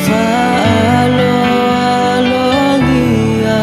Faalo alongia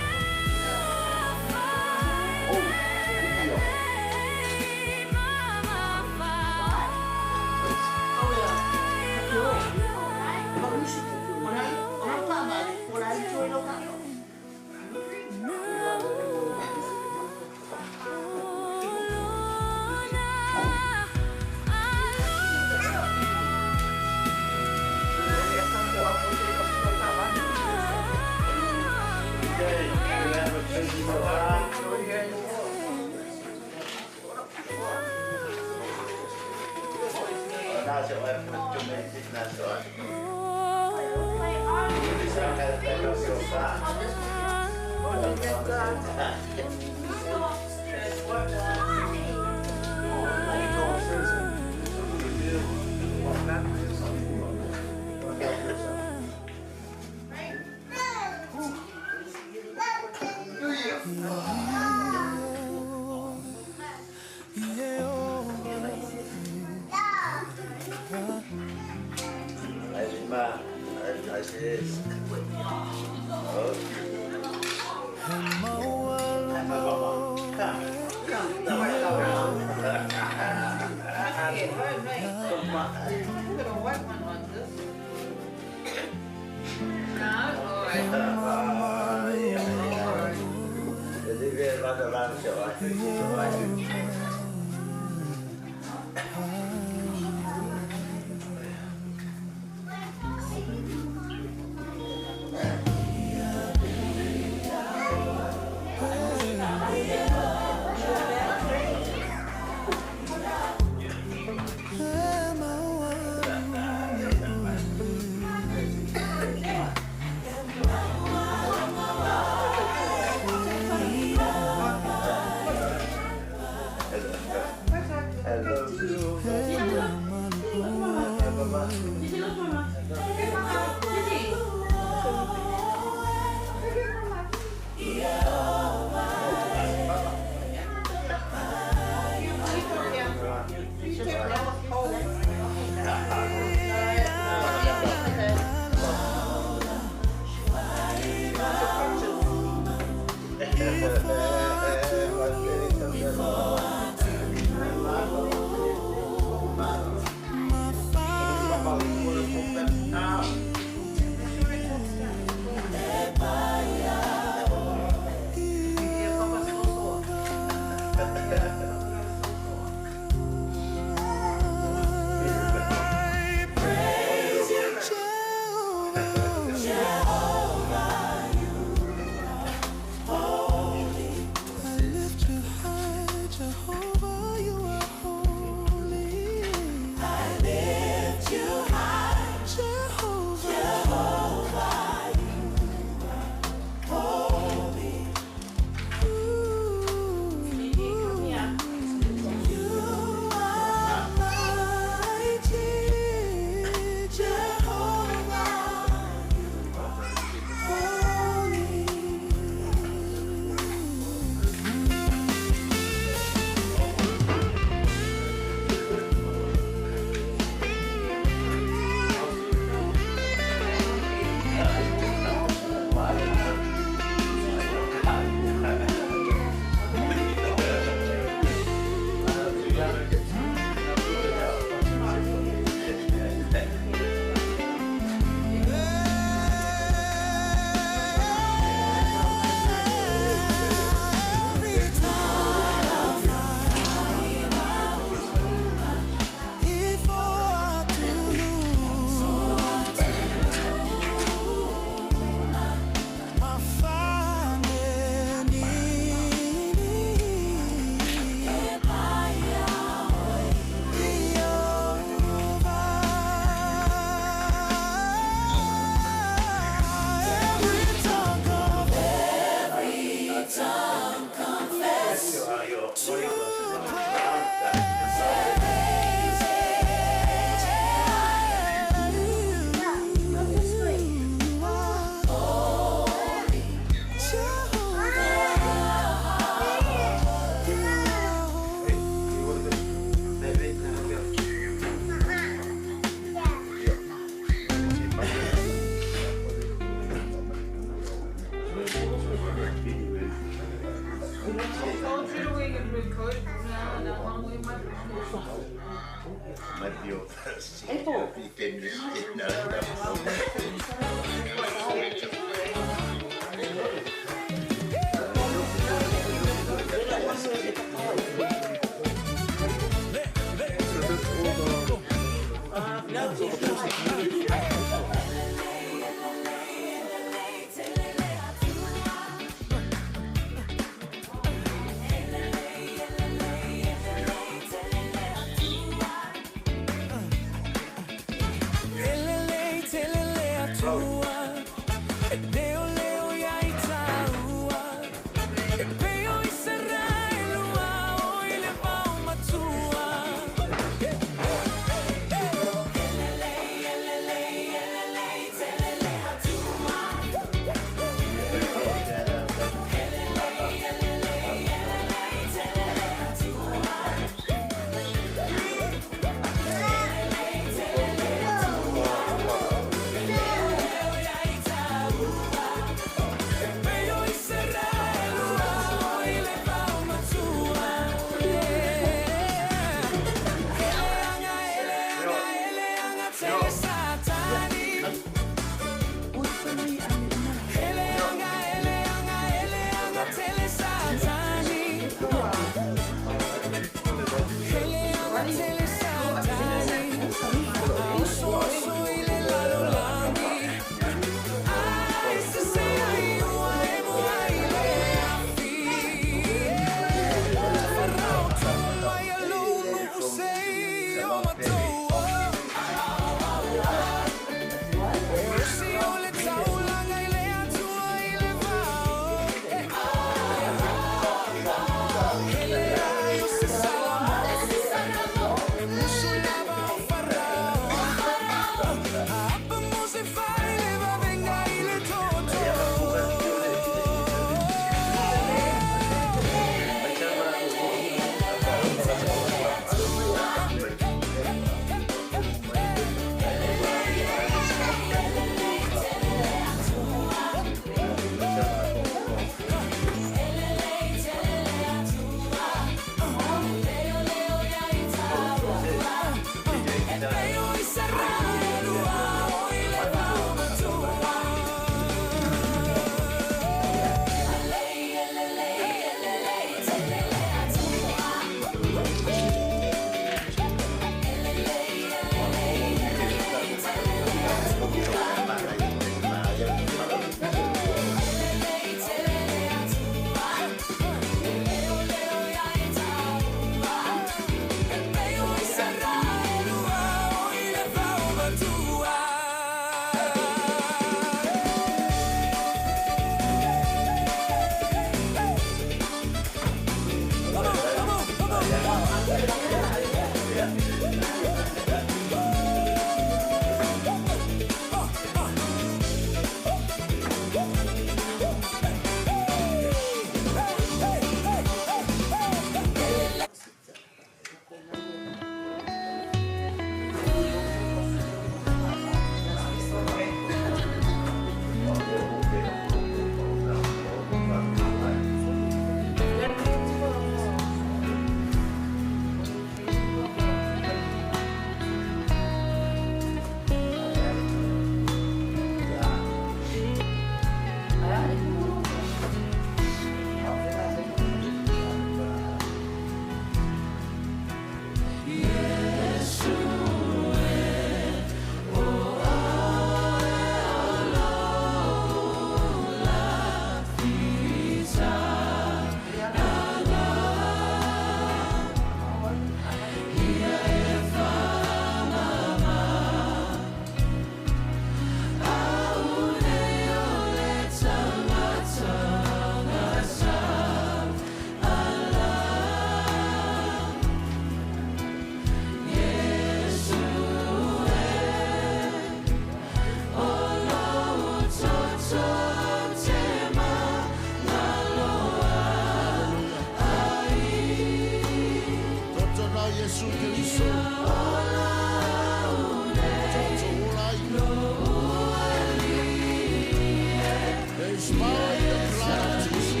power in the blood of Jesus.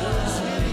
There is healing.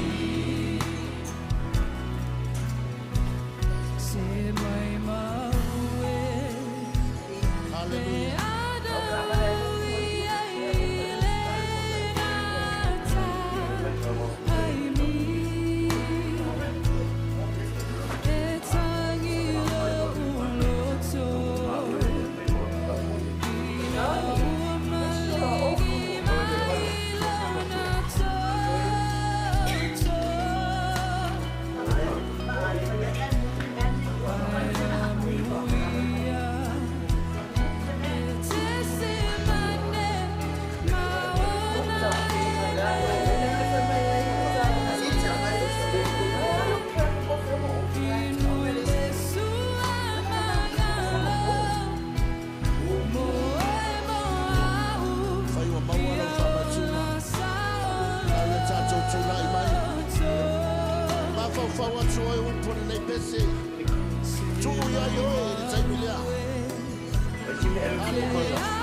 Hallelujah.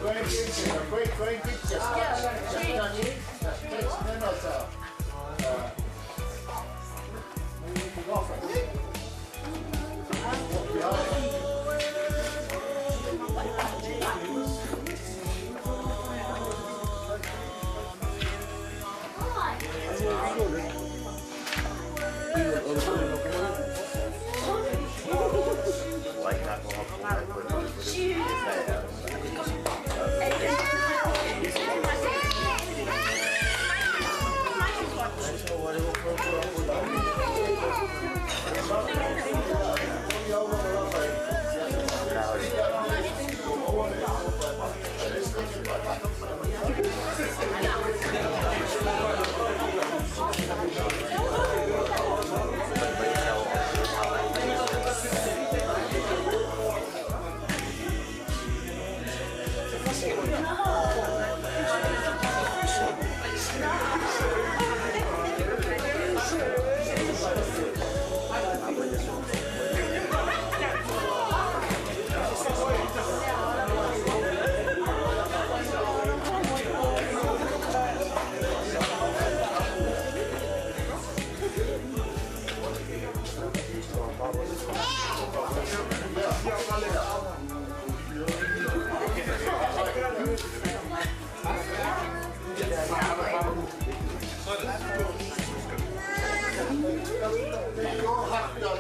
Great picture, great picture.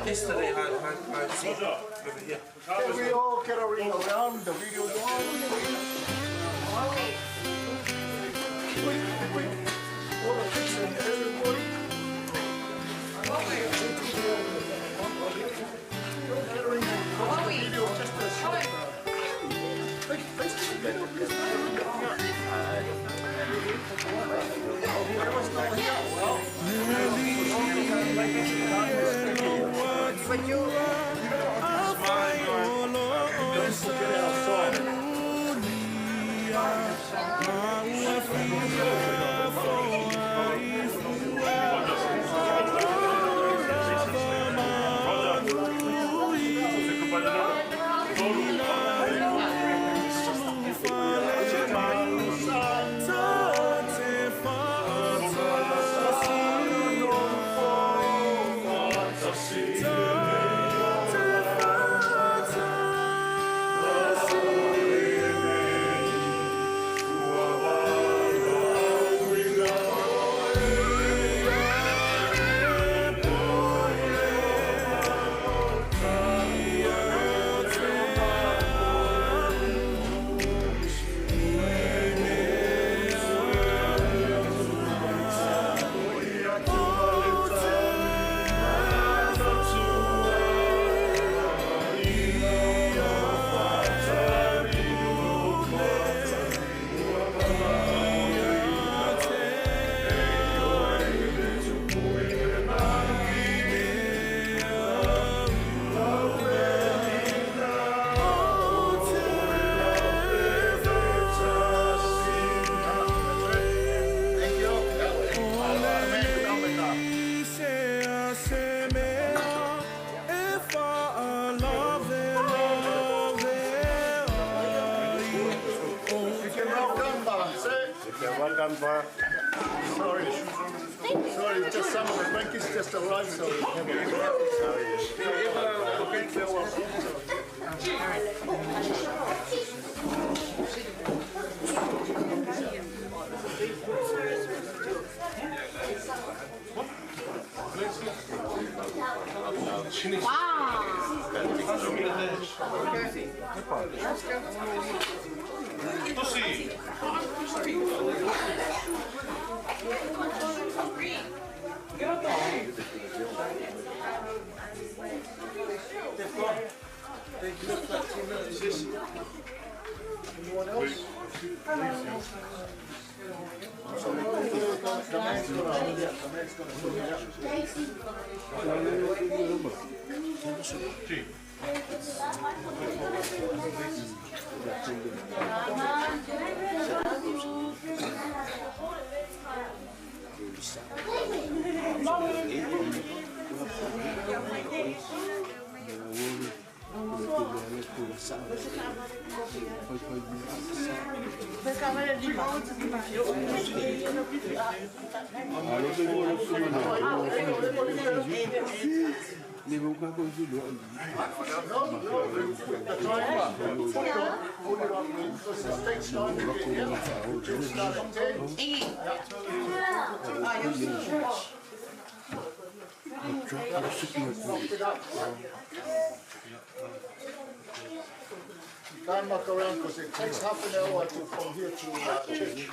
Yesterday I seen over here. Can we all get a ring around? The video's on. Quick. All the pictures, everybody. Get a ring around the video, just a short. Welcome back. Sorry, just some of the monkeys just arrived, so we have anyone else? You can't muck around because it takes half an hour from here to church.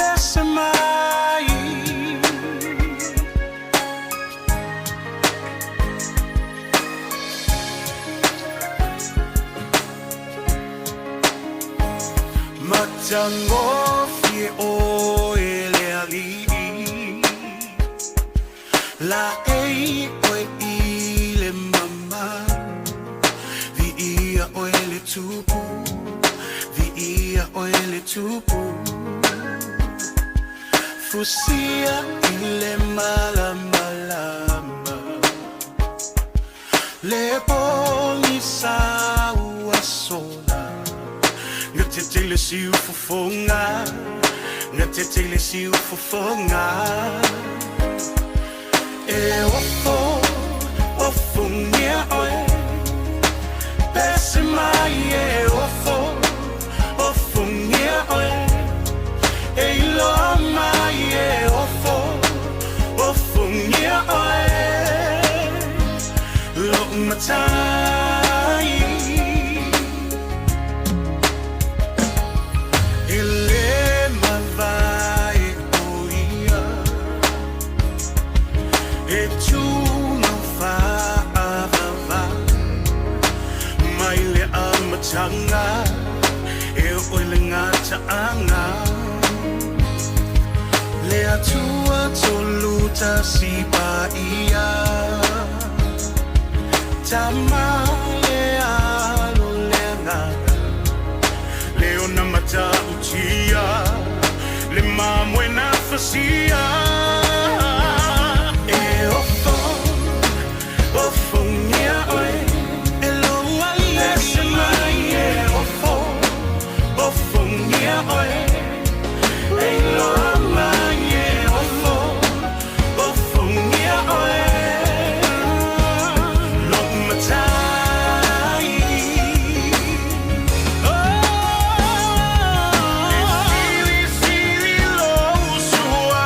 pesemai Matango fie o ele ali La ei oe ile mama Vi ia oe le tupu Vi ia oe le tupu Fusia ile malama lama Le pongi sa ua sola Ngatetele si ufufonga Ngatetele si ufufonga E ofo ngia oe Pese mai e ofo ngia oe E ilo mai e ofo ngia oe Lo matai Ele mavai oia E tu no fa'ava Mai le amatanga E oile ngata anga Le atua toluta si paia Tama le alo le ngata Leona mata utia Le mamwe na fasia E ofo ngia oe E loa lese mai e ofo ngia oe E loa mai e ofo ngia oe Lo matai E siri lo sua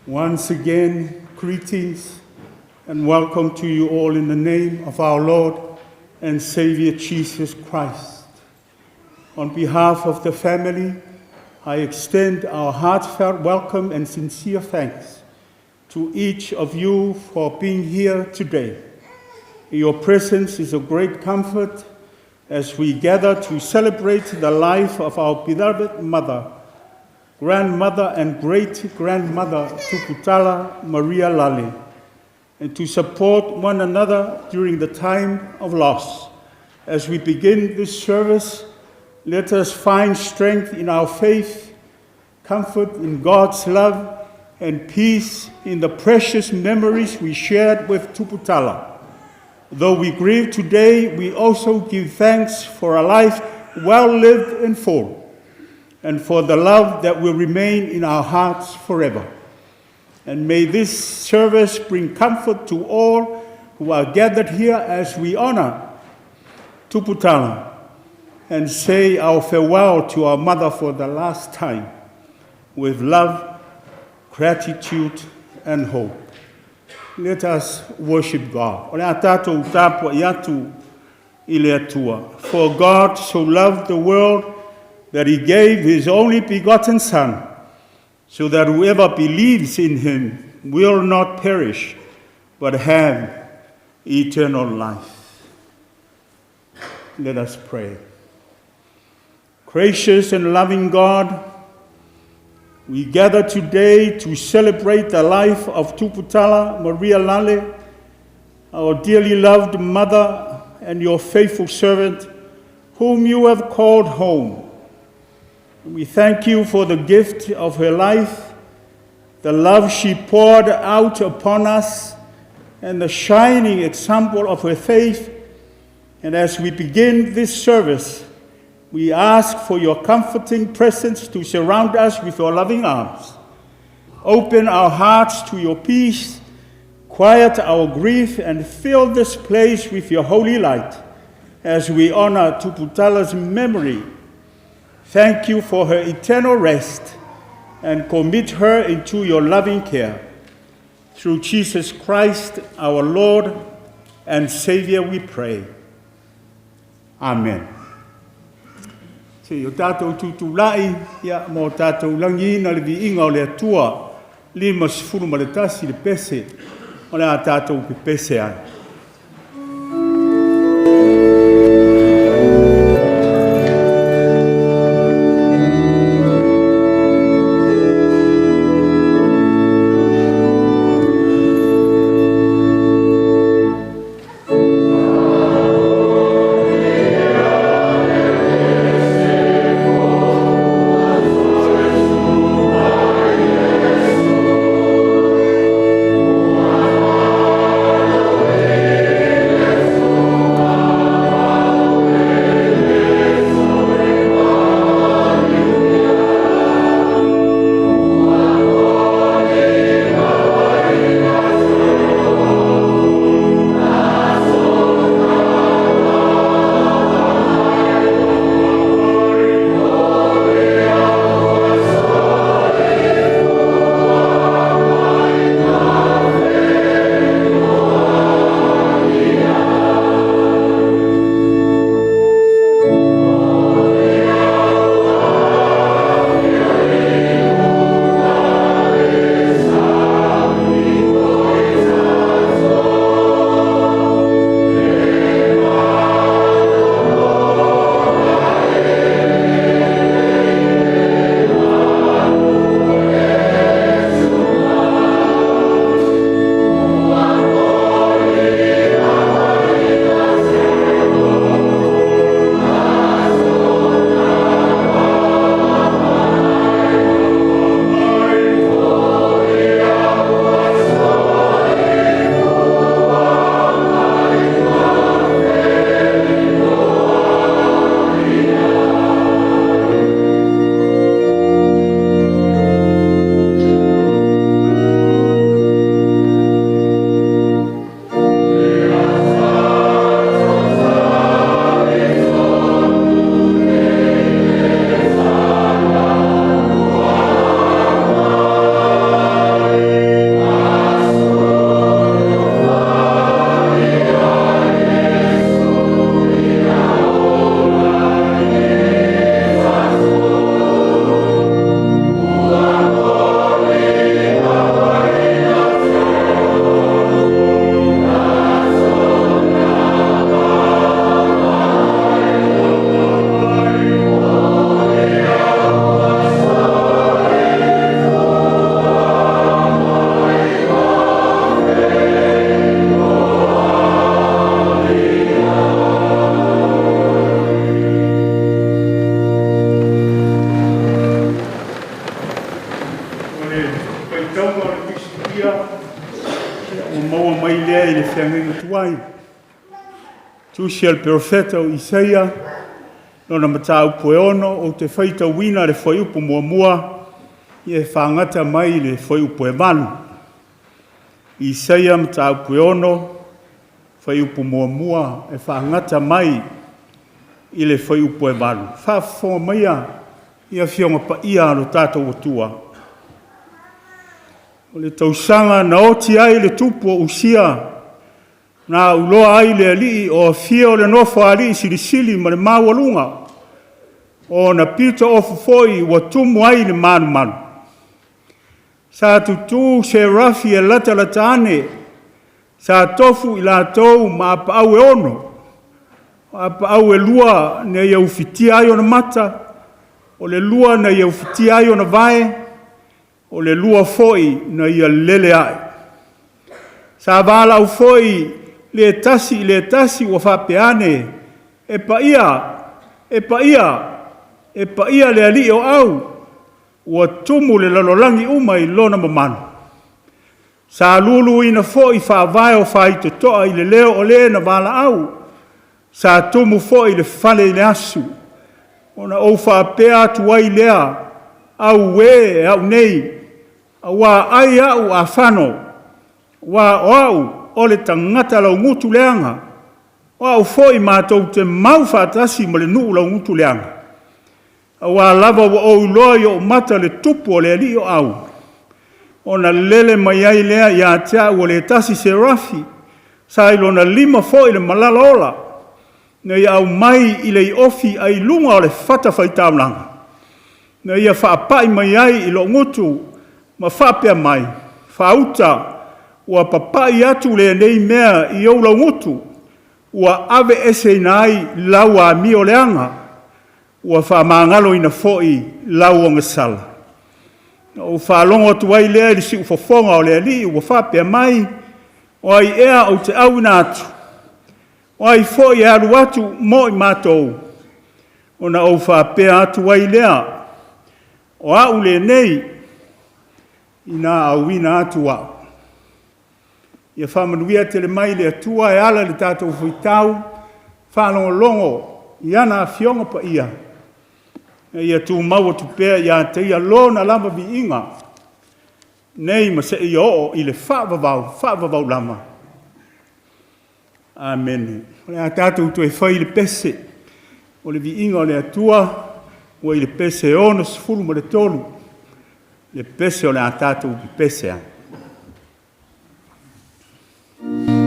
Once again, greetings and welcome to you all in the name of our Lord and Savior Jesus Christ. On behalf of the family, I extend our heartfelt welcome and sincere thanks to each of you for being here today. Your presence is a great comfort as we gather to celebrate the life of our beloved mother, grandmother and great-grandmother Tuputala Maria Lale, and to support one another during the time of loss. As we begin this service, let us find strength in our faith, comfort in God's love, and peace in the precious memories we shared with Tuputala. Though we grieve today, we also give thanks for a life well lived and full, and for the love that will remain in our hearts forever. And may this service bring comfort to all who are gathered here as we honor Tuputala and say our farewell to our mother for the last time with love, gratitude, and hope. Let us worship God. For God so loved the world that he gave his only begotten Son, so that whoever believes in him will not perish, but have eternal life. Let us pray. Gracious and loving God, we gather today to celebrate the life of Tuputala Maria Lale, our dearly loved mother and your faithful servant, whom you have called home. We thank you for the gift of her life, the love she poured out upon us, and the shining example of her faith. And as we begin this service, we ask for your comforting presence to surround us with your loving arms. Open our hearts to your peace, quiet our grief, and fill this place with your holy light as we honor Tuputala's memory. Thank you for her eternal rest and commit her into your loving care. Through Jesus Christ, our Lord and Savior, we pray. Amen. Se o tātou tutulai, ia mō tātou langi na le viinga o le atua, 5 ma le tasi le pese, o le a tātou pe pese ai. Amen. taunga o le pisikia, o maua mai lea i le whiangenga tuai. Tusi al profeta o Isaia, lona matau poe ono o te whaita wina le whai upo mua mua, i e whangata mai le whai upo e manu. Isaia matau poe ono, whai upo mua mua, e whangata mai i le whai upo e manu. Whawhonga maia, ia whionga pa ia alo tātou atua. O le tausanga na oti ai le tupu o usia, na uloa ai le alii o fia o le nofo alii silisili ma le mawalunga, o na pita ofu foi wa tumu ai le manu manu. Sa tutu se rafi e lata ane, sa tofu ila tou ma apa au e ono, apa au e lua ne ia ufitia ai o na mata, o le lua na ia ufitia ai o na vae, o le lua foi na ia lele ai. Sa vala u foi le tasi wa whapeane, e pa ia le ali o au, wa tumu le lalolangi uma i lona mamanu. Sa lulu ina foi whaavae o whaito toa i le leo o le na vala au, sa tumu foi le fale i le asu, ona o whapea atu ai lea, au we, au nei, wa ai au a whano, wa au, o le tangata lau ngutu leanga, wa au foi mātou te mau whātasi ma le nuu lau ngutu leanga. Wa lava wa o uloa i o mata le tupu o le ali o au. O na lele mai ai lea i a tea ua le tasi se rafi, sa ilo na lima foi le malala ola, na i au mai i le i ofi ai lunga o le fata whaitaulanga. Na ia whaapai mai ai i lo ngutu, ma whapea mai, whauta, ua papai atu le nei mea i au lau ngutu, ua ave ese nai lau a mi o leanga, ua whamangalo ina foi lau o ngasala. O whalongo atu ai lea li si ufafonga o lea li, ua whapea mai, o ai ea o te au na atu, o ai foi aru atu mo i mātou, o na o whapea atu ai lea, o au le nei, ina au ina atu au. Ia whamanuia te le mai le atua e ala le tātou whitau, whalongolongo, i ana a fionga pa ia. Ia tu maua tu pēr, ia te ia lona lama vi inga. Nei ma se ia o i le whaavavau lama. Amen. O le a tātou tu e whai le pese, o le vi inga o le atua, o i le pese ono sifuru ma le tolu. Le pese o le a tātou vi pese a. Oh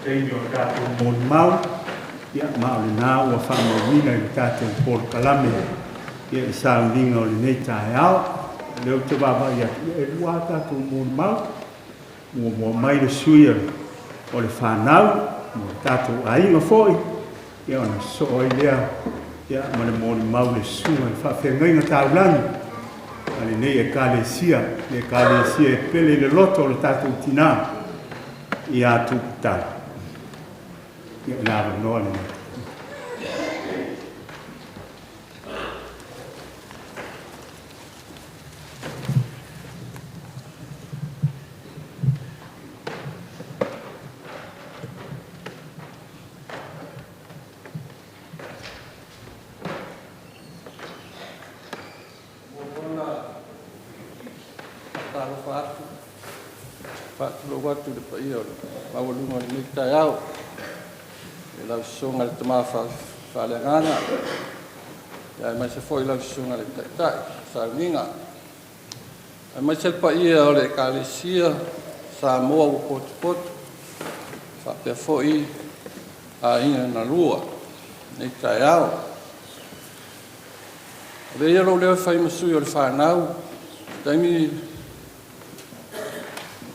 teimi o tātou mōni mau, ia mao le nā ua whamawina i tātou Port Kalame, ia i sāuninga o le nei tae ao, leo te wawa ia e rua tātou mōni mau, mua mai le suia o le whanau, mua tātou ainga foi, ia ona so oi lea, ia ma le mōni mau le sua, i whawhengainga tāulani, ale nei e kālesia e pele le loto o le tātou tina, i a Tuputala. Ia nāra noa le nei. Lo watu le pai o mau lunga ni tai au e la songa le tama fa le ngana ya mai se foi la songa le tai sa ninga e mai se pai o le kalesia sa mo o pot fa pe foi a ina na lua ni tai au le yelo le fai masu o le fa nau taimi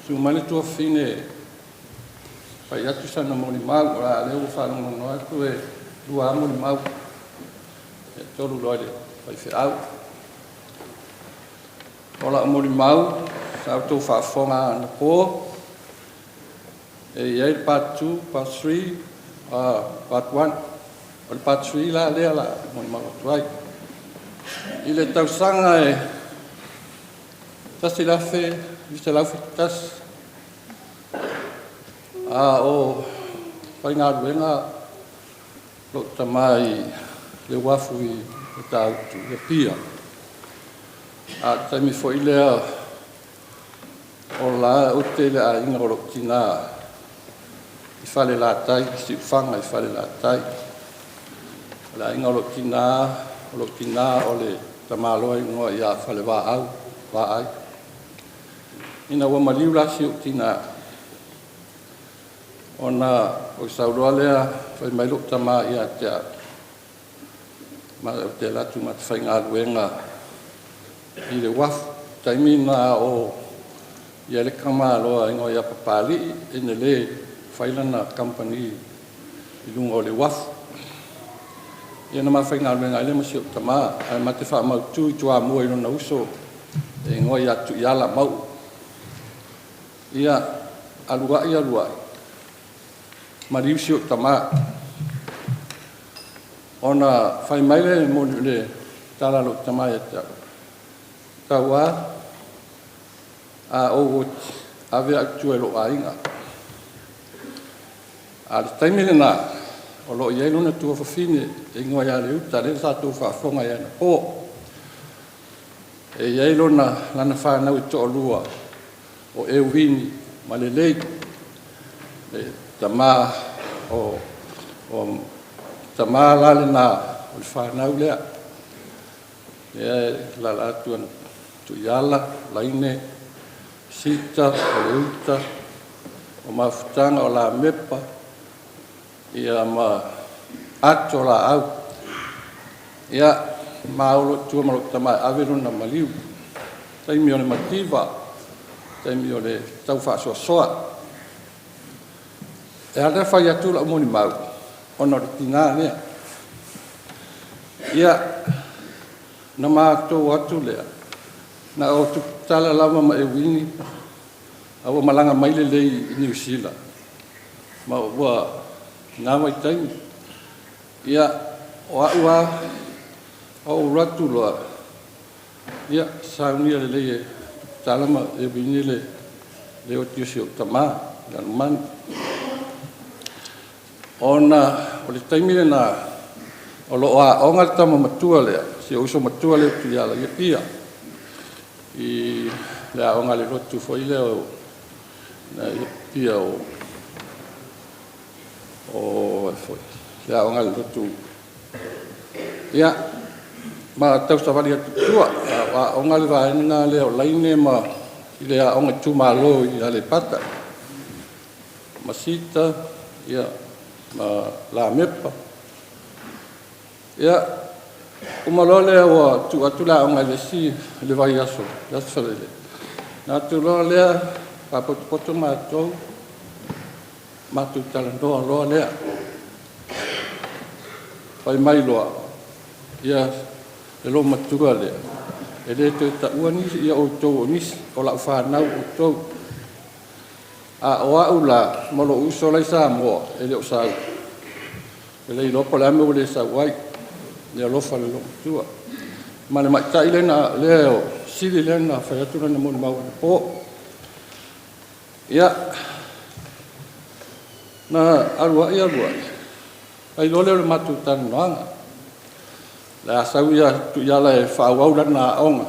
su mane tua fine pai atu sana moni mau la le u fa no atu e dua moni mau e tolu loile pai fe au ola moni mau sa tu fa fonga na po e ye part 2 part 3 part 1 o part 3 la le la moni mau tuai ile tau sanga e tasi la fe viste la fitas o pai ngā ruenga lo tamai le wafu i tau tu le pia taimi foi lea o la ute le a inga o tina i fale la tai si fanga i fale la tai la inga o tina o le tamaloa ingoa ia fale wa ai ina wa maliu la si tina ona o sauroa lea fai mai lo tama ia te ma te la tu mat fai ngā ruenga i le waf taimina o ia le kama loa ingo ia papali ina le fai lana company i lunga o le waf ia na ma fai ngā ruenga i le masi o tama ai ma te wha mau tu i tua mua i lona uso e ingo ia tu iala mau ia aluai mariusio tama ona fai mai le mo le tala lo tama ya tawa o ave actuelo ainga al taimina o lo ia luna tu fa fine e ngoa ya le uta le sa tu fa fonga ya o e ia luna lana fa na to lua o e wini ma le tama o tama lale na o whanau lea la tuan tu iala laine sita o leuta o mafutanga o la mepa ia ma ato la au ia maolo tua malo tama avero na maliu taimi o le mativa taimi o le tau whaasoa e hana whai atu la umoni mau ono le tina nea ia na mātou atu lea na o Tuputala lama ma e wini awa malanga maile lei i New Zealand ma ua ngā mai taimi ia o aua o ratu loa ia saunia le lei e Tuputala ma e wini le o tiosi o tama lan man ona o le taimile na o lo a onga tama matua lea si uso matua le tu ya la pia i le onga le lotu foi le o na pia o foi le onga le lotu ya ma tau savali tua a onga le va na le o laine ma i le onga tu malo i le pata masita ia la mepa ia umalole o tu atula o ngai si le vai aso ya sale na tu lo le pa poto matu talando lo le pai mai lo ia le lo matu le ele te ta uani ia o to ni o la fa na o to a oa ula molo uso lai sa mo ele o sa ele lo pola me le sa wai le lo fa le lo tua ma le mai tai le na le o sili le na fa tu na mo ma po ia na alwa ia alwa ai lo le matu tan no la sauia tu ia le fa wa na onga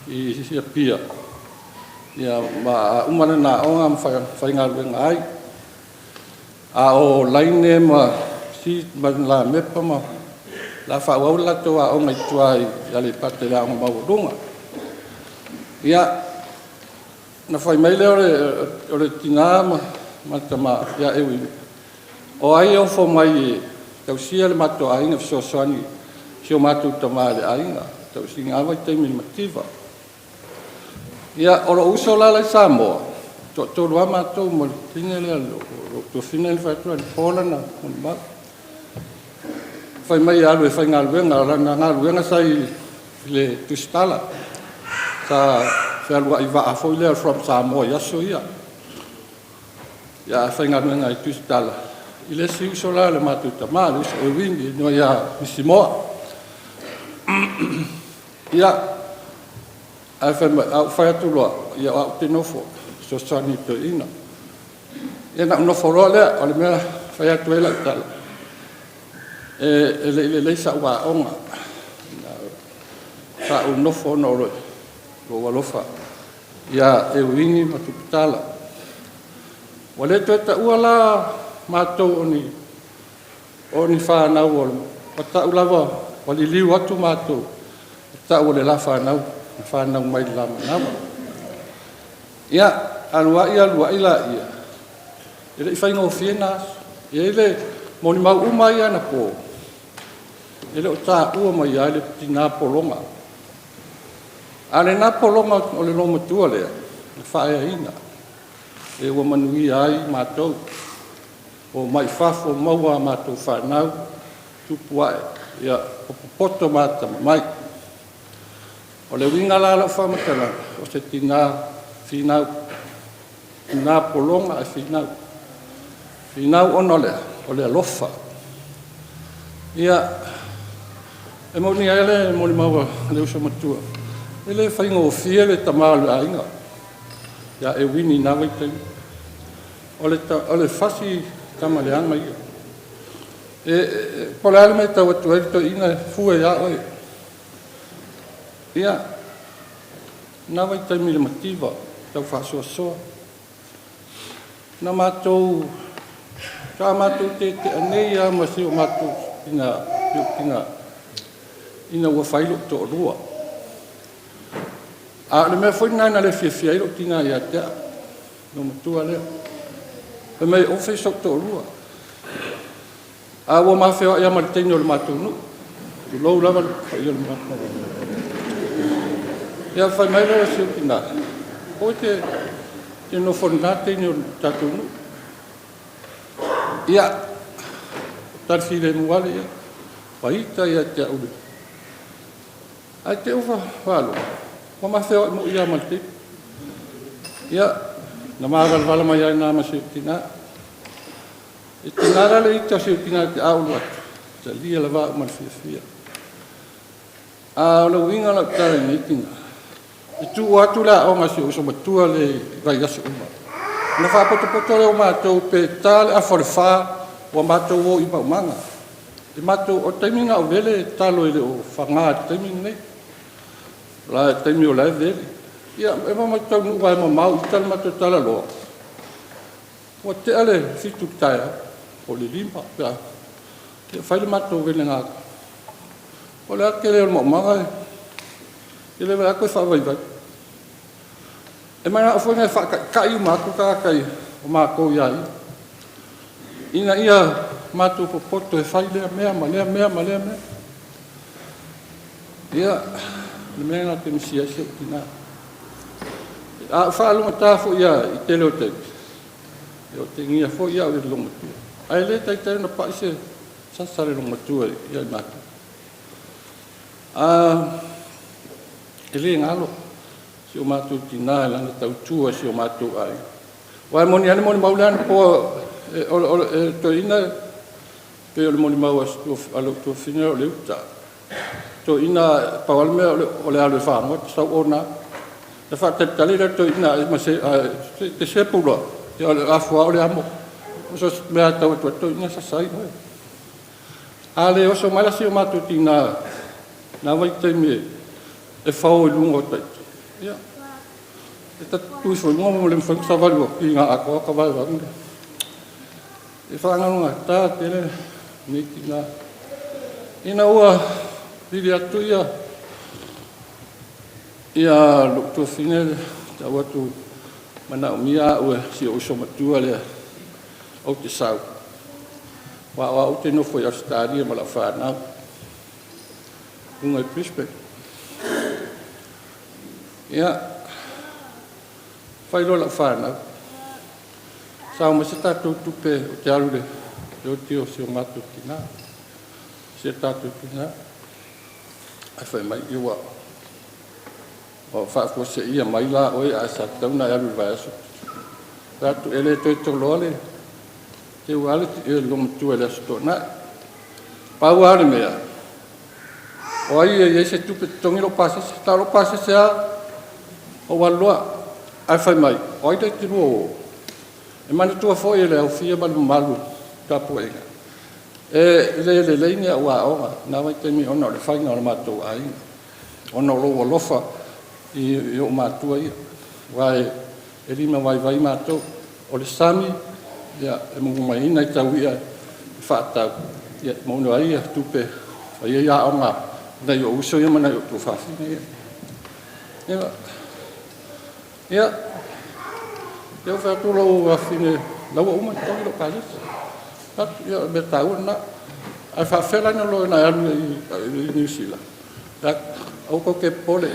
i sia pia ia ma umana na onga fa ngal ngai a o laine ma si ma la me pa ma la fa wa la to a onga tuai ya le parte la ma dunga ia na fa mai le o tina ma tama ya ewi o ai o fo mai tau sia le mato ai na so soni sio matu tama le ai na tau singa vai te mi motiva ia ora uso la la samo to lo ama to mo tinele lo to final fa to pola na ma fai mai alwe fai ngal venga sai le Tuputala sa fa lo iva a foi le from samo ya so ia fai ngal venga Tuputala ile si uso la le matu tamale so wingi no ya misimo ia ai fa tu lo ia au te nofo so sani to ina ia na nofo lo le o le mea fa tu ela tal le sa wa onga sa un nofo no lo walofa ia e wingi ma Tuputala wale to ta uala ma to oni fa na wo ta ulava wali liu atu ma to ta wale la fa na whanau mai lama nawa. Ia, alua ila ia. Ele whainga o whienas. Ia ele, moni mau umai ana po. Ele o tā ua mai a ele piti nā polonga. Ale nā polonga o le loma tua lea. Le whaea ina. E ua manui ai mātou. O mai whafo maua mātou whanau. Tupuae. Ia, o poto mātama mai. O le winga la la whamatala, o se tina whinau, tina polonga a whinau. Whinau ono lea, o le alofa. Ia, e mauni aele, moni maua, le usa matua. E le whainga o fia le tamalu a inga. Ia e wini na waitai. O le whasi tamaleanga ia. E pole ale me tau atu to ina fua ia oi. Ia, nā wai taimi le mativa, tau whaasoasoa. Nā mātou, kā mātou te anei a masi o mātou ina ua whailo to rua. A le mea whaina na le whiawhia ilo tina ia tea, no matua lea. Le mea ofe sok to rua. A ua mawhea ia mariteino le mātou nu. Lou lava le whaio le mātou. Ia whai mai rewa si o tina. O te no whanate ni o tātou nu. Ia, tarwhi le muale ia. Waita ia te aure. Ai te uwha whalo. Wa mawheo mo ia malte. Ia, na maagal wala mai ai nāma si o tina. E tina rale ita si o tina te aulu atu. Te lia la wā uman fia. A o le winga la tare ni tina. E tu atu la o ngasi o matua le vai asu uma. Na fa poto le o mātou pe tale a forfa o mātou o ipa umanga. E mātou o taimina o vele talo ele o whanga taimina nei. La taimi o lai vele. Ia, e mātou nuka e mau i tala mātou tala loa. O te ale fitu taia o le limpa. Ia, whaile mātou vele ngāka. O le akele o manga e. Ele vai ko fa vai. E mai na foi na kai ma ko ka kai o ma ko ia. ina ia mātou popoto e whai lea mea, ma lea mea, ma lea mea. Ia, le mea ngā te misia se o tina. A whaalunga tāwho ia I te leo te. Ia o te ngia fo ia o le longa tua. Ai le tai tai na pai se sasare longa tua ia I mātou. E le ngalo, si o mātou tina e langa tau tua si o mātou ai. Wai moni ane moni mauleana po to ina pe o le moni mau alo to fina o le uta. To ina pawal me o le alo whaango, sa ona. Le wha te talira to ina ma se te sepulua. Ia o le afua o le amo. O so mea tau to ina sa sai. Ale o so malasi o mātou tina na vai te me e whao I lungo tai. Ia. E tatu so mo le mfang sa valu ki nga ako ka vai vange. E whangarunga tā tele ni tina. Ina ua vili atu ia lukto fine ta watu mana umia ua si o so matua le o te sau. Wa o te no foi a stadia ma la whanau. Unga PIPC. Ia whairo la whanau. Sao ma se tātou tupe o te arure o tio si o mātou ki nā. Se tātou ki nā. Ai whai mai iwa. O whaafua se ia mai la oi a sa tauna e arure vai aso. Tātou ele toi to loale. Te uale ti e longa tua le aso tō nā. Pau are mea. O ai e se tupe tongi lo pase se talo pase se a o waloa. Ai whai mai. O ai te tiro o. E mani tua foi ele au fia malu malu tapu ega. E le leinga ua aonga. Nā mai te mi ona o le whainga o le mātou ai. Ona o loa lofa I o mātua ia. Wai e rima vai mātou. O le sami. Ia e mungu mai ina I tau ia. Whaatau. Ia maunu ai ia tupe. Ia ia aonga. Nei o uso ia mana I o tu whawhina ia. Ia. Ia. Ia whaatolo a whine laua uma tongi lo kālis. Ia me tau na. Ai whawhela na lo na anu I New Zealand. Ia au ko ke pole.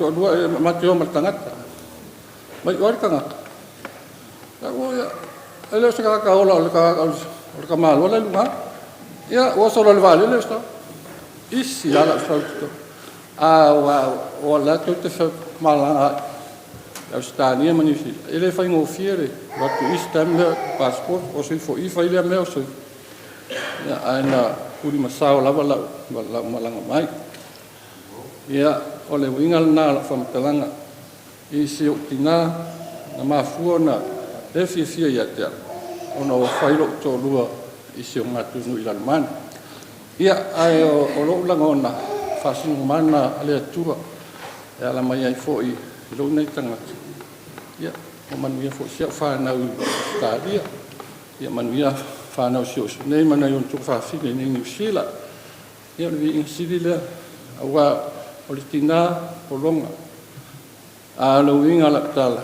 To lua e mati o matangata. Mai ori kangata. Ia o ia. Ia leo se kaka ola o le ka malo le lunga. Ia o solo le vale leo sta. Isi ala whaututo. O la to te malanga. Au stania manisi. Ele fai ngo fiere. Watu istam le passport. O sui fo I fai lea meo sui. Ia aina kuri masao lava lau malanga mai. Ia o le wingal na la whamatalanga. Isi o tina na mafua na le fia ia te ala. Ona o whairo to lua isi o ngatu nui lalmani. Ia ai o lo langa ona whasinu mana ale atua. E ala mai ai fo I lo nei tangata. Ia, o manuia fo sia whanau stadia. Ia manuia whanau si o nei mana I ontu whawhine nei New Zealand. Ia le vi insiri lea. Awa o le tina o longa. A lo winga la tala.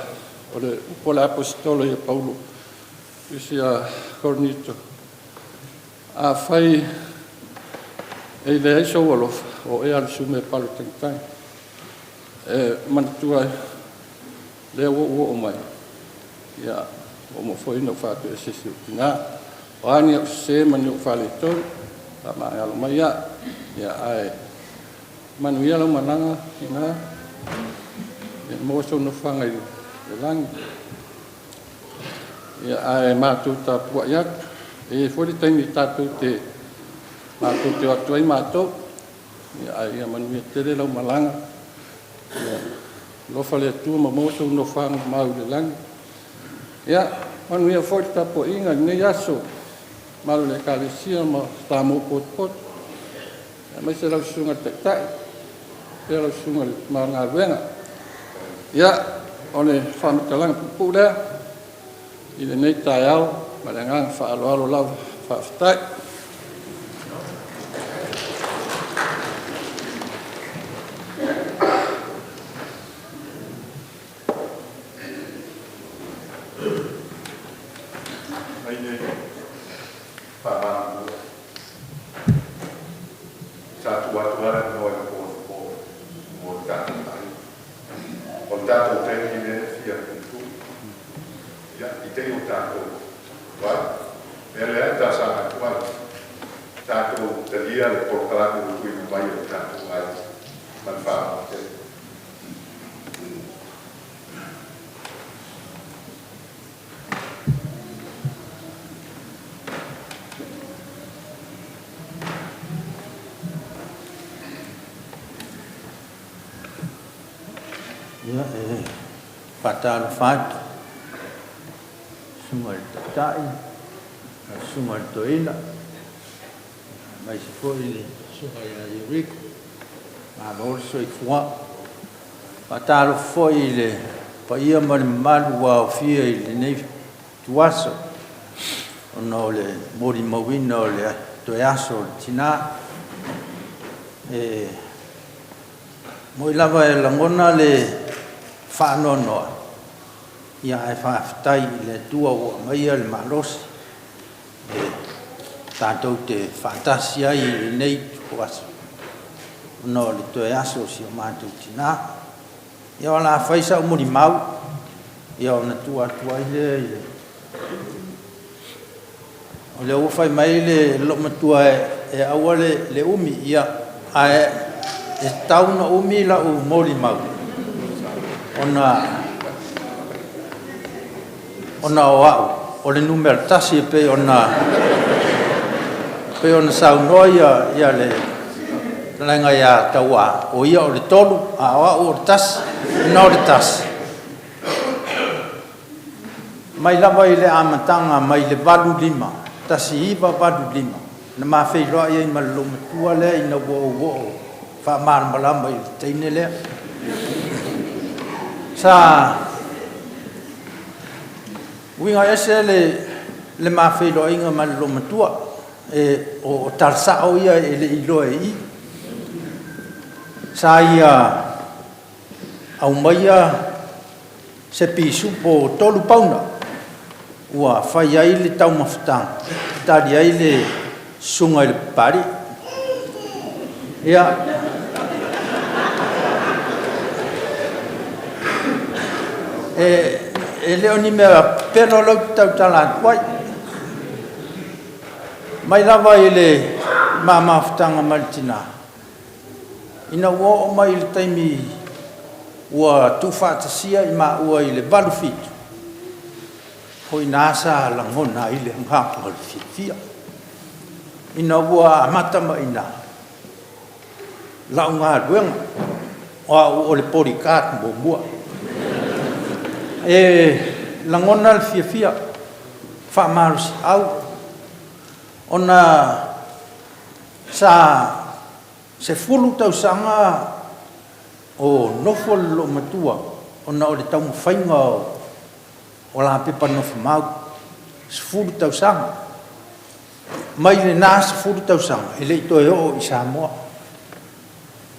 O le upola apostolo I Paulo. Isia Cornito. A whai e le aiso alofa o e ala sume palo tangitai. E manatua le o mai. Ia o mo foi no fato e sisi tina. O ani o se mani o fale tonu. Ta mai alo mai ia. Ia ai manuia lo mananga ina. E mo so no fanga I le langi. Ia ai mātou ta pua iat. E foi taimi tātou te mātou te atuai mātou. Ia manuia tere lau malanga. Ia lofa le atua ma moso no whanga mau le langi. Ia manuia foi tapo inga nei aso. Mau le kālesia ma tāmo pot. Ia mai se lau sunga tai. Ia lau sunga ma ngā ruenga. Ia o le whamatalanga pupu lea. I le nei tai au. Ma le ngang whaaloalo lau whawhtai. te o tātou. Wai, mea lea tā sāna kuai. Tātou talia le porkalako kui mai o tātou ai. Man whāma te. Ya, fatal fat. Sungai tai, sungai toina. Mas foi sungai na Rico. A bolsa e foi. Fatal foi le paia mal wa fia le nei tuaso. Ono le mori mawino le toaso tina. Moi lava e langona le whanonoa. Ia e whaftai le tua o maia le marosi. Tātou te whantasia i le nei tuaso. No le toe aso si o mātou tina. Ia o la whaisa o mori mau. Ia o na tua i le. O le o whai mai le lomatua e aua le umi. Ia e tauna umi la o mori mau. Ona o au, o le numero tasi pe ona saunoia ia le lenga ia taua o ia o le tolu a o le tasi, no le tasi. Mai lava i le amatanga mai le valu lima, tasi iwa valu lima. Na mawhai roa ia i malolomatua lea i na wo wha marmalama i teine lea. Sa winga ese le mawhai roa inga malolomatua o tarsao ia e le iloa i. Sa ia au maia se pisu po tolu pauna ua whai ai le tau mawhatanga. Tari ai le sunga i le pari. Ia e leo ni mea peno lau Tuputala wai. Mai lava i le mamawhatanga malitina. Ina ua o mai i le taimi ua tūwhātasia i maa ua i le balu fitu. Hoi nāsa langona i le ngāpua le fitfia. Ina ua amatama ina. Lau ngā ruenga o le porikāt mo mua. Langona le fia whaamarusi au. Ona sa se fulu tausanga o nofo lo matua. Ona o le tau mawhainga o la pepa nofo mau. Se fulu tausanga. Mai le nasa fulu tausanga. Ele ito e o i Samoa.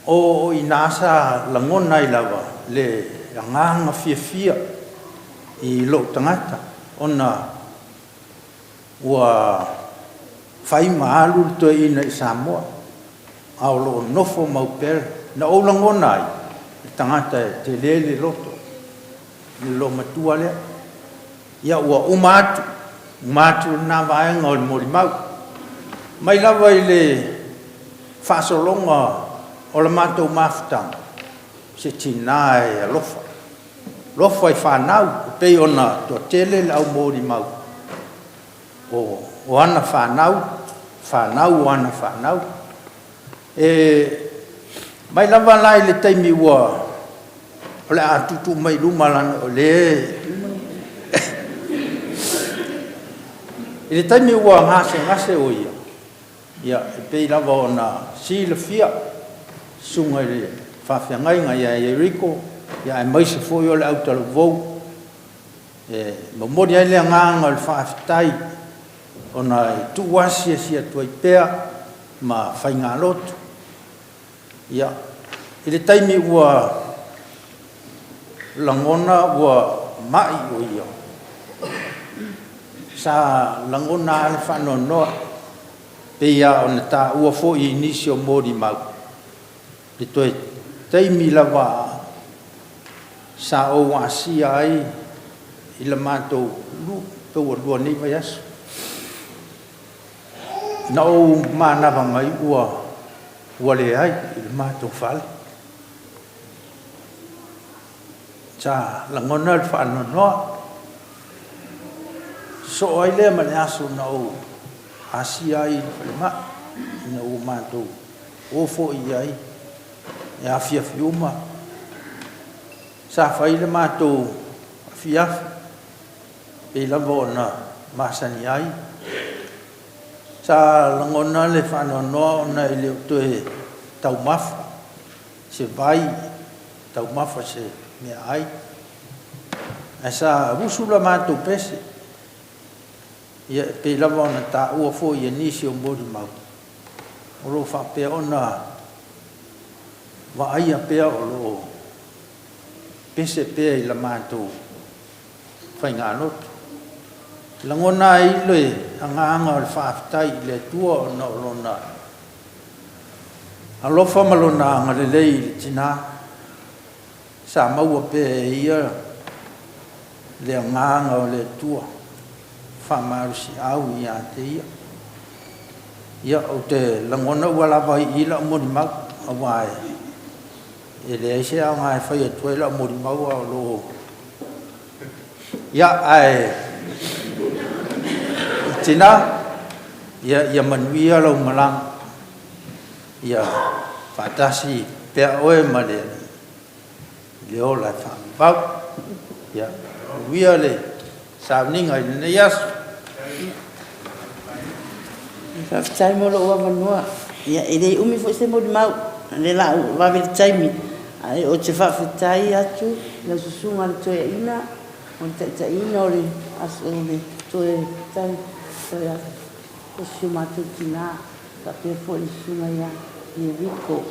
O i nasa langona i lava. Le anganga fia i lo tangata. Ona ua whai maalu to ina i Samoa. Au lo nofo maupere. Na o langona i. Tangata te lele loto. Lo matua lea. Ia ua umatu. Umatu na vaenga o le mori mau. Mai lava i le whasolonga o le mātou mawhatanga. Se tina e alofa. Lofa i whanau. Pei ona to tele le au mori mau. O ana whanau. Whanau o ana whanau. Mai lava lai le taimi ua. O le atutu mai lumalana o le. I le taimi ua ngase o ia. Ia, pei lava ona sila fia. Sunga i le whawhiangainga ia e Riko. Ia e maise foi o le autalo vou. Mamori ai le nganga o le whawhitai. Ona i tuwasia sia tuai pea. Ma whainga lotu. Ia, i le taimi ua langona ua mai o ia. Sa langona ale whanonoa. Pea o na tā ua fo i nisi o mori mau. Le toi taimi lava sa o asia ai i le mātou lu tau alua nei vai aso. Na o mānawa mai ua le ai i le mātou whale. Ta langona le whaanonoa. So ai lea ma le aso na o asia ai le ma ina o mātou ofo i ai e afia fiuma. Sa whai le mātou afiafi e lava o na masani ai. Sa langona le whaanonoa o na i leo toe tau mafa se vai tau mafa se mea ai. E sa usula mātou pese ia pe lava ona ta ua fo ia nisi o mori mau. O lo whapea ona wa aia pea o lo pese pea i la mātou whainga anotu. Langona i loe anga o le whaafitai i le tua o na o lona. Alofa malona anga le lei le tina. Sa maua pea ia le anga o le tua. Whamarusi au i a te ia. Ia o te langona ua lava i la mori mau a wae. E le eise au ngai whai a tue la mori mau a lo. Ia ai tina ia manuia lau malang. Ia whatasi pea oe ma le leo lai whamibau. Ia wia le sauninga i le yasu. Whaftai mo lo ua manua. Ia e rei umi fo se mori mau. Le la wawiri taimi. Ai o te whawhitai atu. Na susunga le toe ina. O te ina o le aso le toe tai. Toe atu. O si matu tina. Ka pe fo le sunga ia. Ia riko.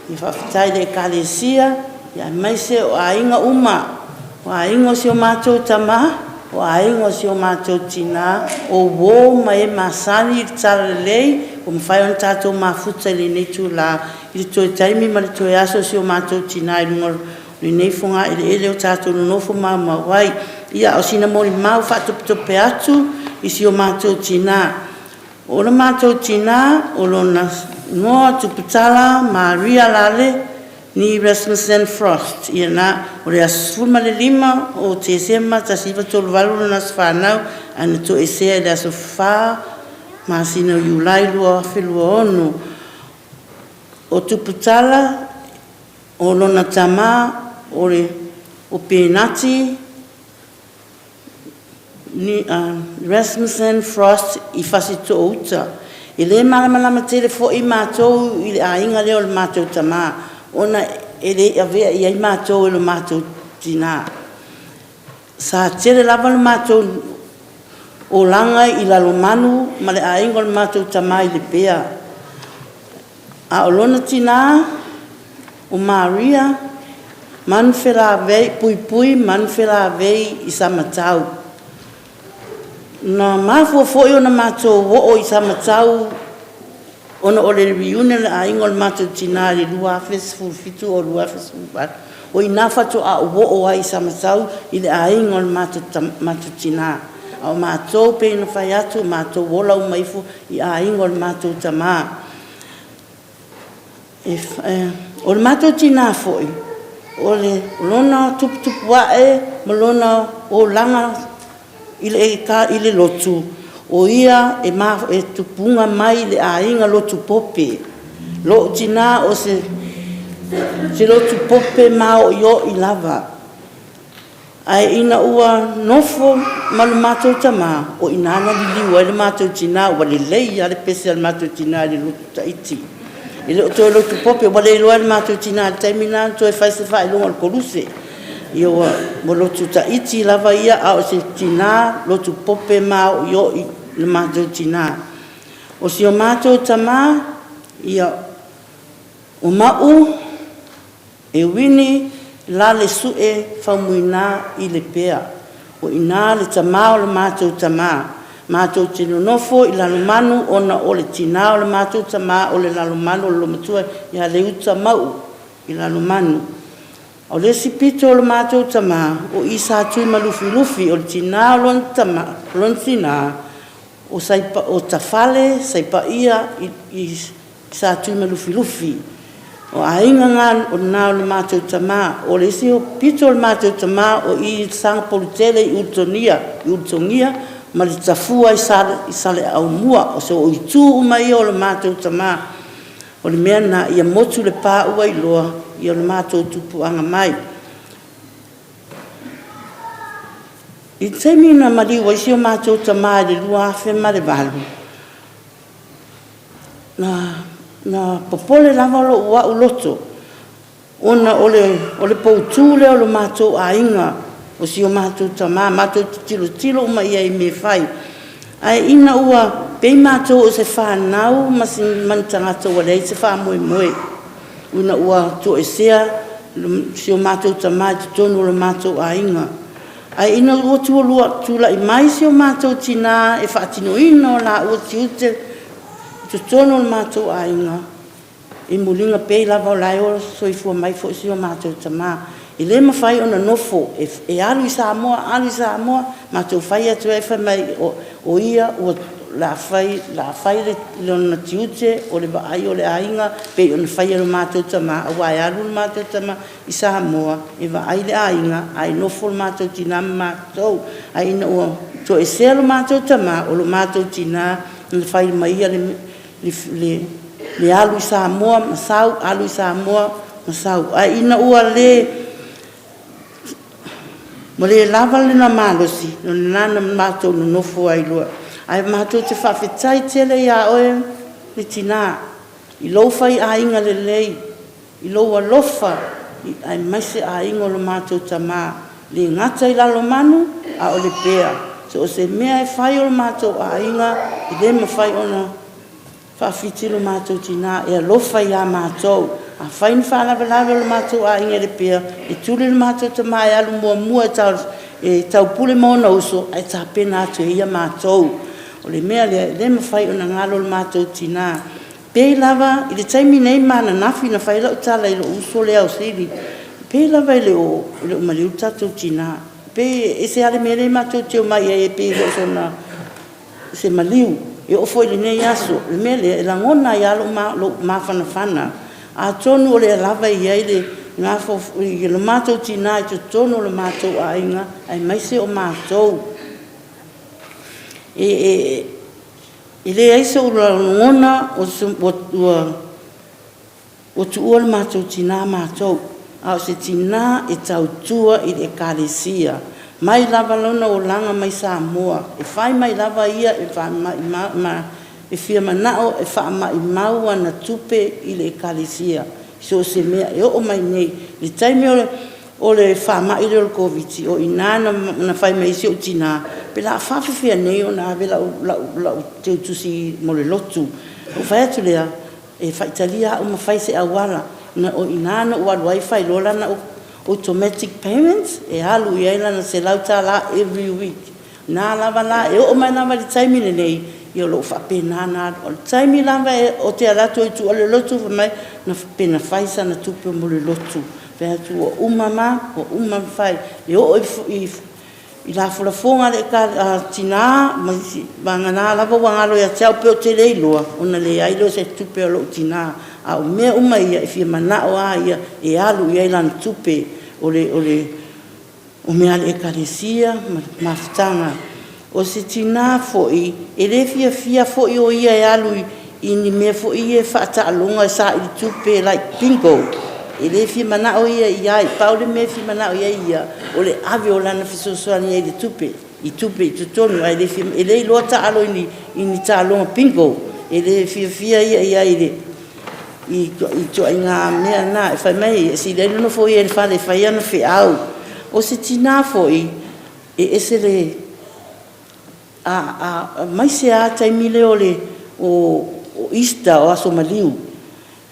Ia whawhitai le kalesia. Ia mai se o a inga uma. O a inga si o matu tamaha. O aingo si o mātou tina, o wō mai e masani i tala lei, o mwhai on tātou mafuta le nei tū la, i toi taimi ma le toi aso si o mātou tina, i lunga le nei fonga, i le ele o tātou nonofo ma wai, ia o sina mori mau whatuputope atu, i si o mātou tina. O le mātou tina, o lona noa Tuputala, Maria Lale, ni Rasmus and Frost ia na o le asfuma le lima o te sema ta siva tolu valu na sfanau ana to esea le asofa ma sino yulai lua filua onu o Tuputala o lona tama o le o penati ni Rasmus and Frost i fasito uta i le malama tele fo i matou i le ainga leo le matou tama ona ele avea ia mātou e mātou tina. Sa tere lava le mātou o langa i lalo manu, ma le aingo le mātou tamai le pea. A o lona tina, o Maria, man whera vei, pui man whera vei i samatau. Na mafua o na mātou o i samatau, ona o le reunion le aingo le mātou tina le lua festival fitu o lua festival. O i nafatu a o ai samatau i le aingo le mātou tina. A o mātou pe ina whai atu, mātou wola o maifu i aingo le mātou tama. O le mātou tina foi, o le lona tuputupuae, ma lona o langa i le lotu. O ia e tupunga mai le ainga lotu pope. Lo tina o se lotu pope ma o yo i lava. Ai ina ua nofo ma le mātou tama o inana li liwa le mātou tina wa le lei a le pese al mātou tina le lotu taiti. I le to lotu pope wa le loa le mātou tina le taimina to e faise fai longa le koluse. Ia wa mo lotu taiti lava ia a o se tina lotu pope ma o yo i le mātou tina. O si o mātou tama, ia o mau, e wini, Lale sue whamuina i le pea. O ina le tama o le mātou tama. Mātou tino nofo i lalo manu, ona o le tina o le mātou tama, o le lalo manu o le lomatua, ia le uta mau i lalo manu. O le sipito o le mātou tama, o I sa tui malufi-lufi, o le tina o lon tama, lon tina, o tafale, saipa ia, I sa tui malufi-lufi. O ainga ngā o nā o le mātou tama, o le si o pito o le mātou tama, o I sanga politele I utongia, ma le tafua I sale au mua, o so o I tū umai o le mātou tama, o le mea na ia motu le pā ua I loa, I o le mātou tupuanga mai. I teimi na mali wa isi o mātou tama le lua afe ma le walu. Na popole lava lo ua uloto. Ona ole poutule o le mātou a inga, o si o mātou tama, mātou tilo uma ia I me fai. Ai ina ua pei mātou o se whanau, masi mantangata wa lei se whamoe. Una ua to e sea, si o mātou tama, te tonu o le mātou a inga. Ai ina ua tula I mai si o mātou tina, e whaatino ino la ua tiute, te tonu o le mātou a inga. I mulinga pei lava o lai o soifua mai fo si o mātou tama. I le mawhai ona nofo, e alu I Samoa, mātou whai atu e whai mai o ia, o la whai le ona tiute, o le waai o le ainga, pe ona whai alo mātou tama, a wai alu le mātou tama I Samoa, e waai le ainga, ai nofo le mātou tina mātou, ai ina ua to e sea le mātou tama, o le mātou tina, na whai mai ia le alu I Samoa, masau, alu I Samoa, masau, ai ina ua le, mo le lava le na malosi, no nana mātou no nofo ai lua. Ai mātou te whawhetai tele ia oe le tina. I lofai a inga le lei, I loa lofa, ai maise a inga lo mātou tama. Le ngata I lalo manu, a o le pea. So o se mea e whai o lo mātou a inga, I le ma whai ona whawhiti lo mātou tina, e a lofa I a mātou. A whain whanawalawe lo mātou a inga le pea, e tūle lo mātou tama e alu mua e tau pule mauna uso, ai tā pena atu e ia mātou. O le mea le mawhai o na ngalo lo mātou tina. Pei lava, I le taimi nei mana nafi na whai lau tala I lo uso le au siri. Pei lava I le o maliu tātou tina. Pei e se ale mele mātou teo mai e pei lo so na se maliu. E o foi le nei aso, le mele e langona I alo ma whana. A tonu o le lava I eile, ngā I le mātou tina I te tonu o le mātou a inga, ai maise o mātou. E le aise o la ngona o tu ua le mātou tina mātou. A o se tina e tau tua I le ekalesia. Mai lava lona o langa mai Samoa. E whai mai lava ia e whai e fia manao e wha ma I maua na tupe I le ekalesia. So se mea e o mai nei. Le taimi o le wha ma I le o COVID, o inana na whai mai si o tina. Pe la whawhawhia nei o na ave lau te utusi mo le lotu. O whai atu lea, e whaitalia o ma whai se awala. Na o inana o aluai whai lola na automatic payments. E alu I aila na se lauta la every week. Na lava la, e o mai lava le taimi le nei. Io lo fa pena na o taimi lava o te alato I tu o le lotu mai na pena faisa na tupe mo le lotu pe tu o uma fai e o I la fonga le ka tina ma banga na lava wanga lo ya tau pe o te le loa ona le ai lo se tupe o lo tina a o me uma ia e fia mana o a ia e alu ia lan tupe o me ale ekalesia ma ftanga o se tina foi e le fia foi o ia e alu I ni me foi e whaata alonga sa I tupe like bingo e le fia mana o ia I paule me fia mana o ia o le ave o lana fisosoani e le tupe I tutonu e le fia e le loa ta alo I ni ta alonga bingo e le fia ia I to inga mea na e whai mai si le no foi e le whai ana whi au o se tina foi e se le mai se a taimi le o Ista o aso maliu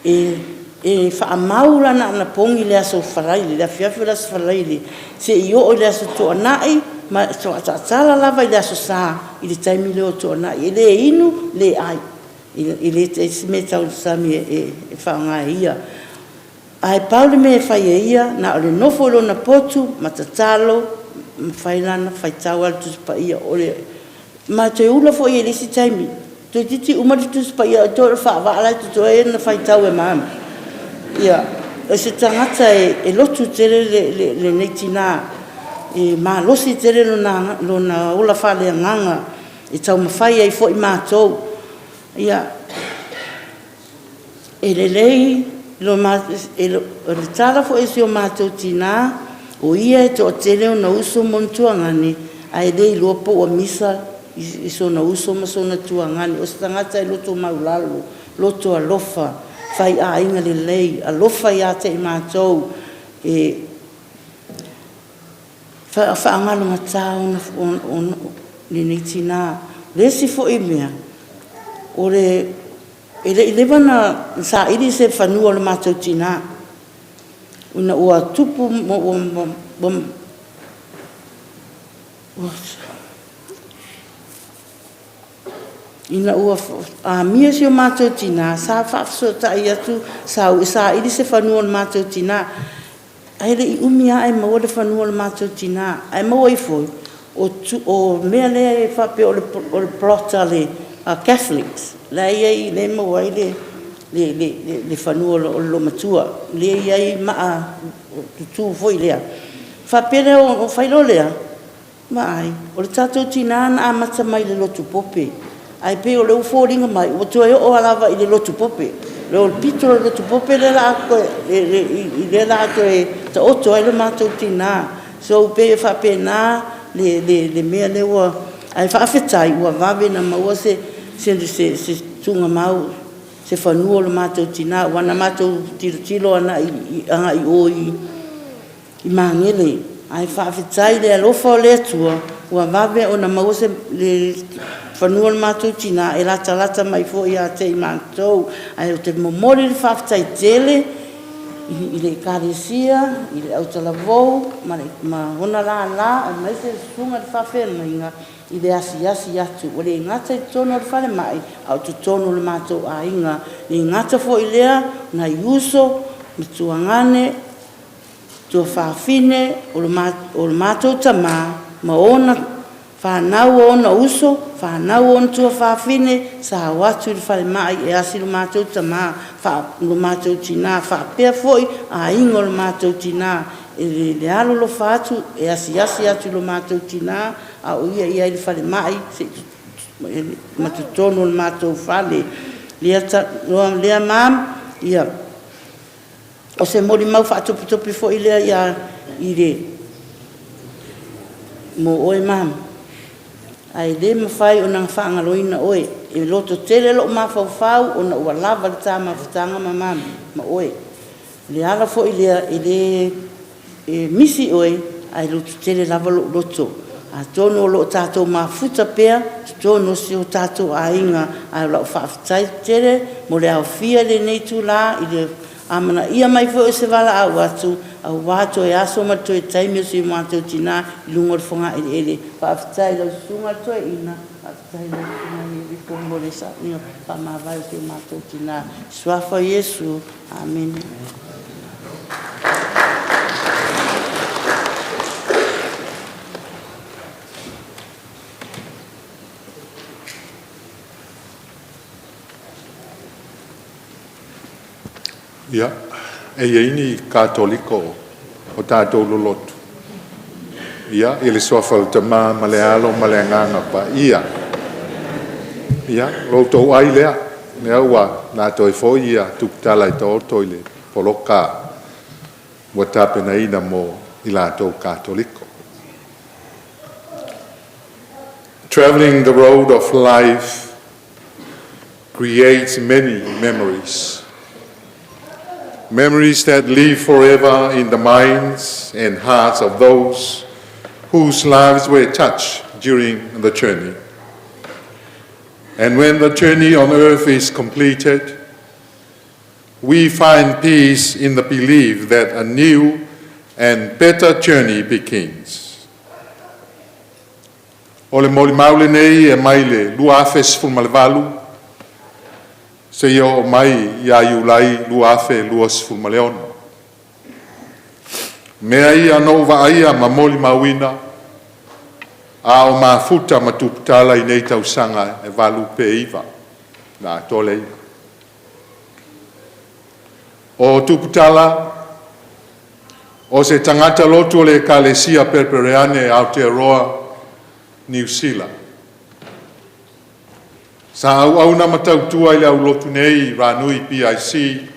e whaamaula na pongi le aso wharaili le awhiawhi le aso wharaili se I o le aso toanai ma so atala lava I le aso sā I le taimi le o toanai e le inu le ai I le te me tau sami e whaonga ia ai paule me fai ia na ole nofo lo na potu matatalo fai lana fai tau al tu pa ia ole ma te ula fo ia lisi taimi to titi uma tu pa ia to fa va ala tu to e na fai tau e mam ia e se tangata e lotu tere le netina e ma losi tere lo na ula fa le nganga e tau mafai ai fo i matou ia e lei lo ma e lo tala fo e o matou tina o ia e to tele o na uso montuangani ai dei lo po o misa i so na uso ma so na tuangani o stangata e loto maulalu loto alofa fai a inga le lei alofa ia te i matou e fa angalo matau on ni nitina lesi fo i mea o le ele vana sa ili se fanua le matou tina una ua tupu ina ua a mia si o matou tina sa fafso ta ia tu sa ili se fanua le matou tina ai le i umia ai maua le fanua le matou tina ai maua i foi o mea lea e fape o le plota le Catholics la ia le maua i le fanua lo matua le ia maa tu foi lea fape lea o failo lea mai o le tatou tina na amata mai le lotu pope ai pe o le uforinga mai o tu o alava i le lotu pope le o pito le lotu pope le la ko le la ko ta oto ai le matou tina so pe fa pena le mea le wa ai fa afetai wa vave na maua se tunga mau se fanua le matou tina wana matou tilo ana i oi i mangele ai fa afetai le alofa le tua wa vave ona maua se le fanua le matou tina e lata mai fo ia te i matou ai o te momori le faafetai tele i le ekalesia i le autalavo ma ona la mai se sunga le faafenainga i le asi atu o le ngata i tono le fale mai au tu tono le matou ainga le ngata fo i lea na iuso me tuangane tua faafine o le matou tama ma ona whanau o na uso, whanau o tua whawhine, sa watu i whare mai e asi lo mātou tama, lo mātou tina, whapea foi, a ingo lo mātou tina, e le alo lo whatu, e asi atu lo mātou tina, a o ia i whare mai, matutono lo mātou whale, lea mam, ia, o se mori mau whatopi foi lea ia i le, mo oe mam, ai le mafai o nang whaangaloina oe, e loto tele lo mawhawhau o na ua lava le tā mawhatanga mamami, ma oe. Le ala fo i le misi oe, ai loto tele lava lo loto. A tono o lo tātou mawhuta pea, tono si o tātou a inga, ai lau whawhatai tele, mo le au fia le nei tu la, i le amana ia mai fo e se wala au atu, au wato e aso mato e taimi o si mato tina i lungo fonga ele whaafitai lau sunga to e ina whaafitai lau sunga i li kongo le sa nio whamawai o si mato tina swafa Yesu, amen. Ia, e ini katoliko o tātou lolotu. Ia, ele sofa o tama malealo maleanganga pa. Ia, loutou ai lea, nea ua nā toi fo ia tuputala i tō toile poloka wa tāpena ina mo i lātou katoliko. Traveling the road of life creates many memories. Memories that live forever in the minds and hearts of those whose lives were touched during the journey. And when the journey on earth is completed, we find peace in the belief that a new and better journey begins. O le moli maule nei e mai le lua afes fulmalevalu, se ia o mai ia iulai lua afe lua sifulmaleona. Mea ia no vaia ma moli mawina, a o mafuta ma Tuputala I nei tausanga e walu pe iwa, na tole iwa. O Tuputala, o se tangata lotu le kalesia perpereane Aotearoa, New Zealand. Sa au na matautua I le au lotu nei Ranui PIC,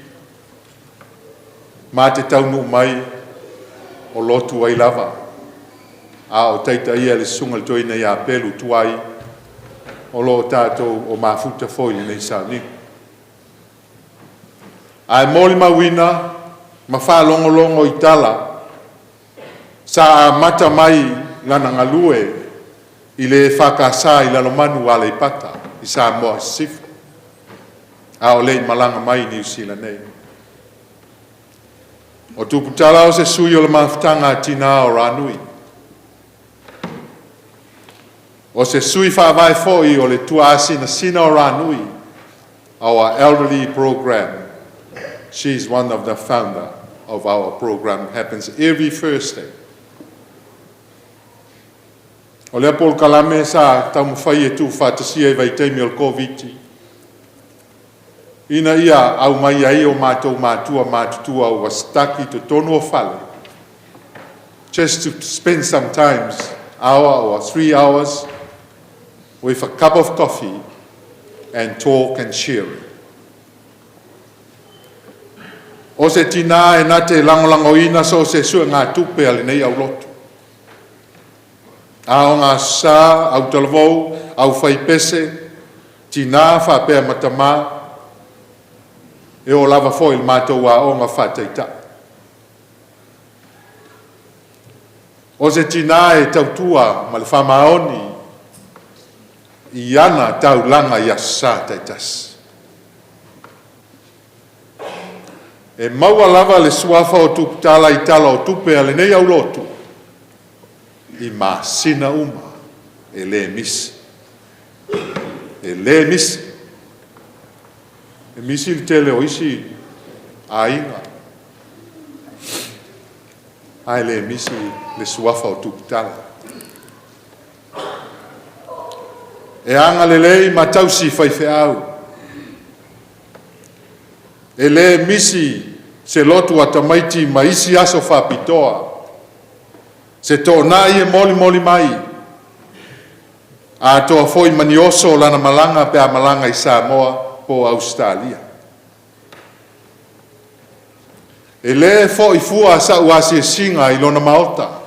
ma te taunu mai o lotu ai lava. A o taita ia le sunga le toina ia pelu tuai, o lo tātou o mafuta foi nei Sauni. Ai moli mawina, ma wha longo I tala, sa mata mai lana ngalue, I le whakasa I lalo manu wale I pata, I sa moa sifu. A o lei malanga mai New Zealand nei. O Tuputala o se sui o le mafutanga tina o Ranui. O se sui whaavai foi o le tuasina sina o Ranui, our elderly program. She's one of the founder of our program. Happens every Thursday. O lea pol kalame sa tau mwhai e tu whatasia I vai teimi o COVID. Ina ia au mai ai o mātou mātua o wastaki to tonu o whale. Just to spend some times, hour or 3 hours, with a cup of coffee and talk and share. O se tina e nate langolango ina so se sua ngā tupe ale nei au lotu. A o ngā sa, au talavou, au PIPC, tina whapea matama, e o lava foi il mātou a o ngā whataita. O se tina e tautua ma le whamaoni, I ana tau langa I asa taitas. E maua lava le suafa o Tuputala I tala o tupe ale nei au lotu. I masina uma e le misi. E le misi. E misi il tele o isi a inga. Ai le misi le suafa o Tuputala. E anga le lei matausi whaife au. E le misi se lotu atamaiti maisi aso whapitoa. Se tō nai e moli mai. A toa foi manioso lana malanga pe a malanga I Samoa po Australia. E le fo I fua sa uasi e singa I lona maota.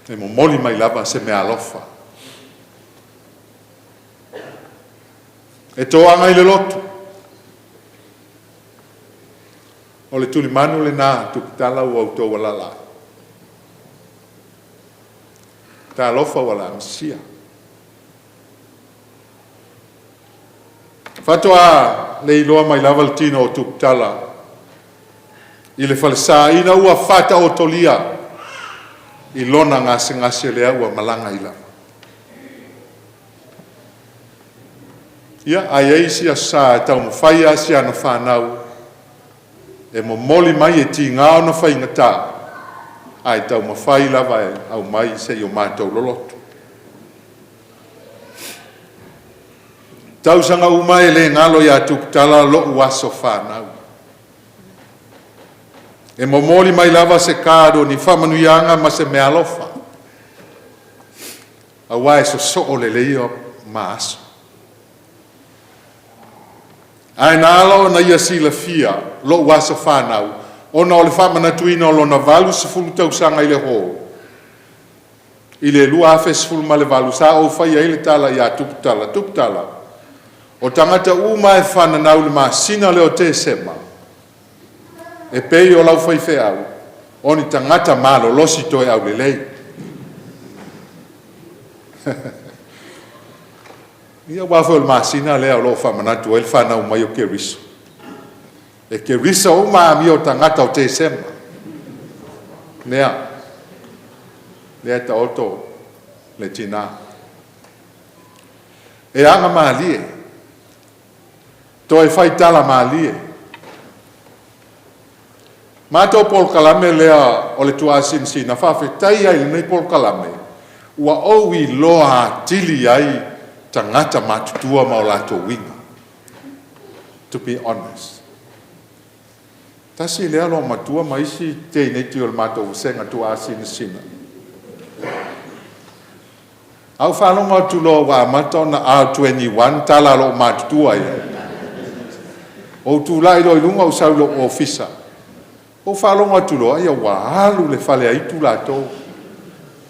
E mo moli mai lava se me alofa. E toanga I le lotu. O le tuli manu le nā Tuputala u au tō walala. Ta alofa wala amsia. Fatoa le iloa mai lava le tino o Tuputala. I le falsa ina ua fata o tolia. I lona ngase lea ua malanga I lava. Ia, ai eisi a sa e tau mawhai asi ana whanau. E mo moli mai e ti ngāo na whai ngata. Ai tau mawhai lava e au mai se I o mātou lolotu. Tau sanga umai le ngalo ia Tuputala lo uaso whanau. E mo moli mai lava se kāro ni whamanuianga ma se mea alofa. A wae so o le leo maaso. Ai nalo na ia sila fia, lo wasa whanau, ona o le whamanatuina o lona valu se fulu tausanga I le ho. I le lua afe se fulu ma le valu, sa o whaia I le tala ia Tuputala. O tangata uma e whananau le maasina leo te sema. E pei o lau whaife au, o ni tangata malo losi toe au le lei. Ia wafo il masina lea o lo whamanatu e le whanau mai o ke riso. E ke riso o maa mi o tangata o te sema. Nea, lea ta oto le tina. E anga maa lie. To e whai tala maa lie. Mātou Paul Kalame lea o le tua sinsina, whawhetai ai nei Paul Kalame, ua owi loa tili ai tangata matutua ma o lato winga. To be honest. Tasi lea lo matua maisi te nei tio le mātou senga tua sinsina. Au whanonga tulo wa mata na R21 tala lo matutua ia. O tu lai lo ilunga o saulo ofisa. O whalonga tulo ia wa halu le whale ai tu lato.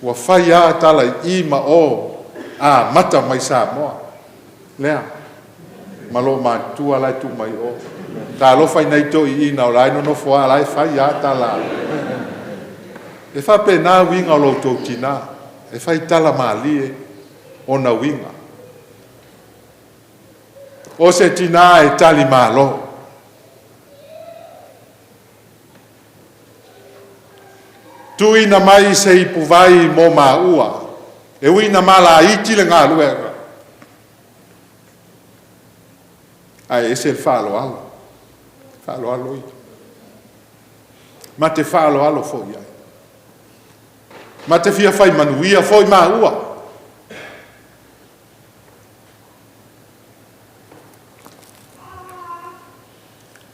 Wa whai a tala i ma o a mata mai sa moa. Lea. Malo matua lai tu mai o. Ta lo whai nei to i ina o lai no fua lai whai a tala. E wha pe nā winga o lo tō tina. E whai tala maalie o na winga. O se tina e tali malo. Tuina mai se ipuvai mo maua. E uina mala iti le ngā luega. Ai ese il falo alo. Falo alo i. Ma te falo alo foi ai. Ma te fia fai manuia foi maua.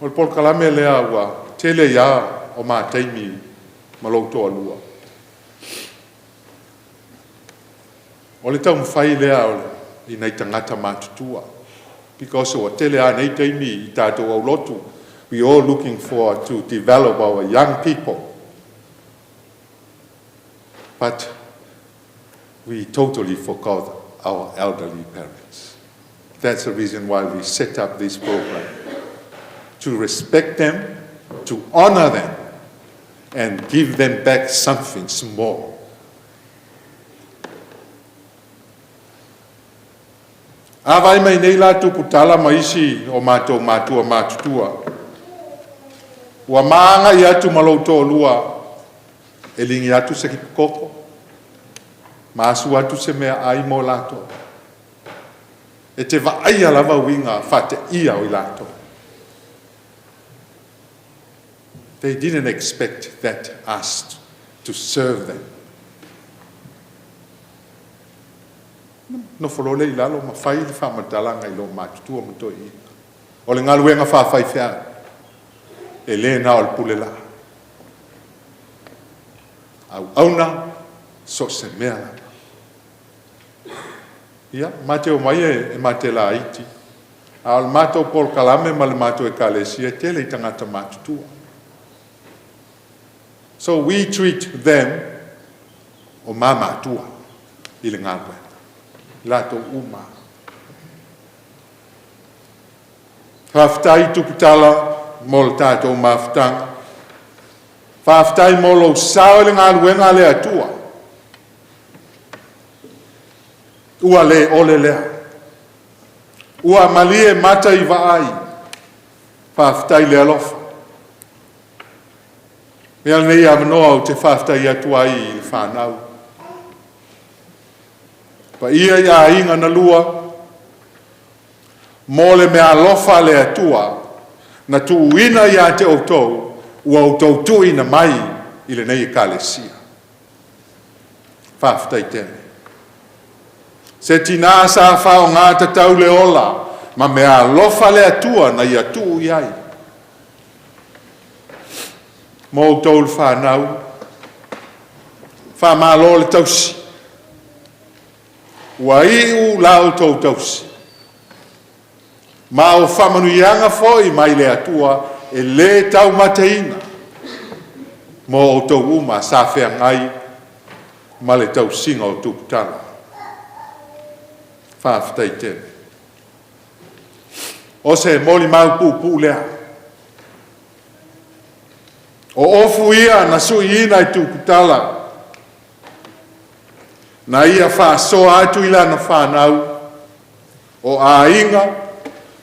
O Paul Kalame lea ua tele ia o mā teimi ma louto alua. O le tau mwhai lea o le i nei tangata mātutua. Because o tele a nei teimi i tātou au lotu. We all looking for to develop our young people. But we totally forgot our elderly parents. That's the reason why we set up this program. To respect them, to honor them, and give them back something small. Awai mai nei la Tuputala maisi o mātou mātua mātutua. Ua maanga i atu malouto lua e lingi atu se kipikoko. Maasu atu se mea ai mo lato. E te vaai lava winga fate ia o i lato. They didn't expect that us to serve them. No folole i lalo ma fai le whamadalanga i lo mātutua mato i. O le ngaluenga whawhai whia. E le na o le pule la. Au auna so se mea la. Ia, mate o mai e mate la iti. A o le mato Paul Kalame ma le mato e kalesia tele i tangata mātutua. So we treat them o mama tua i le ngāpue. Lato uma. Whaftai Tuputala mo le tātou mawhtanga. Whaftai mo lo sao le ngā luenga le atua. Ua le ole lea. Ua malie mata i vaai. Whaftai le alofa. Mea nei amanoa o te whaftai atua i le whanau. Pa ia ia inga na lua. Mo le mea alofa le atua. Na tu uina ia te outou. Ua outou tu ina mai i le nei kalesia. Whaftai tene. Se tina sa whao ngā tatau le ola. Ma mea alofa le atua na ia tu iai. Mo outou le whanau. Whamalo le tausi. Ua iu lao tau tausi. Ma o whamanuianga foi mai le atua e le tau mateina. Mo o tau uma sa whea ngai ma le tau singa o Tuputala. Whaftai tene. O se moli mau pupu lea. O ofu ia na sui ina i Tuputala. Na ia whaasoa atu ila na whanau. O a inga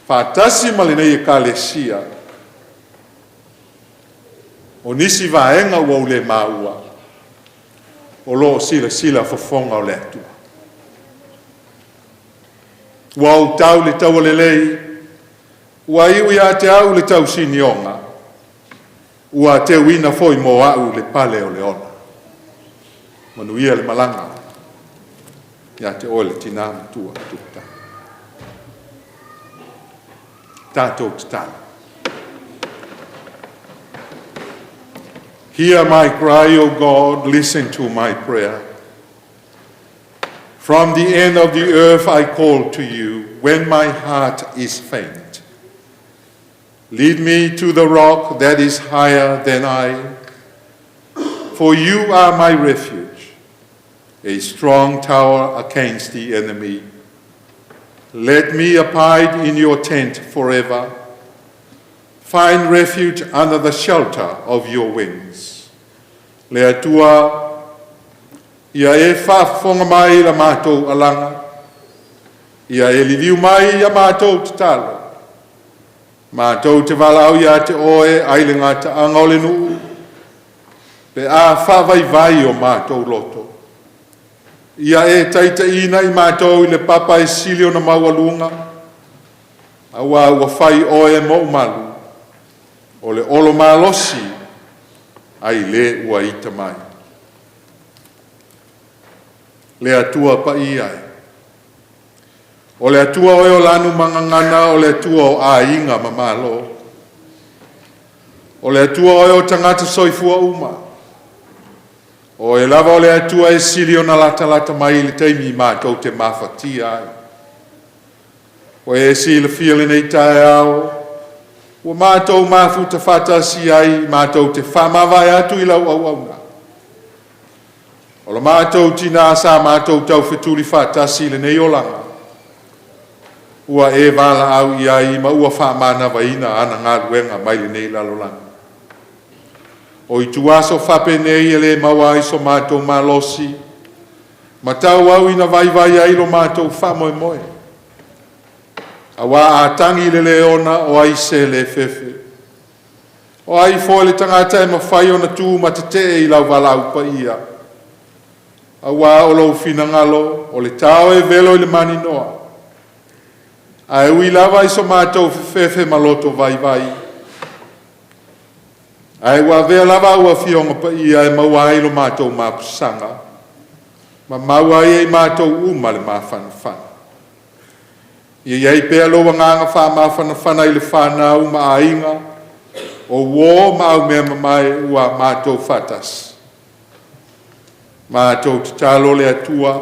whaatasi mali nei e kalesia. O nisi vaenga ua ule maua. O lo sila fofonga o le atua. Ua au tau le tau le lei. Ua iu ia te au le tau sinionga. ua te wina foi mo au le pale o le ona. Manuia le malanga, ia te ole tina matua tuta. Tātou te tala. Hear my cry, O God, listen to my prayer. From the end of the earth I call to you when my heart is faint. Lead me to the rock that is higher than I, for you are my refuge, a strong tower against the enemy. Let me abide in your tent forever. Find refuge under the shelter of your wings. Le atua, ia e whaafonga mai la mātou alanga. Ia e liliu mai ia mātou te tala. Mātou te walau ia te oe aile ngā te angole nuu. Pe a whawai vai o mātou loto. Ia e taita ina I mātou I le papa e silio na maualunga. Awa ua whai oe mo malu. O le olo malosi ai le ua ita mai. Le atua pa I ai. O le atua oe o lanu mangangana, o le atua o a inga mamalo. O le atua oe o tangata soifua uma. O e lava o le atua e silio na lata lata mai le teimi mātou te mawhatia ai. O e sila whiale nei tae ao. O mātou mafuta whatasi ai, mātou te whamawai atu I lau au auna. O la mātou tina sa mātou tau wheturi whatasi le nei olanga. Ua e wala au I ai, ma ua whamana waina ana ngā ruenga mai le nei lalolanga. O I tuaso whape nei ele maua I so mātou malosi, ma tau au ina vai ai lo mātou whamoe moe. Awa a tangi le leona o ai se le fefe. O ai fo le tangata e mawhai o na tū ma te te I lau walau pa ia. Awa o lau fina ngalo, o le tau e velo I le mani noa. A e ui lava I so mātou fefe maloto vai. A e wa vea lava ua fionga pa ia e maua ai lo mātou mapusanga. Ma maua ai e mātou uma le mawhanawhana. Ia iei pēa loa nganga whamawhanawhana I le whanau ma ainga o wō ma au mea mamai ua mātou whatas. Mātou te talo le atua,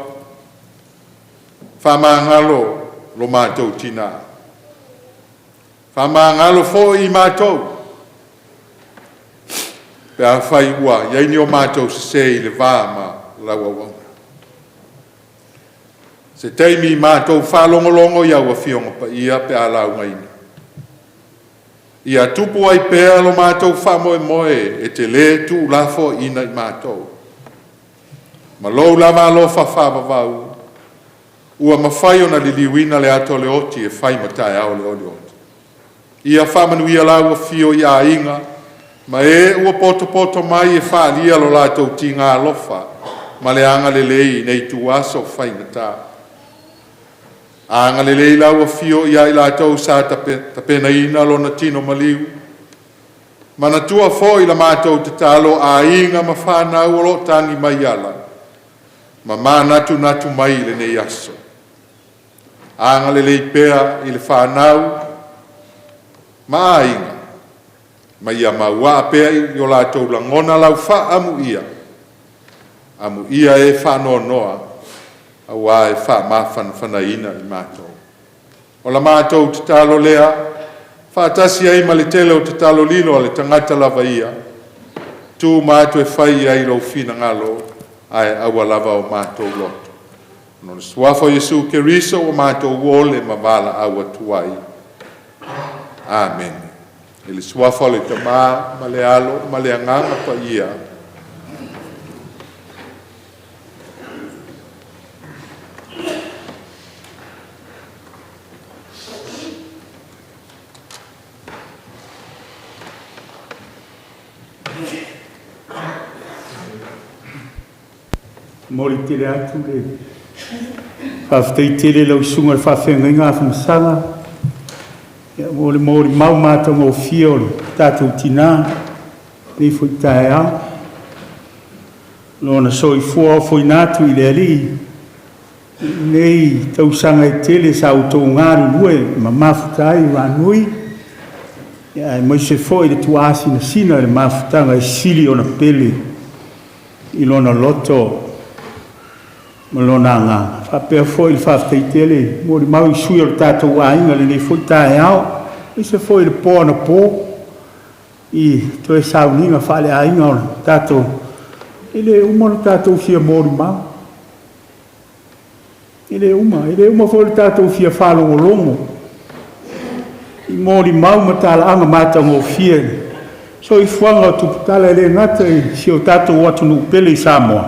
whamangalo lo mātou tina. Whamangalo fo I mātou. Pea whai ua, iei ni o mātou se I le vāma lawa wanga. Se teimi mātou whalongolongo ia ua fionga pa ia pe alau ngaina. Ia tupu ai pēa lo mātou whamoe moe e te le tu lafo ina I mātou. Ma lou lava lo whawhawawau. Ua mawhai o na liliwina le ato le oti e whai matai au le oli oti. Ia whamanuia lau a fio I a inga, ma e ua poto mai e whaalia lo lātou ti ngā lofa, ma le anga le lei nei tu aso whai matai. Anga le lei lau a fio I a I lātou sa tapena ina lo na tino maliu. Mana tua fo I la mātou te talo a inga ma whanau o lo tangi mai ala. Ma mā natu mai le nei aso. Anga le lei pēa I le whanau ma a inga. Ma ia maua pēa I o lātou langona lau wha amu ia. Amu ia e whanoa noa. Awa e wha mawhanawhanaina I mātou. O la mātou te talo lea, whaatasi ai ma le tele o te talo lilo a le tangata lava ia. Tū mātou e whai ai lau whina ngalo, ai awa lava o mātou loto. No le suafo Jesu Keriso o mātou wole ma wala awa tuai. Amen. E le suafo le tamā, ma le alo, ma le anganga pa ia. Mori tele atu le. Whawhtei tele lau sunga le whawhenga ngā whamasanga. Mori mau mātou ngō fia o le tātou tina. ni fui taea lona soifua foi natu i le ali nei tausanga i tele sa utoungaru lue ma mafutai Ranui ia mai se foi le tuasi na sina le mafutanga i sili ona pele i lona loto ma lona nga whapea foi le whaftai tele mo le mau i sui o le tātou ainga le nei foi taeao i se foi le pō na pō i toe sauninga whale ainga o tātou i le uma le tātou fia mōri mau i le uma foi le tātou fia whalongolongo i mōri mau ma tāla anga mātango fia so i fuanga o Tuputala le ngata i si o tātou watu nu pele i Samoa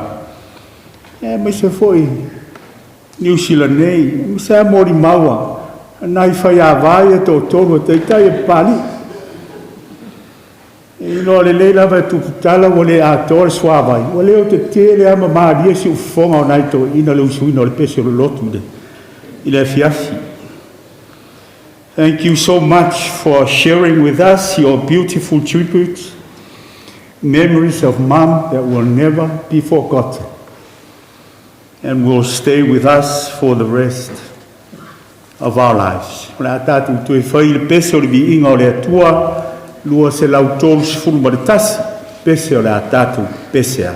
mai se foi New Zealand nei mi sa mōri maua nai whai a vai e tō tōru te tai e pali e no le leila vai Tuputala o le a tōre swavai o leo te tere ama maaria si ufonga o nai tō ina le usuina o le pese o le lotu de i le fiafi. Thank you so much for sharing with us your beautiful tributes, memories of Mom that will never be forgotten and will stay with us for the rest of our lives. Ora tātou tue whai le pese o le vi inga o le atua, lua se lau tōru sifuru ma le tasi, pese o le a tātou pese a.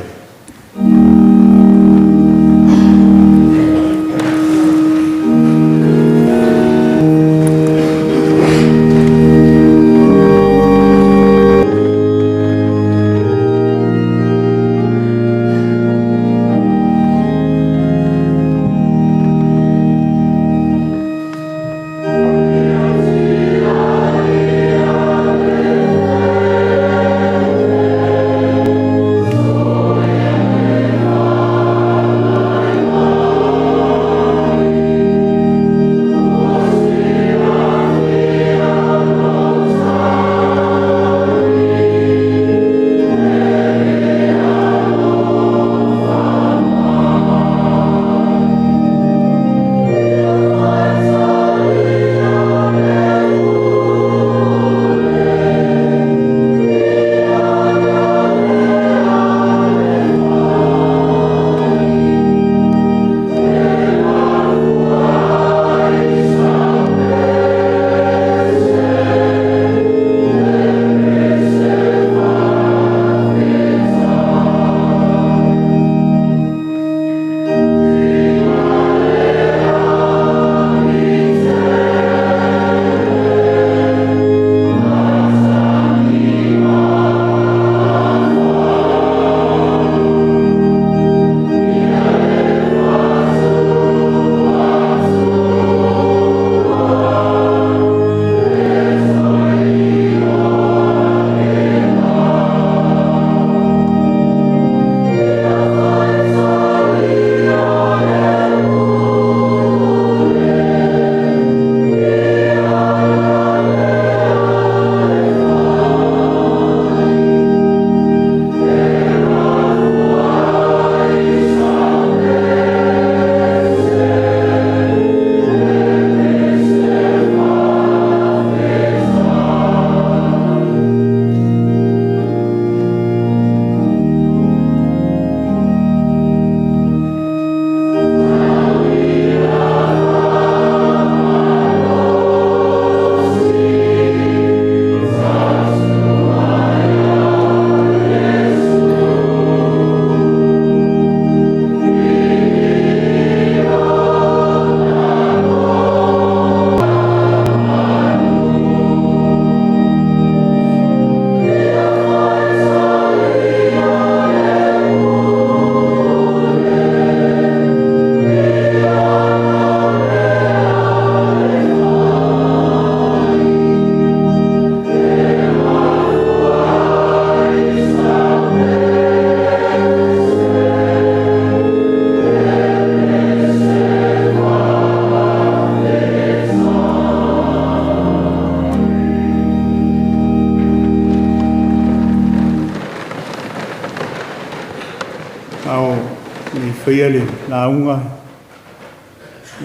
whaia le la unga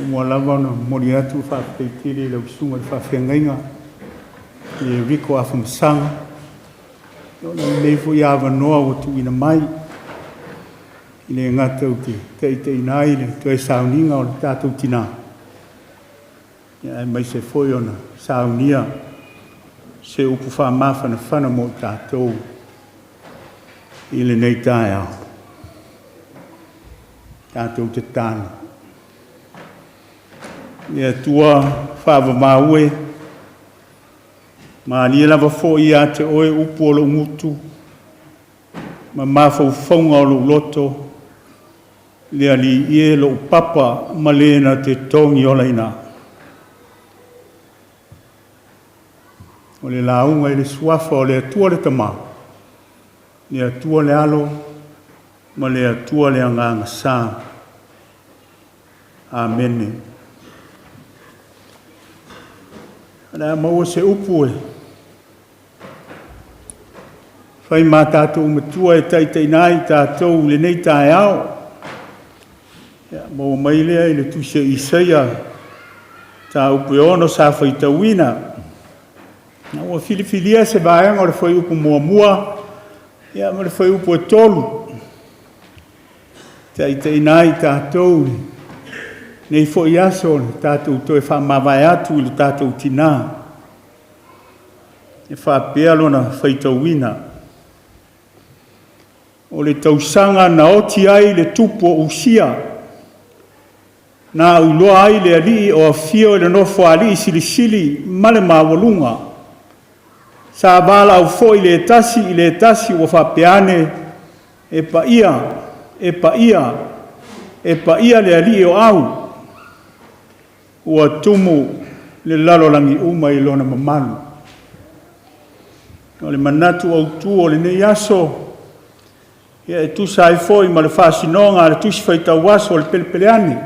mo lava no mori atu whapeitiri le usunga le whawhengainga le riko a whamsanga Ona le fo ia vanoa o tu ina mai. I le ngata o te inai le tu e sauninga o le tātou tina. Ia e mai se foi ona saunia se upu wha mawhana whana mo tātou i le nei tae au. Tātou te tāna. Ia tua whawa maue ma ni lava fo ia te oe upu o lo ngutu ma mawhau whaunga o lo loto lea li ie lo papa ma lena te tongi o leina. O le launga i le suafa o le atua le tama, le atua le alo, ma le atua le anganga sā. Amene. Ana maua se upu e. Whai mā tātou matua e taitei nai tātou le nei tae au. Maua mai lea i le tuse Isaia, tā upu e ono sa whaitawina. Na ua filifilia se vaenga o le whai upu mua, ia ma le whai upu e tolu. Taitei nai tātou nei fo i aso tātou to e wha mawai atu i le tātou tina. E wha pēa lona whaitawina. O le tausanga na oti ai le tupu o usia. Na uloa ai le ali o a fio le nofo ali sili male mawalunga. Sa bala au fo i le tasi o wha peane e pa ia le ali o au. Ua tumu le lalolangi uma i lona mamalu. O le manatu au tu o le nei aso. Ia e tusa ai foi ma le whasinonga le tusi whaita waso o le pelepeleani.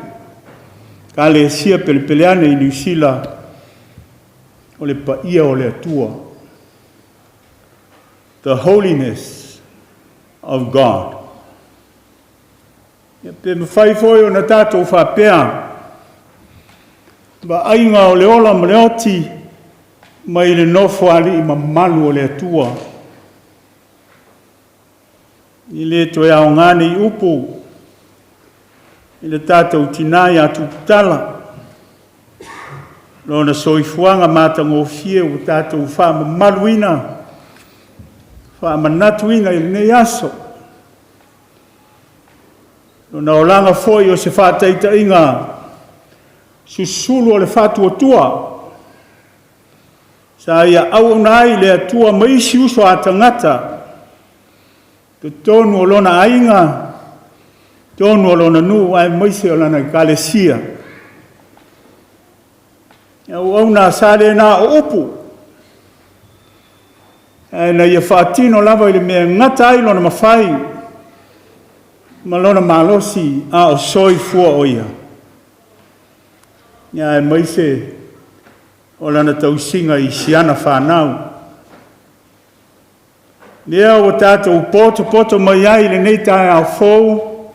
Ka le sia pelepeleani i Niusila o le paia o le atua. The holiness of God. Ia pe mawhai foi o na tātou whapea. Ba ainga o le ola ma le oti mai le nofo ali i mamalu o le atua. I le toe au ngane i upu i le tātou tinai a Tuputala. Lona soifuanga matangofie o tātou wha mamaluina, wha manatuina i le nei aso. Lona olanga foi o se whataita inga susulu o le whatu o tua. Sa ia au nai le atua maisi uso a tangata. Te tonu o lona ainga, tonu o lona nu, ai maisi o lana kalesia. Au na sare na o upu. Na ia whaatino lava i le mea ngata ai lona mawhai. Ma lona malosi a o soi fua o ia. Ia e maise o lana tausinga i siana whanau. Lea o tātou poto mai ai le nei tae au fou.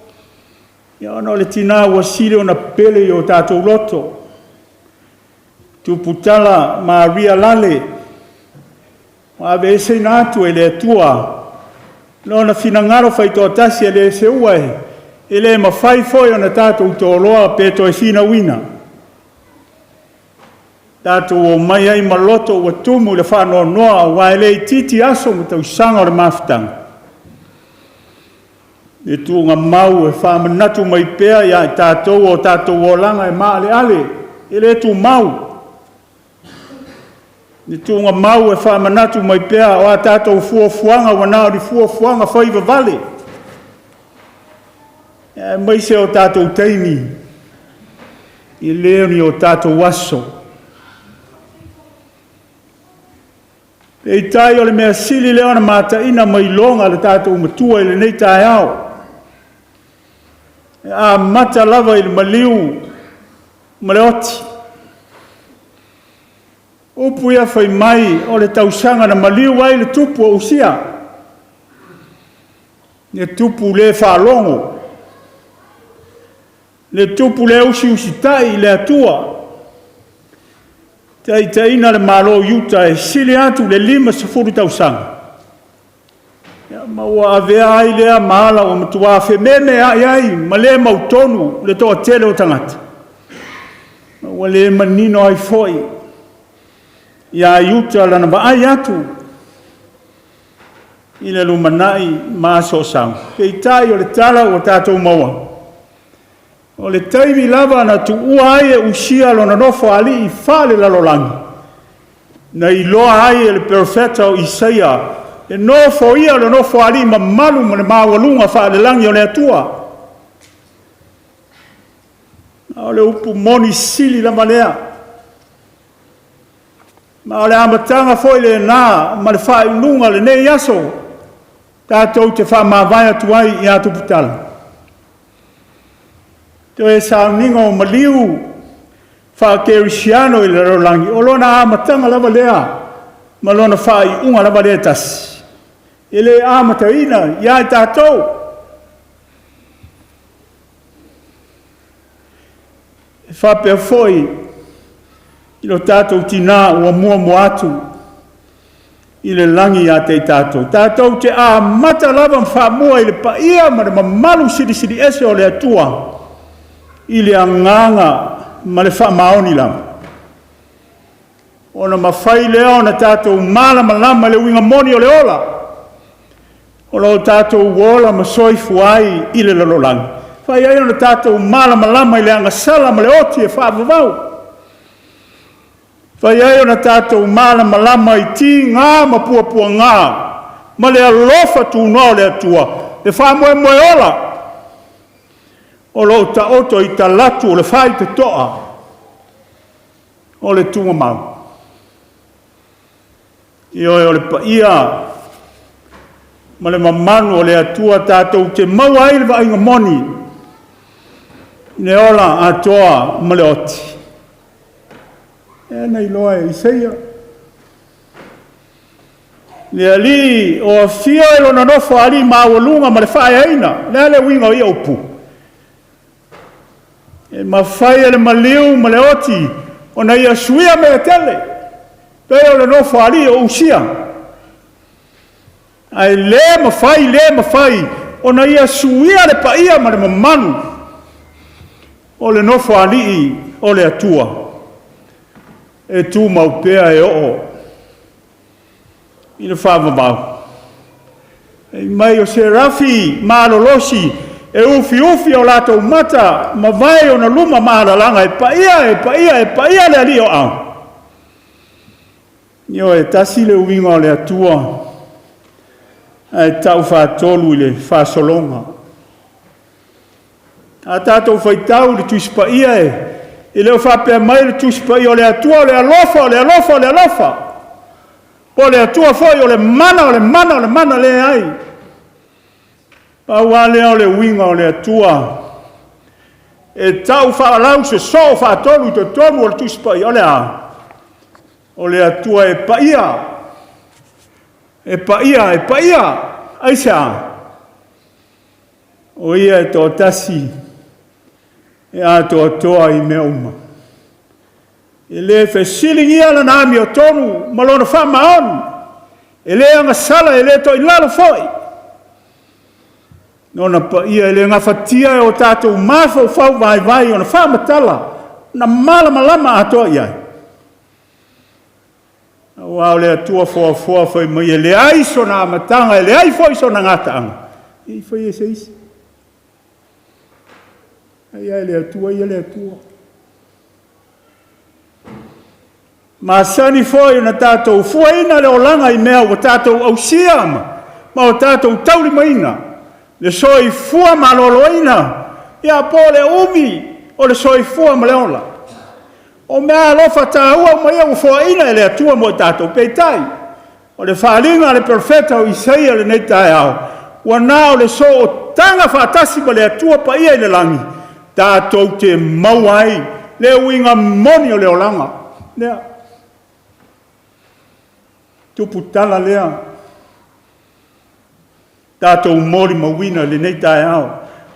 Ia ono le tina ua sile o na pele i o tātou loto. Tuputala Maria Lale. Wa ave ese natu e le atua. Lona finangaro whaitoa tasi e le se uai. E le mawhai foi o na tātou tōloa peto e fina wina. Tātou o mai ai maloto ua tumu le whanau noa wa ele titi aso mo tau sanga o le mafutanga. E tuunga mau e whamanatu mai pēa ia e tātou o langa e maa le ale. E le tu mau. E tuunga mau e whamanatu mai pēa o a tātou fuafuanga wa nao di fuafuanga whaiva vale. E mai se o tātou teimi. I leoni o tātou waso. E tai o le mea sili leona mata ina mai longa le tātou matua i le nei tae au. E a mata lava i le maliu, ma le oti. Upu ia whai mai o le tausanga na maliu ai le tupu o usia. Le tupu le whalongo. Le tupu le usi tai le atua. Tai ina le malo yuta e sili atu le 5 sefuru tausanga. Ma ua avea ai lea maala o matua fe meme ai ma le mautonu le toa tele o tangata. Ma ua le manino ai foi. Ia iuta lana vaai atu. I le lumanai maa so sang. Kei tai o le tala o tātou maua. O le taimi lava na tu ua ai e usia lo na nofo ali I whale lalolangi. Na I loa ai e le profeta o Isaia. E nofo ia lo nofo ali ma malu ma le mawalunga whale langi o le atua. O le upu moni sili la malea. Ma o le amatanga foi le nā ma le whae ununga le nei aso. Tātou te wha mawai atuai I a Tuputala. Te e sauninga o maliu wha kerisiano I le rolangi. O lona amatanga lava lea ma lona whae unga lava lea tasi. E le amataina ia I tātou. E whapea foi I lo tātou tina ua mua atu I le langi a te tātou. Tātou te a mata lava mwha mua I le paia ma le mamalu siri ese o le atua I le anganga ma le wha maoni lava. Ona mawhai lea ona tātou malama lama le winga moni o le ola. O lo tātou wola ma soifu ai I le lalolangi. Whai ai ona tātou malama lama I le angasala ma le oti e whaavavau. Whai ai ona tātou malama lama I ti ngā ma pua ngā. Ma le alofa tu no le atua. Le wha moe ola. O lo ta oto I ta latu o le whai te toa. O le tunga mau. I o le paia. Ma le mamanu o le atua tātou te maua ai le wa inga moni. Ne ola atoa ma le oti. E nei loa e Isaia. Le ali o fio e lona nofo ali mawalunga ma le whae aina. Le winga o ia upu. E ma whae le maliu ma le oti. O na ia suia me tele. Pea o le nofo ali o usia. Ai le mawhai. O na ia suia le paia ma le mamanu. O le nofo ali o le atua. E tu maupea e o. I le whaavavau. E mai o se rafi maalolosi. E ufi o lato mata. Ma vai o na luma maalalanga. E paia le ali o au. Nio e tasi le uinga o le atua. E tau whaatolu I le whaasolonga. A tātou whaitau le tuisi paia e. I leo whapea mai le tusipa I o le atua, o le alofa. O le atua foi, o le mana le ai. Pau alea o le winga o le atua. E tau whaalau se so whaatolu to tonu o le tusipa I o le a. O le atua e paia. Aisa. O ia e tō tasi. E ato toa I mea uma. E le fe silingi ala na ami o tonu malona wha maon. E le anga sala e le to I lalo foi. Nona pa ia e le ngafatia e o tātou mafo whau vai o na wha matala. Na malama atoa iai. Wao le atua foa foi mai e le aiso na amatanga e le ai foi so na ngata anga. I foi e se isi. Ia le atua. Ma sani foi na tātou fuaina le olanga I mea o tātou au siama. Ma o tātou tauri maina. Le soi fua ma loloina. Ia po le umi o le soi fua ma le ola. O mea lofa tāua ma ia o fuaina le atua mo tātou peitai. O le whaalinga le profeta o Isaia le nei tae au. Ua nao le so o tanga whaatasi ma le atua pa ia I le langi. Tātou te mauai, le winga moni o le olanga. Lea. Tuputala lea. Tātou mori mawina le nei tae au.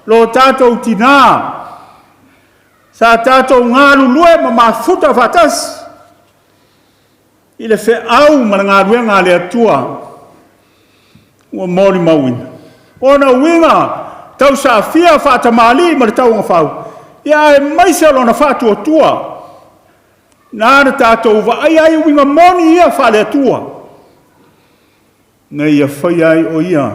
Lo tātou tina. Sa tātou ngāru lue ma mafuta fatas. I le fe au ma ngā ruenga le atua. ua moli mauina. Ona winga tau sa fia whaata maali ma le tau ngawhau. Ia e maise lona whaatua tua. Nā na tātou wa ai winga moni ia whale atua. Nei ia whai ai o ia.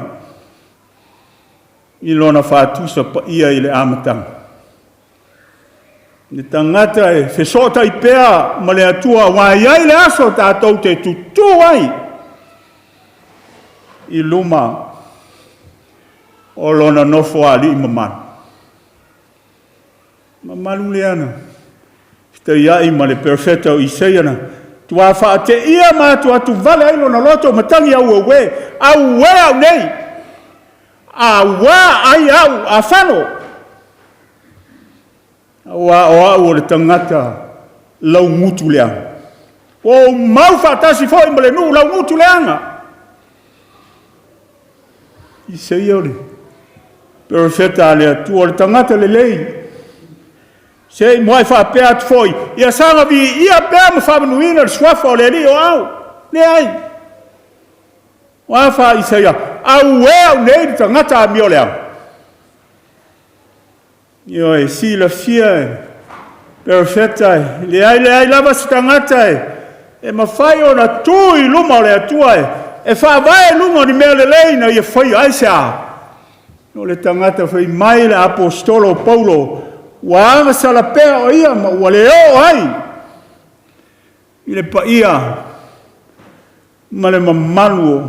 I lona whaatusa pa ia i le amatanga. Ni tangata e whesota i pēa ma le atua wai ai le aso tātou te tutu ai. I luma o lona nofo ali i mamanu. Mamalu le ana. Te iai ma le perfecta o Isaiana. Tua wha te ia ma atu vale ai lona loto matangi au awe. Au nei. A wā ai au a whano. Awa o au o le tangata lau ngutu leanga. O mau whaatasi fōi ma le nu lau ngutu leanga. Isaia o le perfecta le atua o le tangata le lei. Sei moai whaapea atu fōi. Ia sanga vi ia pēa ma whamanuina le swafa o le li o au. Le ai. Wafa Isaia. Au au nei le tangata a mi o le au. Io e si la fia e. Perfecta e. Le ai lava si tangata e. E ma whai o na tui luma o le atua e. E whaavae lunga ni mea le leina ia whai ai se a. No le tangata whai mai le apostolo Paulo. Waanga salapea o ia ma ua leo ai. I le pa ia ma le mamanuo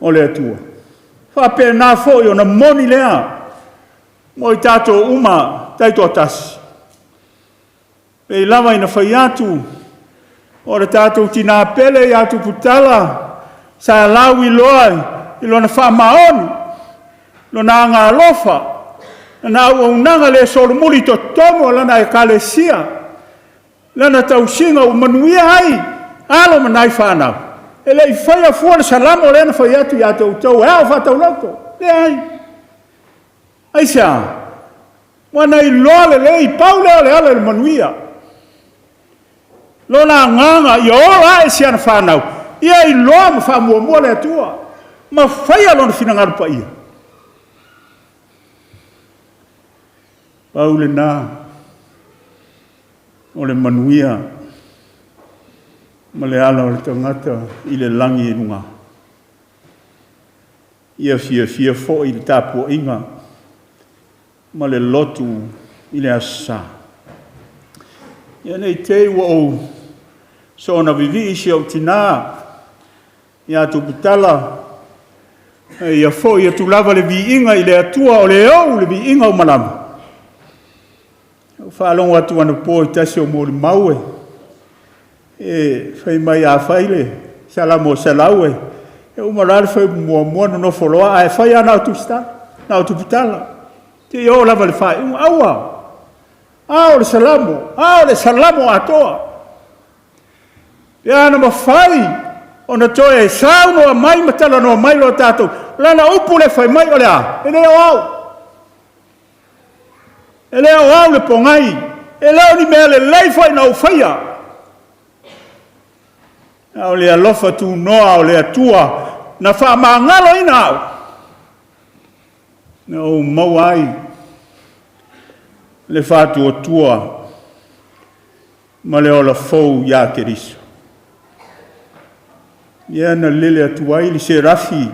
o le atua. Whapea nā fōi o na moni lea mo i tātou uma taito atasi. Pei lava ina whai atu o le tātou tina pele i atu Tuputala sa lau i loai i lona whamaoni lona anga alofa. Na unanga le solomuli to tomo lana e kalesia. Lana tausinga o manuia ai. Alo manai whanau. E le i whaia fuana salamo lena whai atu i atu tau. Eo whatau lauko. Le ai. Ai sea. Wana i loa le le i paule o le ala le manuia. Lona nganga i ola e siana whanau. Ia i loa ma whamua mua le atua. Ma whaia lona finangaru pa ia. Paule nā, o le manuia, ma le ala o le tangata i le langi e nunga. Ia fia fo i le tāpua inga, ma le lotu i le asa. Ia nei te ua o, so na vivi isi au tina, ia Tuputala, ia fo i atu lava le vi inga i le atua o le au le vi inga o malama. Whaalongo atu anu po i tasi o mōri maue. E whai mai a whaile, salamo salaue. E umarare whai mua no wholoa, e whai ana au Tuputala. Te o lava le whai, aua. Ao le salamo atoa. E ana ma whai, o na toe e sauno a mai matala no mai lo tātou. Lana upu le whai mai o le a, e leo au. E leo au le pongai, e leo ni mea le leifai na ufaya. Au le alofa tu noa o le atua, na wha maangalo ina au. Na o mau ai, le whatu o tua, ma le ola fau ia keriso. Ia na lele atuai li se rafi,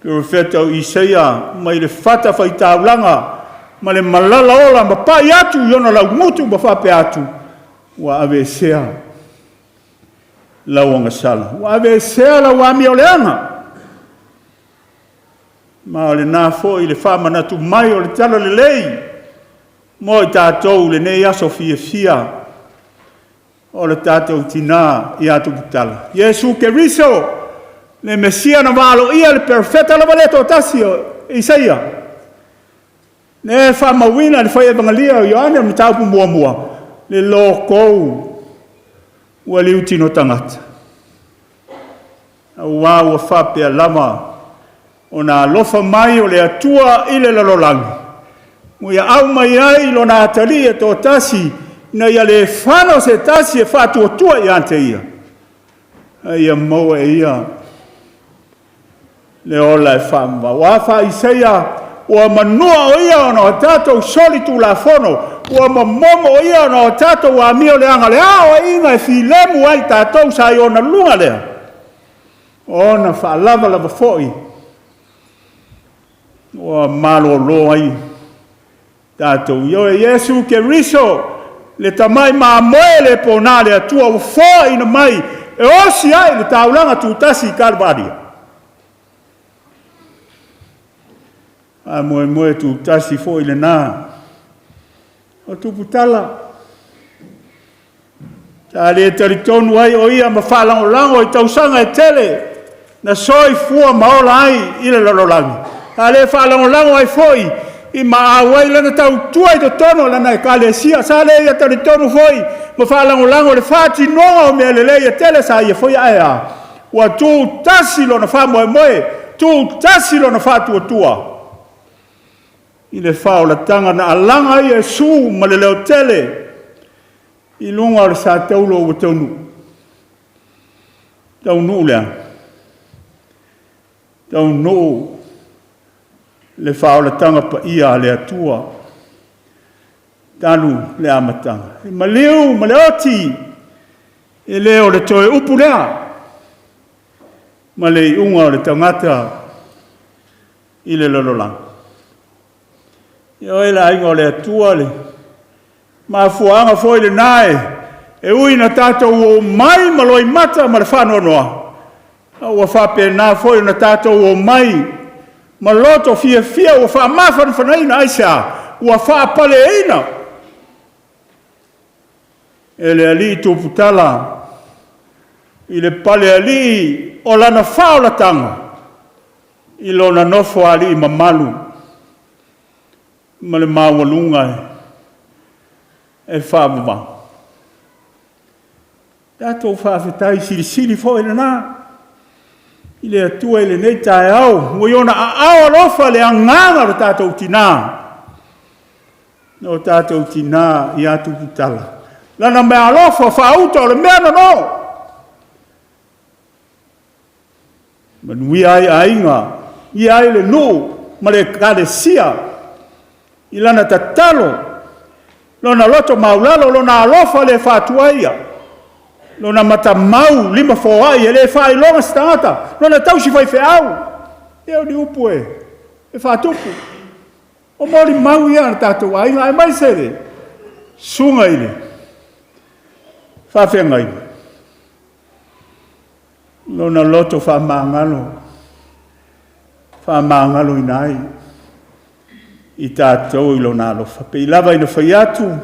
Profeta o Isaia, mai le whata whai tāulanga, ma le malala ola ma pai atu yona lau mutu ma whape atu wa ave sea lau anga sala wa ave sea lau ami o leanga ma o le nā fo i le whamanatu mai o le tala le lei mo i tātou le nei aso fia o le tātou tina i atu Tuputala Yesu Keriso le Mesia na malo ia le perfeta la valeto tasi o Isaia ne fa mawina le foi evangelia o Ioane me tau mua le loko wa le utino tangata wa wa fa pe lama ona lofa mai o le atua ile la lolangi mo ia au mai ai lo na tali e to tasi na ia le fano se tasi e fa tua ia ante ia mo ia le ola e whaama. Wa wha Isaia, ua manua o ia ona o tātou soli tu la fono, ua mamomo o ia ona o tātou wa mio le anga le ao inga e filemu ai tātou sa i ona lunga lea. Ona wha lava foi. Ua malo lo ai tātou. Io e Yesu ke riso, le tamai maa moe le pona le atua o fo ina mai, e osi ai le taulanga tūtasi i Kalvaria. A moe tūtasi fo i le nā. O Tuputala. Ta le taritonu ai o ia ma whalango lango i tausanga e tele, na soi fua maola ai i le lololangi. Ta le whalango lango ai foi, i ma awai lana tau tuai to tono lana e kale sia, sa le ia taritonu foi, ma whalango lango le whati nonga o mea le le ia tele sa ia foi aia. Ua tū tasi lo na wha moe, tū tasi lo na wha tua. I le whao la tanga na alanga i e su ma le leo tele, i lunga o le sa taulo o taunu. Taunu lea. Taunu le whao la tanga pa ia le atua. Tanu le amatanga. Ma leo, ma le oti, e leo le toe upu lea. Ma le unga o le tangata i le lololanga. Io e la ingo le atua le. Ma fuanga foi le nae. E ui na tātou o mai maloi mata ma le whanua noa. Ua whape nā foi na tātou o mai. Ma loto fia ua wha mawhan whanaina aisa. Ua wha pale eina. E le ali Tuputala. I le pale ali o lana whaolatanga. I lona nofo ali i mamalu. Ma le mawalunga e whaamama. Tātou whaafetai siri fo ele nā. I le atua ele nei tae au. Ua iona a au alofa le anganga le tātou tina. No tātou tina i atu Tuputala. Lana mea alofa whaauta o le mea no. Manui ai ainga. I ai le no. Ma le kare sia. I lana tatalo, lona loto maulalo, lona alofa le whatuaia, lona mata mau lima foai, e le whai longa stangata, lona tausi whai whiau, eo ni upu e whatupu. O mori mau ia na tātou ai, ai mai sere, sunga ile, whawhenga ile. Lona loto whamangalo inai, I tātou I lona alofa. Pe I lava ina whai atu,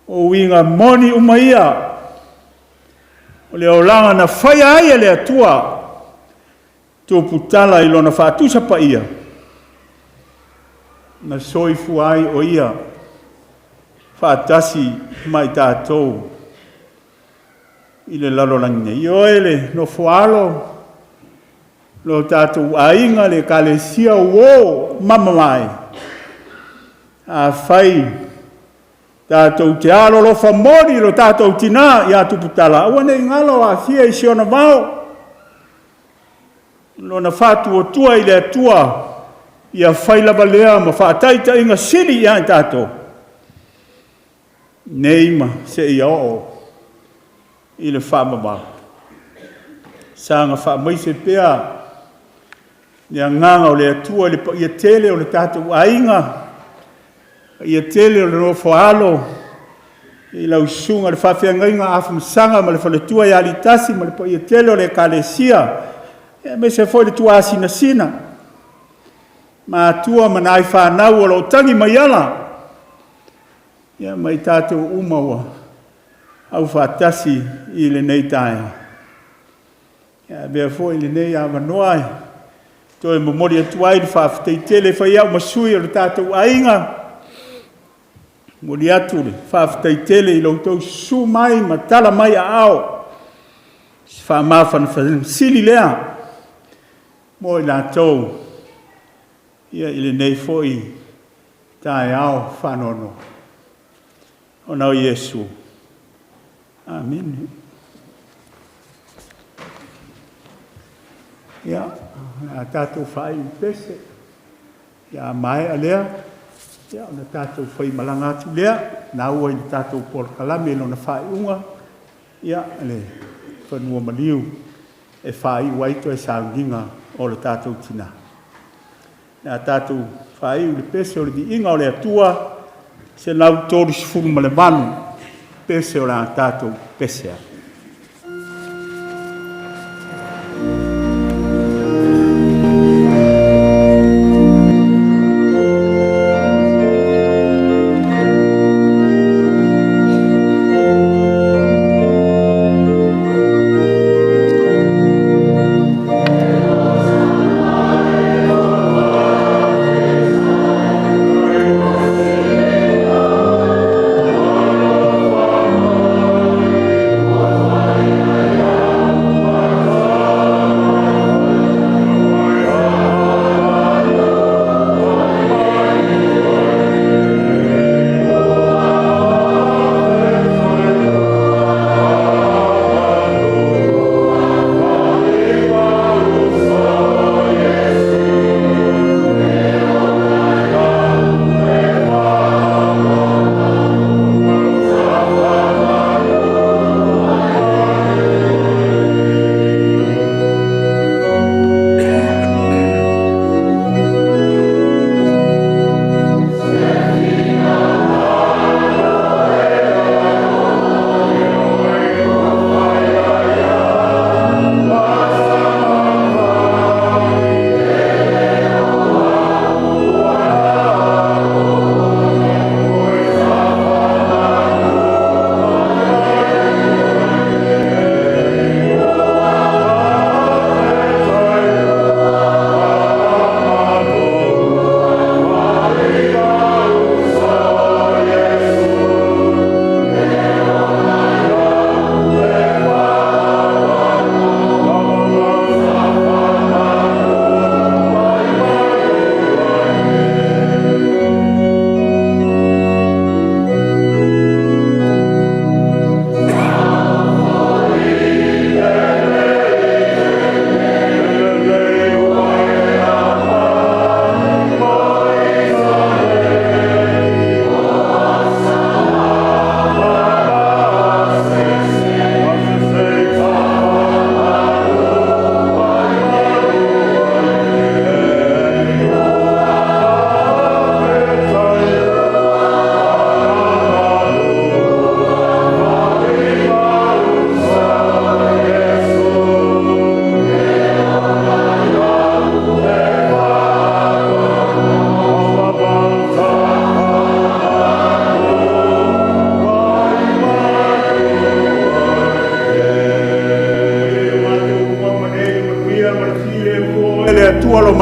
o winga moni umaia, o le olanga na whai aia le atua, Tuputala I lona whātusa pa ia. Na soifu ai o ia, whātasi mai tātou, I le lalolangi. Io ele, no whaalo, lo tātou ainga le kalesia uo, mama mai. A whai tātou te alo lo whamori lo tātou tina I a Tuputala. Awa nei ngalo a fia I siona mau. Lo na whātu o tua I le atua I a whai lava lea ma whātaita inga siri I a tātou. Neima se I o I le whamama. Sanga whamaise pea ni a nganga o le atua I a tele o le tātou ainga. Ia tele o le no foalo, I lau sunga le whawhiangainga a whamsanga ma le whaletua I alitasi ma le po ia tele o le kalesia. Ia me se foi le tua asina sina. Ma atua manai whanau o lo tangi mai ala. Ia mai tātou umaua. Au whatasi I le nei taia. Ia bea foi le nei a manoai. Toi mamori atuai le whawhtei tele whai au masui o le tātou ainga. Mori atu le, whaafitai tele I loutou su mai, ma tala mai a ao. Whaamawhana sili lea. Mo I lātou. Ia I le nei foi, tae ao whanono. O nau Iesu. Amen. Ia, a tātou whai pese. Ia mai a lea. Ia, o na tātou whai malanga atu lea. Nā ua i tātou por kalame no na whai unga. Ia, le, whanua maliu. E whai waito e saunginga o le tātou tina. Ia tātou whai u le pese o le di inga o le atua. Se lau tōru sifuru ma le manu. Pese o la tātou pesea.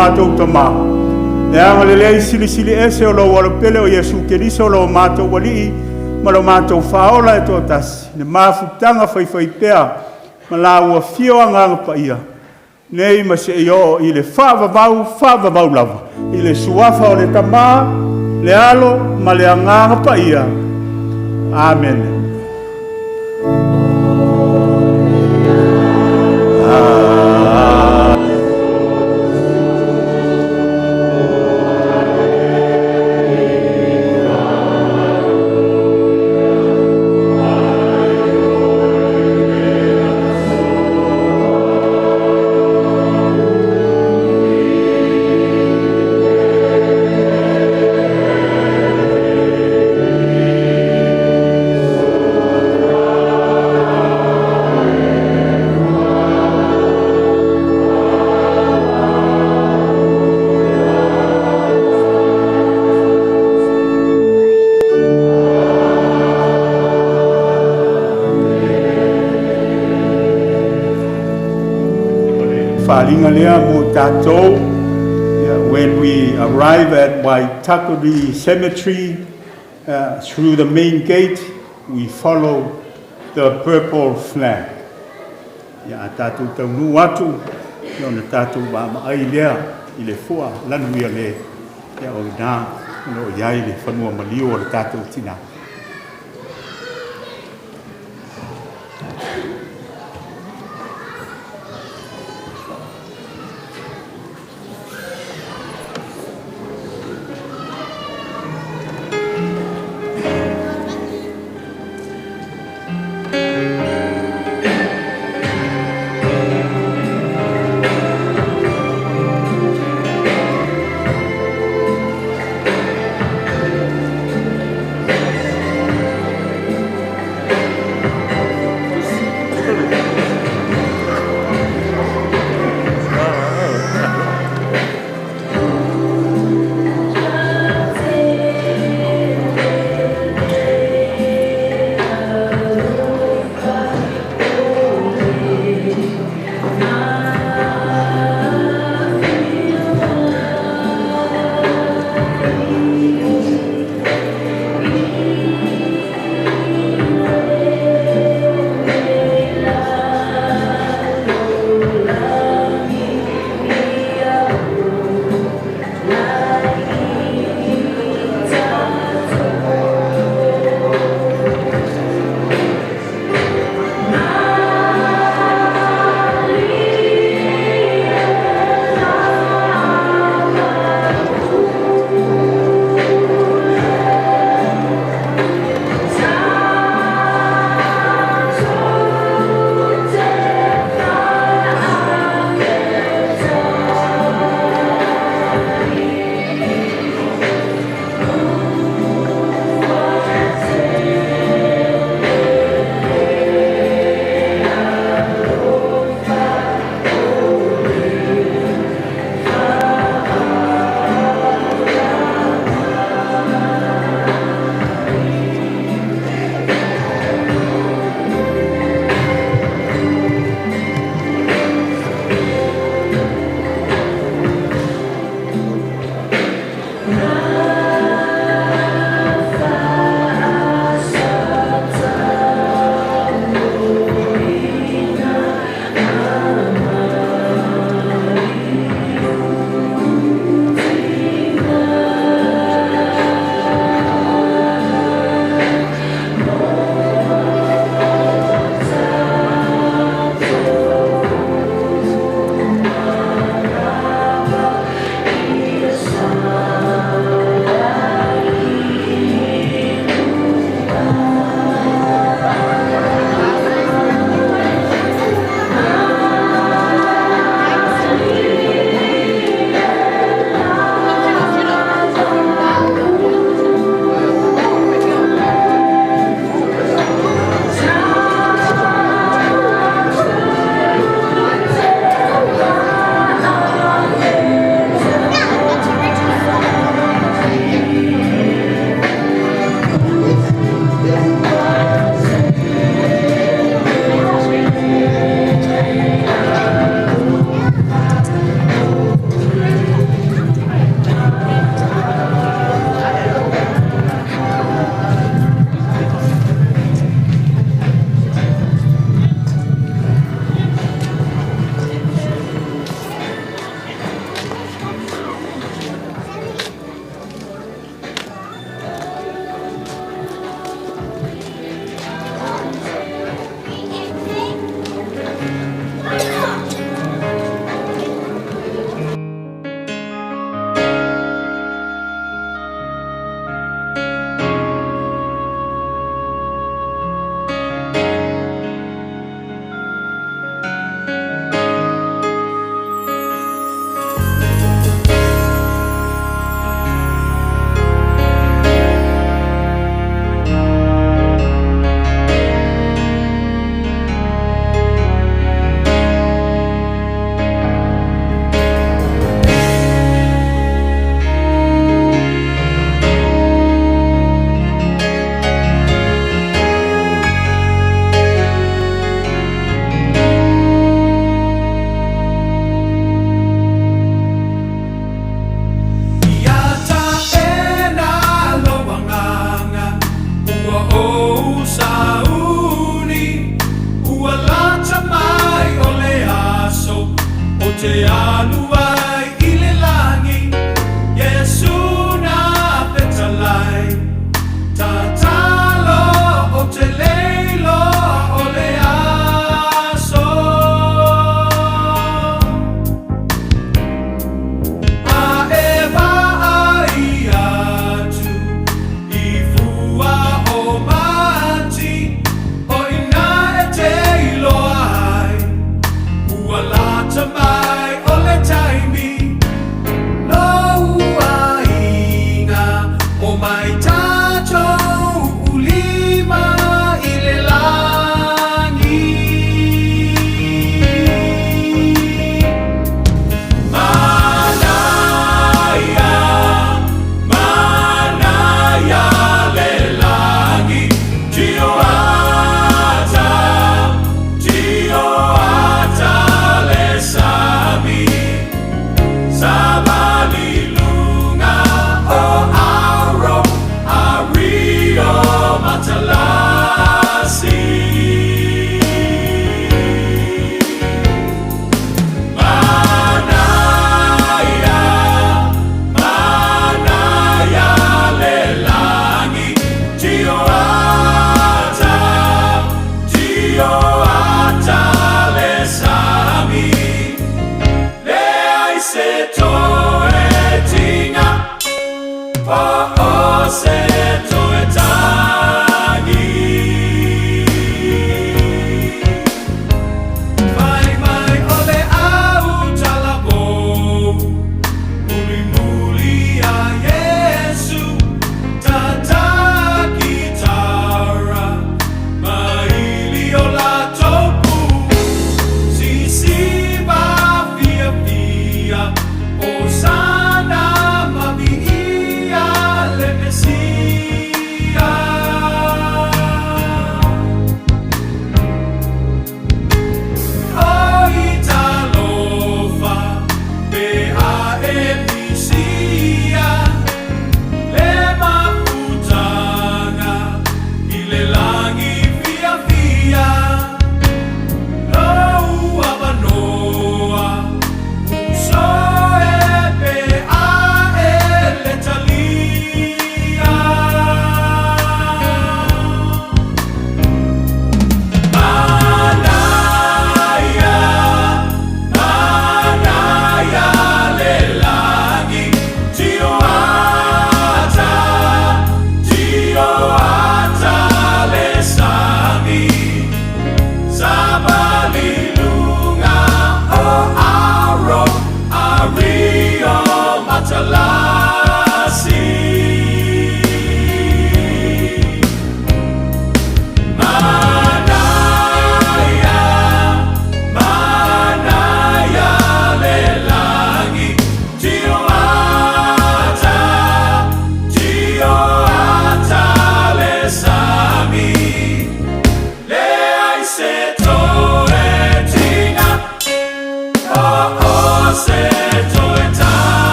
Mātou tama. E anga le lei sili sili ese o lo walo pele o Yesu Keriso lo mātou wali ma lo mātou whaola e tō tasi. Ne māwhutanga whai pēa ma la ua whio anganga pa ia. Nei ma se io i le whaavavau lava. I le suafa o le tama, le alo ma le anganga pa ia. Amen. When we arrive at Waikumete Cemetery, through the main gate, we follow the purple flag. Ya tatu taunu watu, yo na tatu ba mai lea i le fua Ranui le ya o na no yai le fanua malio o tatu tina.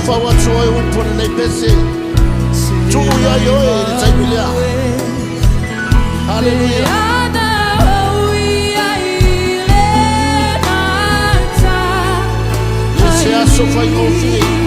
whawa troe upona nei pese. Tu ya yo e tai milia. Hallelujah. Se aso fai o fi.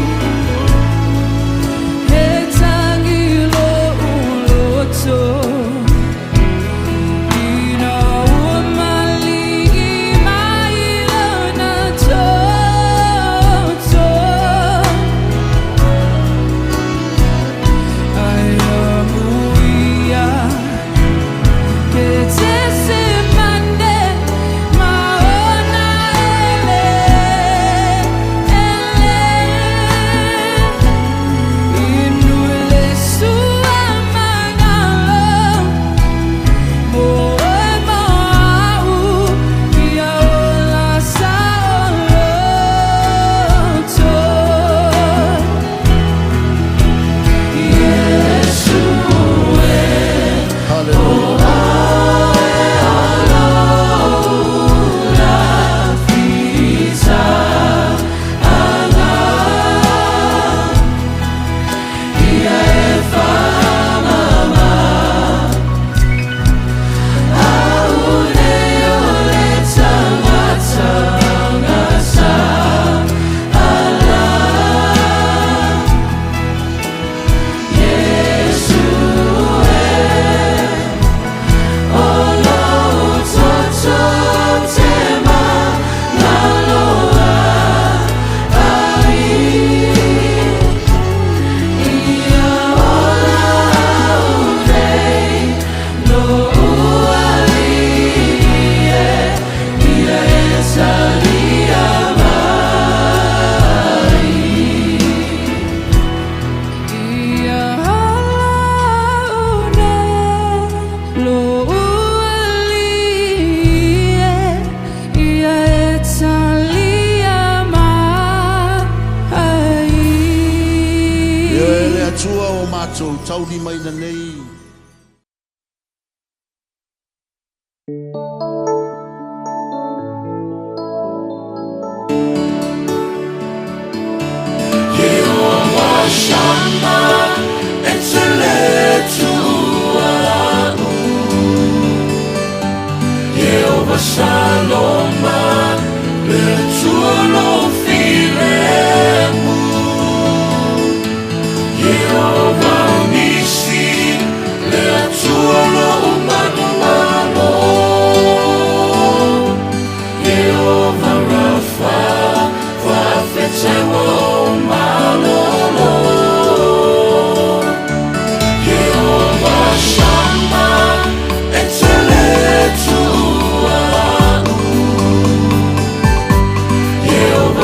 Tauri mai na nei. Jehovah Shammah, excellent to Anu. Jehovah Shalom, le tuo lo filemu. Jehovah Jehovah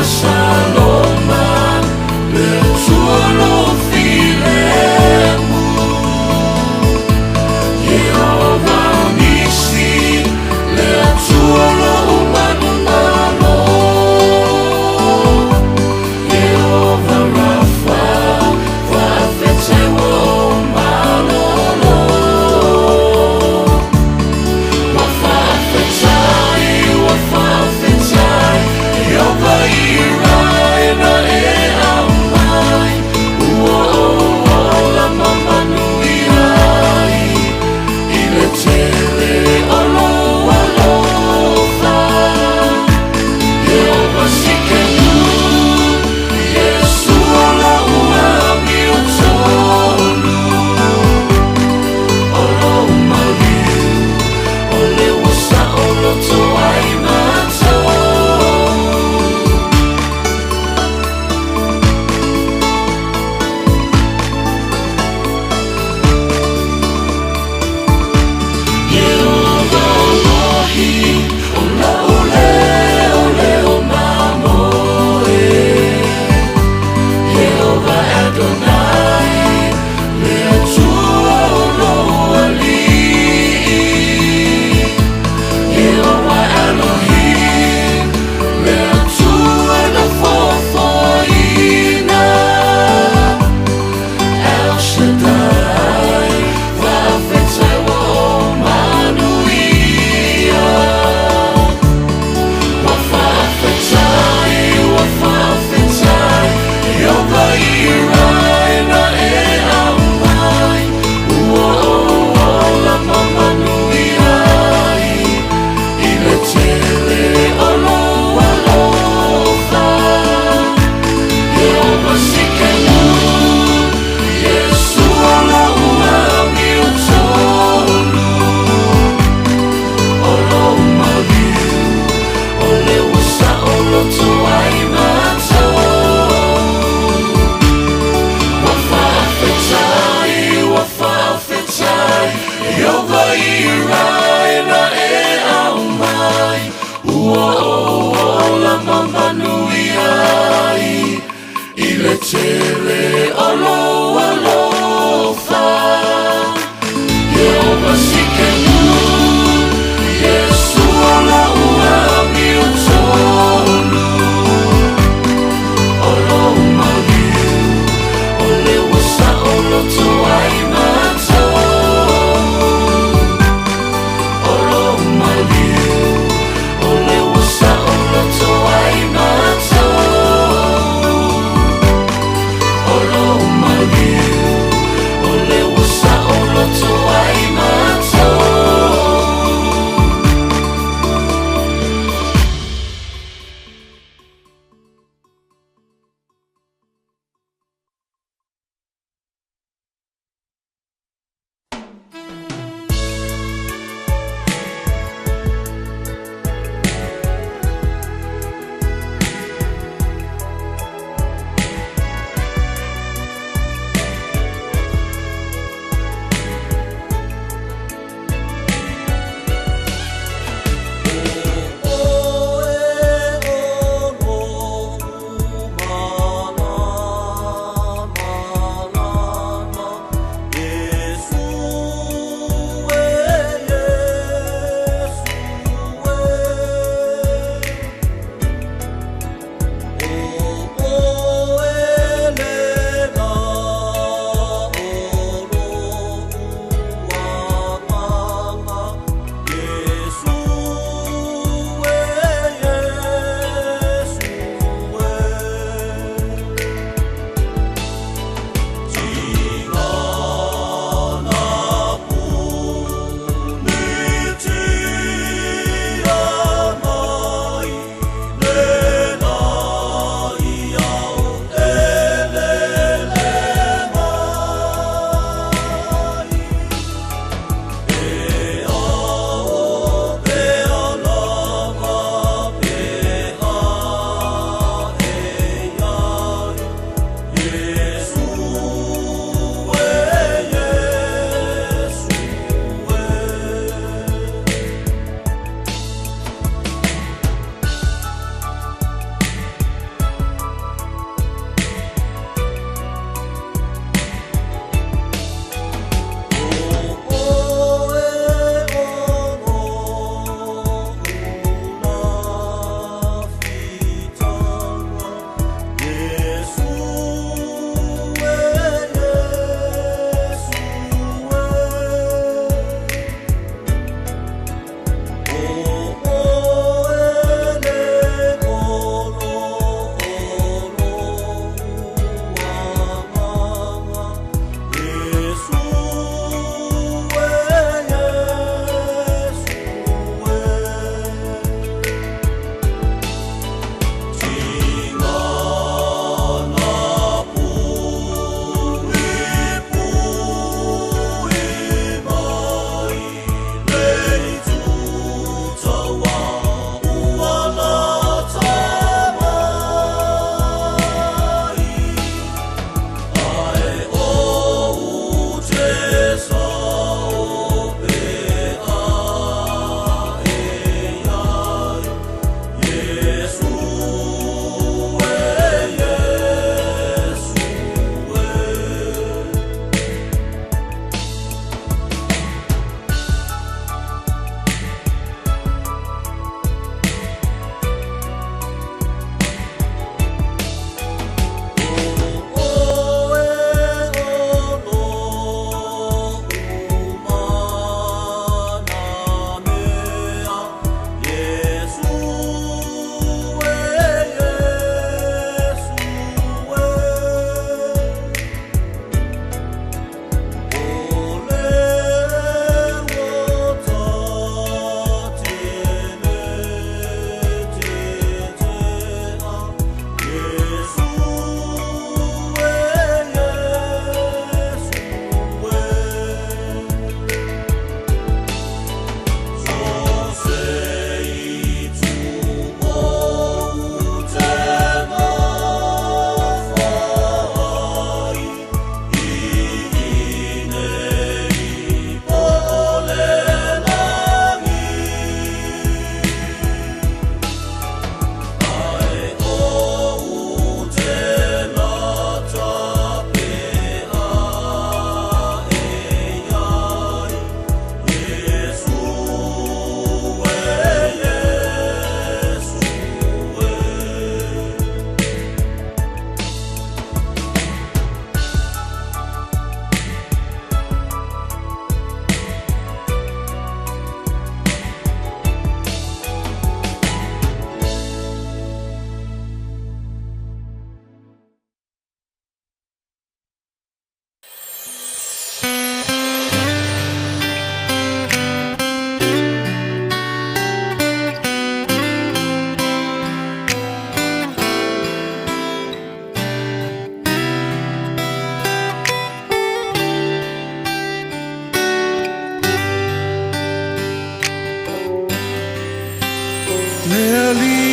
Leali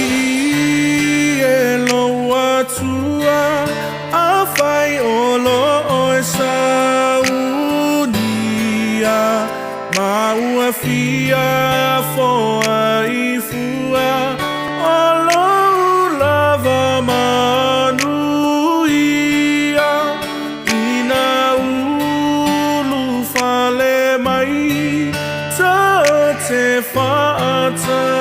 e loa tua a fai olo o saunia maua fia foa i fua olo lava manuia ina ulu fale mai ta te whaata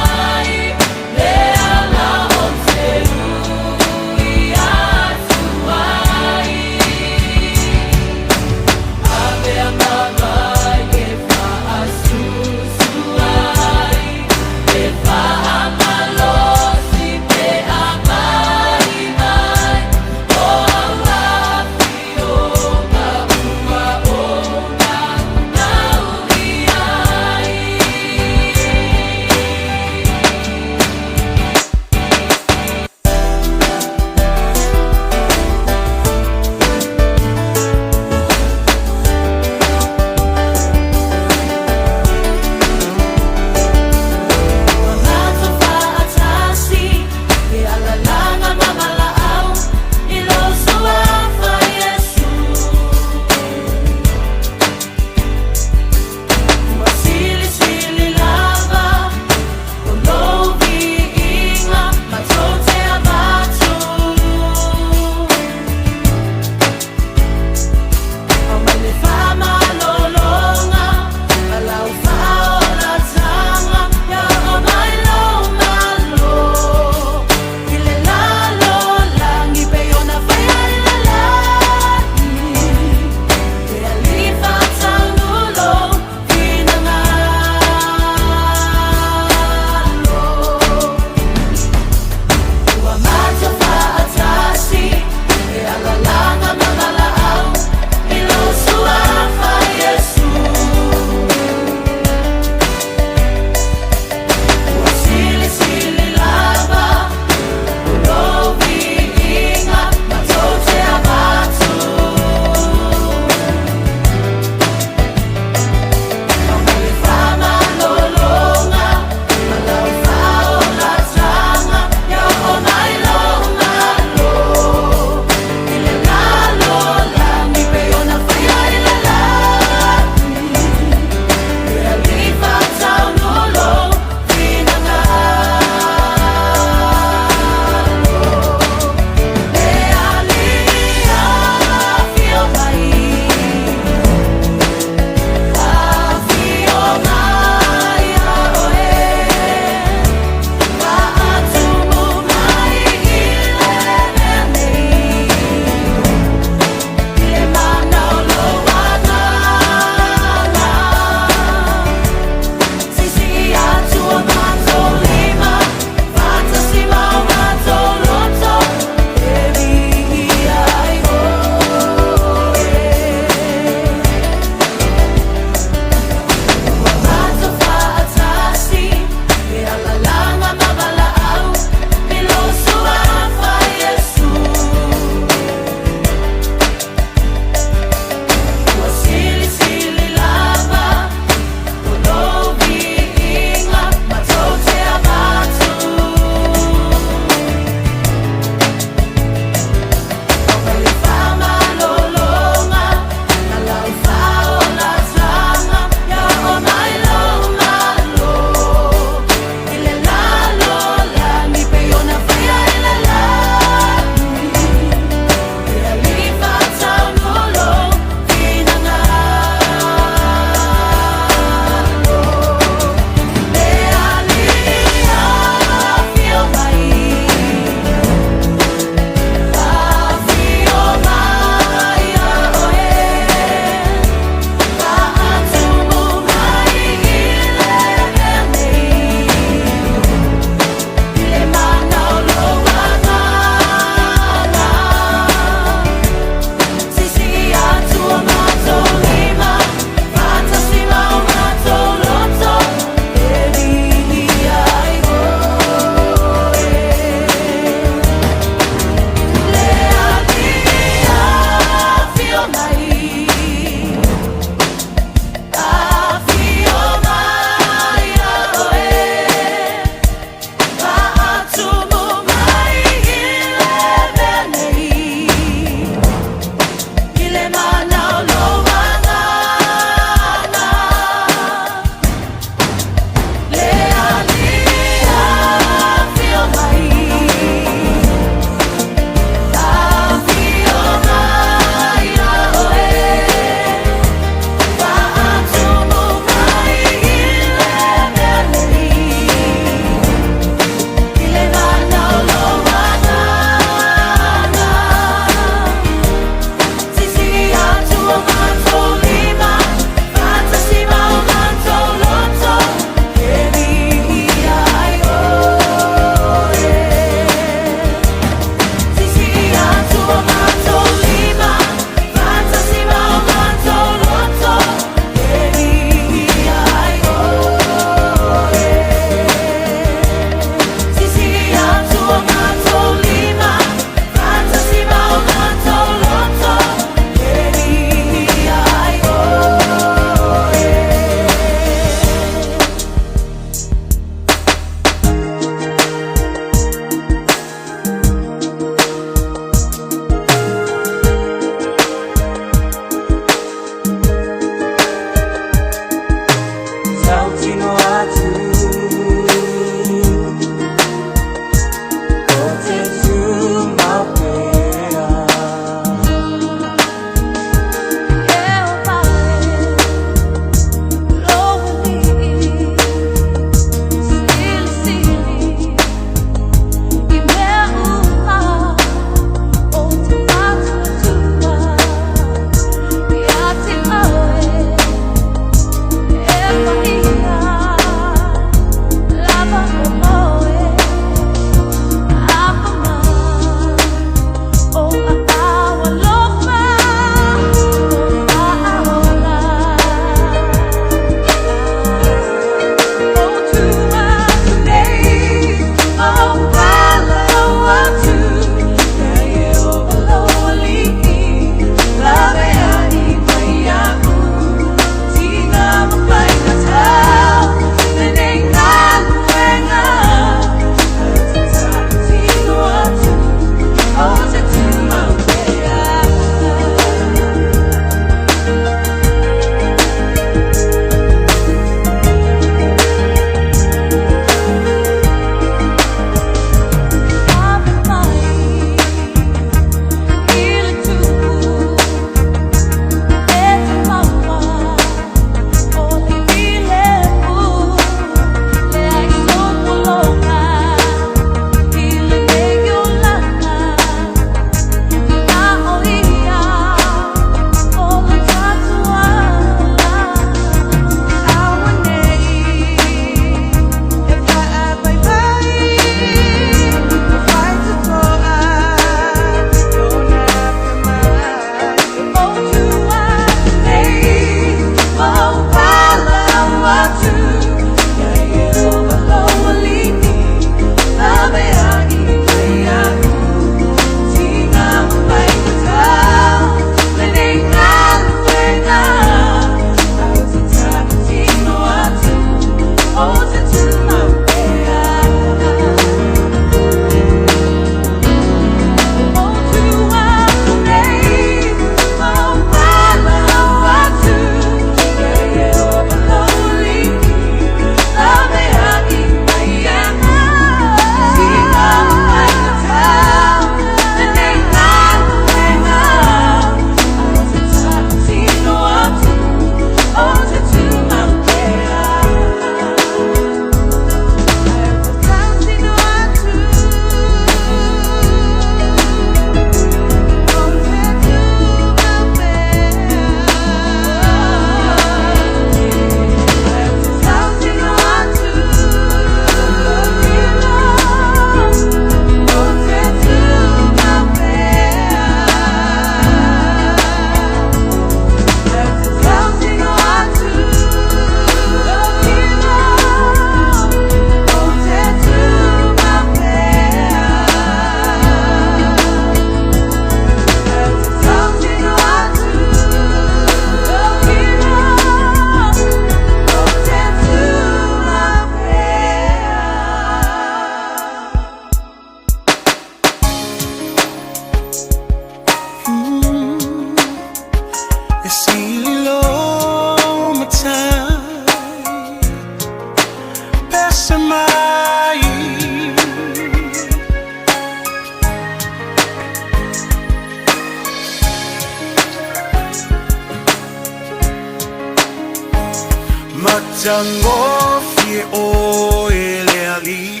Matangofie o ele ali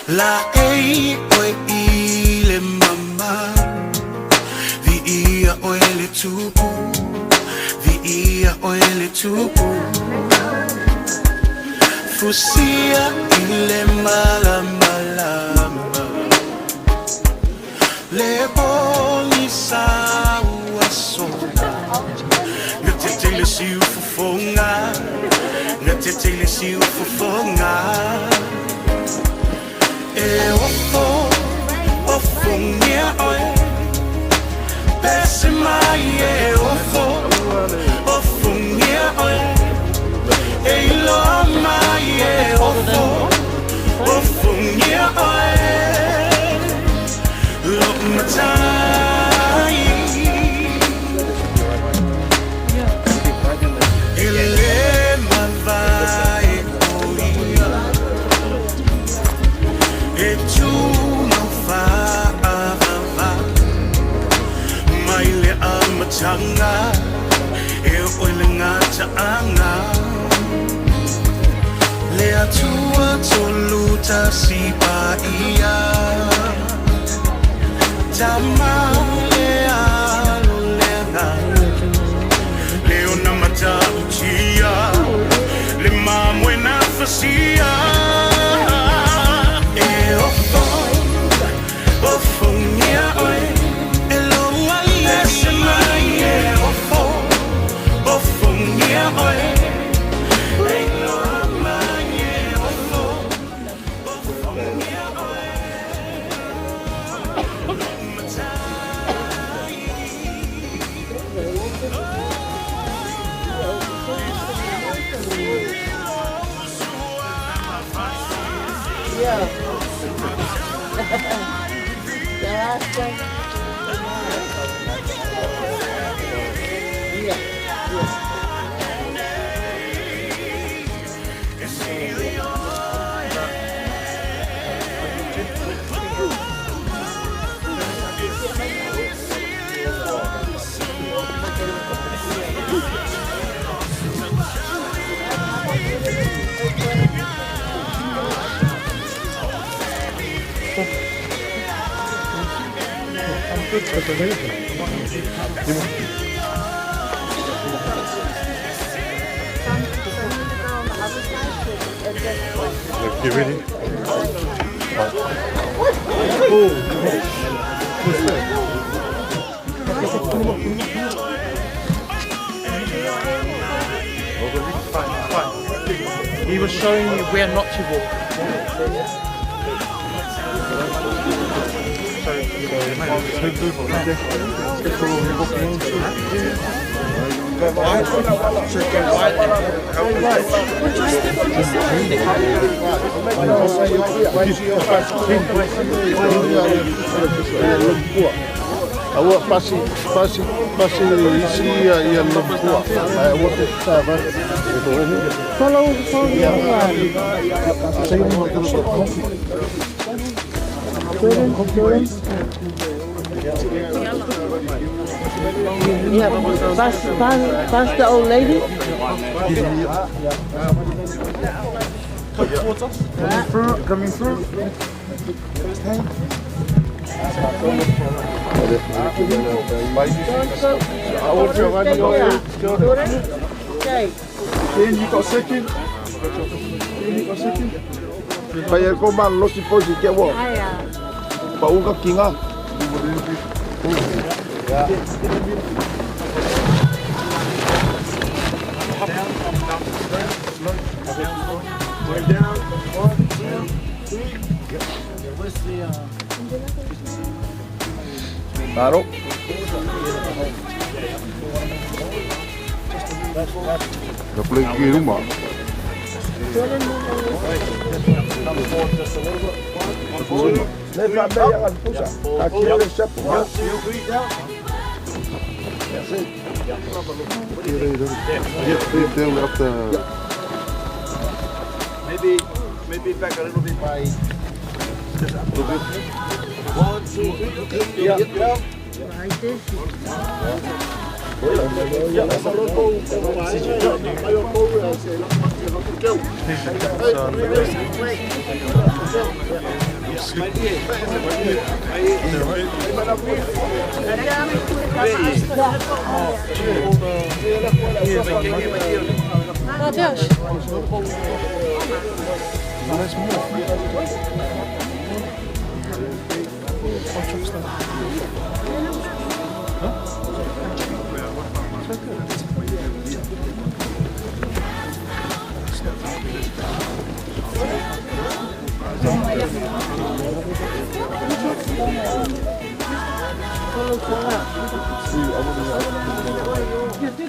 La ei oe ile mama Vi ia o ele tupu Vi ia o ele tupu Fusia ile malamalama Le boli sa uasona Ngatete le siu fufonga Ngatete le siu fufonga E ofo, ofo ngia oe Pese mai e ofo, ofo ngia oe E ilo mai e ofo, ofo ngia oe Lo matai Ele mavai oia E tu não fava Mai le amatanga E oile ngata anga Le atua toluta si paia Tama le alo lena Leona mata utia Le mamwe na fasia E ofo, ofo ngia oe E lo ali ese mai e ofo, ofo ngia oe E lo mai e ofo, ofo ngia oe You ready? He was showing you where not to walk. So, Awak pasti isi yang lembut. Awak sabar. Kalau yang saya mau terus Yeah, pass the old lady. Coming through. You got second. Bayar kau mal lo si posi ke wo. Pak uga kinga. Down. 1, 2, 3. Where's the taruh. Dah boleh pergi rumah. Lepas dia jangan pusat. Kaki dia siap. Maybe back a little bit by. 1, 2, 3. Yeah.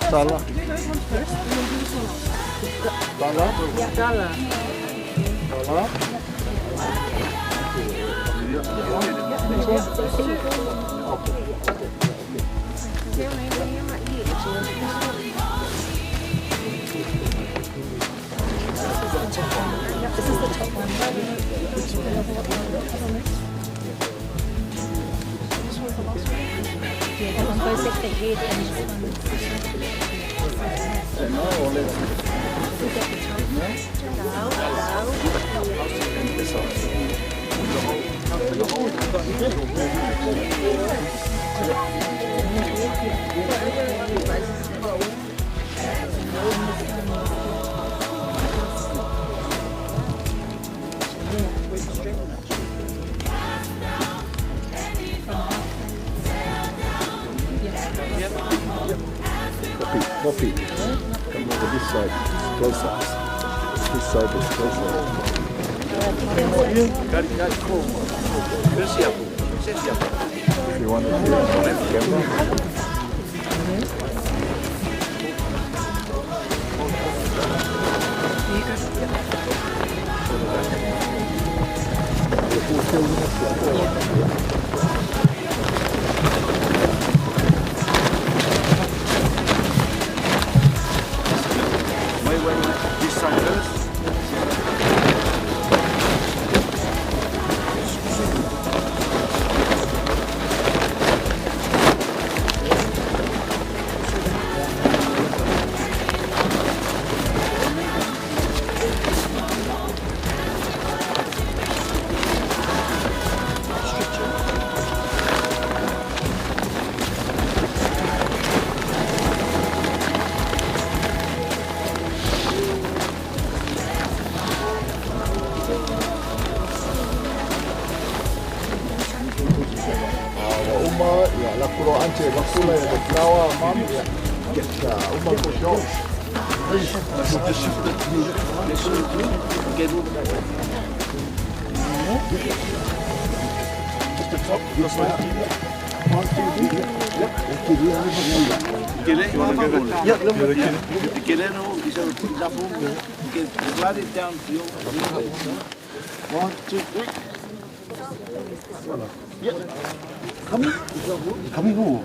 Salah. This is the top one. Yeah, that one goes like the head and Copy. Come over this side. Closer. This side is closer. If you want to see the camera. This side first. Get in all, he's over put that on there. Glide it down to your 1, 2, 3. Yeah. Coming over.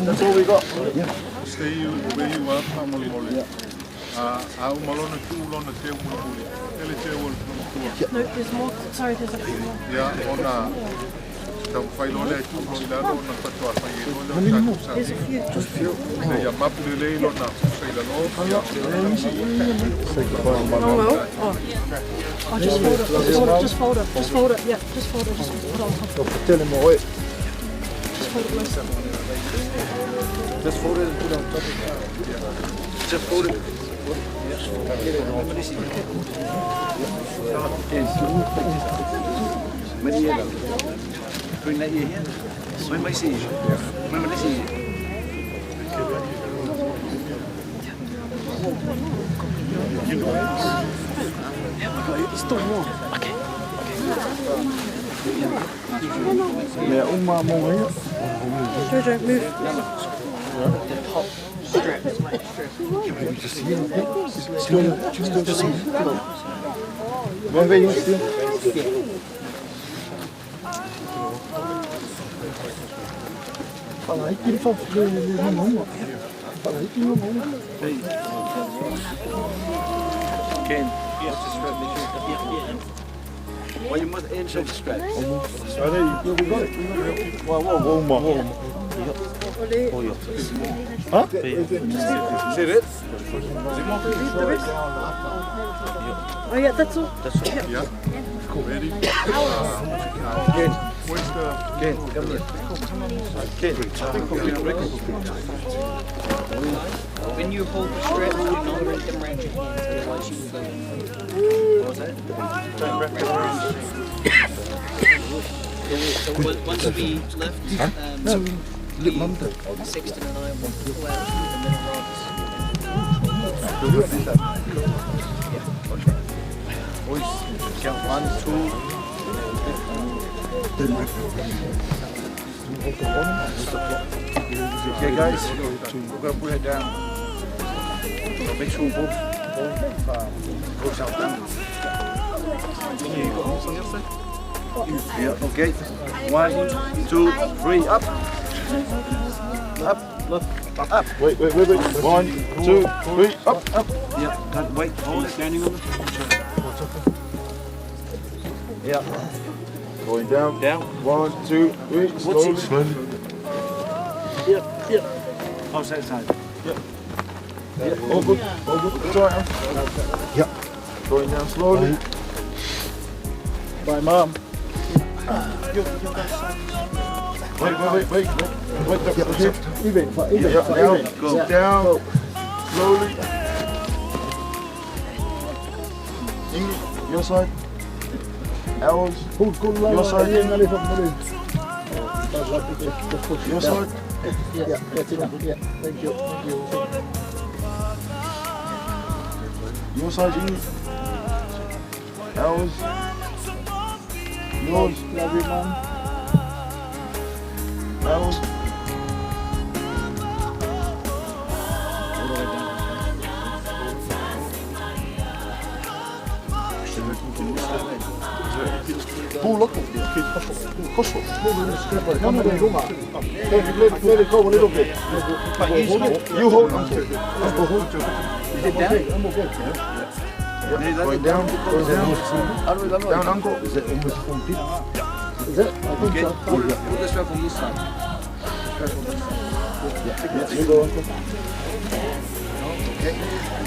That's all we got. Yeah. Stay where you are, family. I'll malona tu lona te umuli. Ele te wol. No, there's more. Sorry, there's a few more. Yeah, ona. Tau fai lona tu lona lona patua fai lona. There's a few. Just few. Ya mapu le lona fai lona. Oh, just fold it. Just fold it. Yeah, just fold it. Just put it on top. Tell him away. Just fold it less. Just fold it and put it on top of it. Just fold it. Bring that here. When I see you. When I see you. Still more. Okay. Yeah, Jojo, move. The top strap. just see him. Just see him. One way, still. Fala aí que ele falou não. Fala aí que não. Ken, what's the strap? Well, you must insert the strap. Sorry, you got it. Whoa. Huh? See it? Oh yeah, that's all. Yeah. Ready? Ken, come here. Ken, when you hold the strap, you don't wrap them around your hands, otherwise you will go. What was that? Don't wrap them around your hands. So once we left, Sexton and I will pull out the middle rods. boys, count 1, 2. Okay guys, we're going to put it down. So make sure both goes out down. You got this on your side? Yeah, okay. 1, 2, 3, up. Up. Wait. 1, 2, 3, up. Yeah, wait, hold it, standing on the Yeah. Going down. 1, 2, 3, slowly. Yeah. How's that side? Yeah, all good. Sorry. Yeah. Going down slowly. Bye, Mom. Wait. Even. Go down. Slowly. Ingrid, your side. Elves. Your side. Your side. Yeah, that's enough. Yeah, thank you. Your side, Ingrid. Elves. Yours, love you, Mom. Elves. Pull up. Kosso. Let it go a little bit. You hold on to it. Is it down? I'm okay. Going down. Down, uncle. Is it almost complete? Is it? I think so. Put the strap on this side. Yeah, you go, uncle. Okay.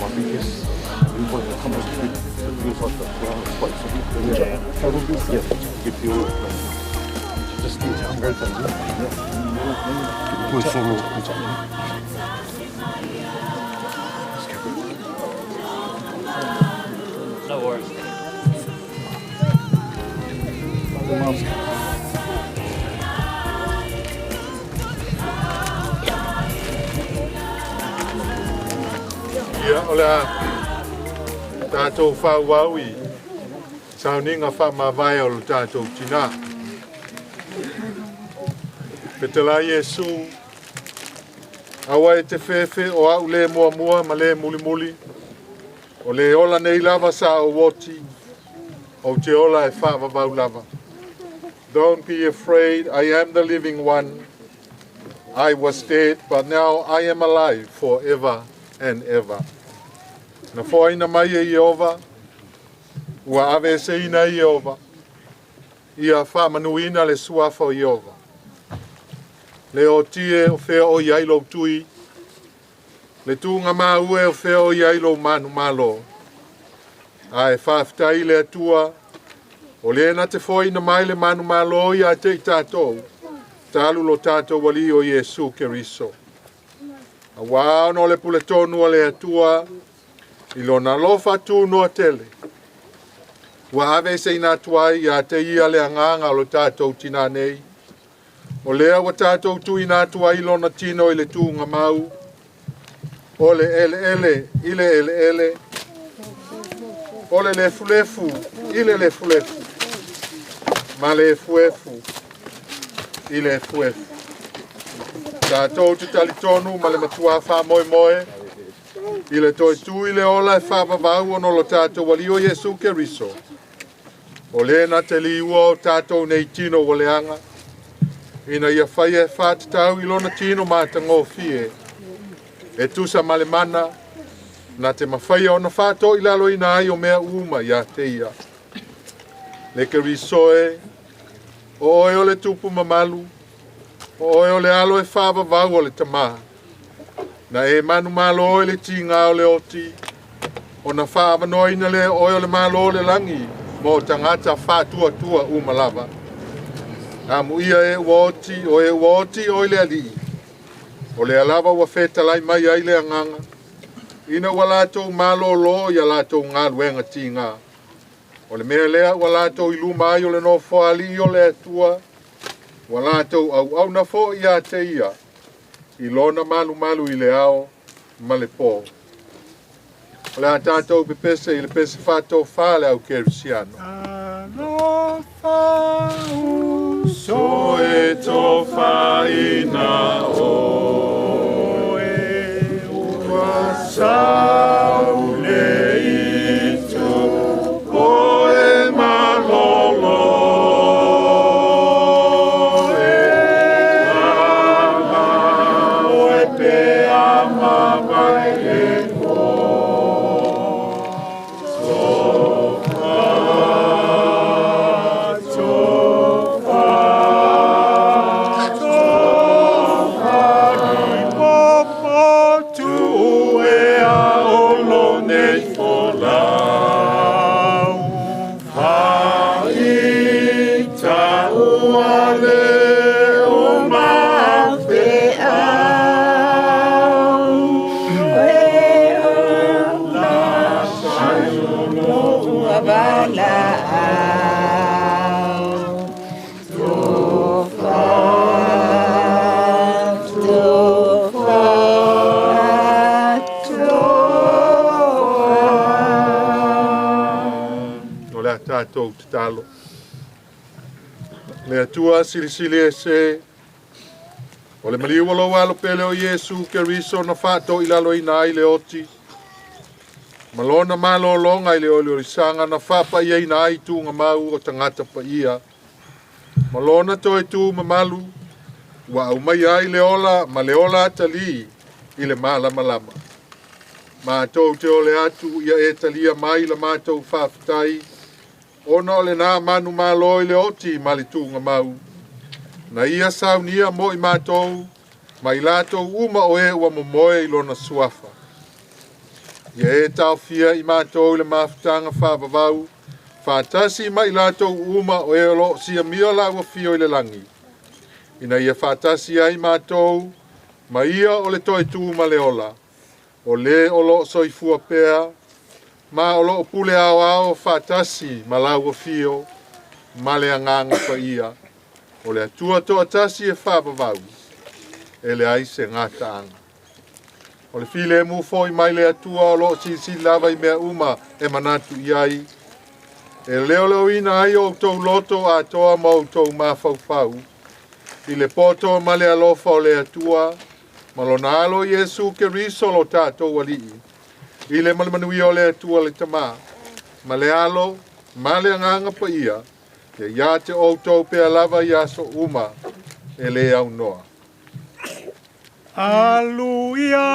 My biggest. You want to come and use what the spot. Yeah. If you just need to go to No worries. Ia, ole a tātou whauau I sauninga whamawai o lo tātou tina. Petela Yesu. Awa e te fefe o au le mua ma le muli. O le ola nei lava sa o woti. O te ola e wha lava. Don't be afraid, I am the living one. I was dead, but now I am alive forever and ever. Na foina mai e Jehova, ua ave se ina i Jehova. Ia wha manuina le suafa o Jehova. Le o tie o whea o iailo tui. Le tūnga mā ue o whea o iailo manu malo. Ai whaftai le atua. O le na te foina mai le manu malo ia te i tātou. Talu lo tātou wali o Yesu Keriso. A wā no le pule tonu o le atua. I lona lofa tū no tele. Wa ave se ina tuai ia te ia le anganga lo tātou tina nei. O lea wa tātou tu ina tuai lona tino i le tūnga mau. O le ele, ile ele. O le lefu, ile lefu. Ma le fuefu, ile fuefu. Tātou te talitonu ma le matua wha moe. Ile toi tu ile ola e whapavau ono lo tātou wali o Yesu Keriso. O le na te liua o tātou nei tino waleanga. Ina ia whai e whātatau ilona tino mātango fie. E tusa malemana, na te mawhai o na whātou ilalo ina ai o mea uma ia te ia. Le Kerisoe, o oe o le tupu mamalu, o oe o le alo e whapavau o le tamaha. Na e manu malo o le tinga o le oti, o na whaavanoina le o le malo o le langi, mo tangata whātua umalava. Amu ia e uoti o le ali. O le alava wa whetalai mai ai le anganga. Ina wa lātou malo lo ia lātou ngā luenga tinga. O le mea lea wa lātou ilu mai o le no whaali o le atua. Wa lātou au na fo ia te ia. I lona malu i le ao, ma le pō. O le a tātou pepese i le pese whātou whāle au kerisiano. Alofa uso e tō whaina o e ua sau le itu o e malolo. Tātou te talo. Le atua silisili e se. O le maliu alo alo pele o Yesu Keriso na whātou ilalo ina ai le oti. Malona malo longa i le oli sanga na whapa ia ina ai tūnga mau o tangata pa ia. Malona toi tū mamalu. Wa au mai ai le ola, ma le ola atali i le malama. Mātou te ole atu ia e talia mai la mātou whawhatai. Ona le nā manu malo i le oti ma le tūnga mau. Na ia saunia mo i mātou, ma i lātou uma o e ua momoe i lona suafa. Ia e tau fia i mātou i le mawhitanga whāpavau, whātasi ma i lātou uma o e lo sia mia la ua fio i le langi. Ina ia whātasi ai mātou, ma ia o le toi tū ma le ola, o le o lo soifua pēa, ma o lo pule ao whātasi ma lau fio, ma le anganga pa ia, o le atua toa tasi e whāpavau, e le ai se ngata anga. O le file mu foi mai le atua o lo si lava i mea uma e manatu iai, e leo ina ai o tau loto a toa mau tau mawhauwhau, I le poto ma le alofa o le atua, ma lona alo Iesu Keriso lo tātou alii. I le malamanui o le atua le tamā, ma le alo, ma le anganga pa ia, ia te outou pea lava ia so uma, e le au noa. Alleluia.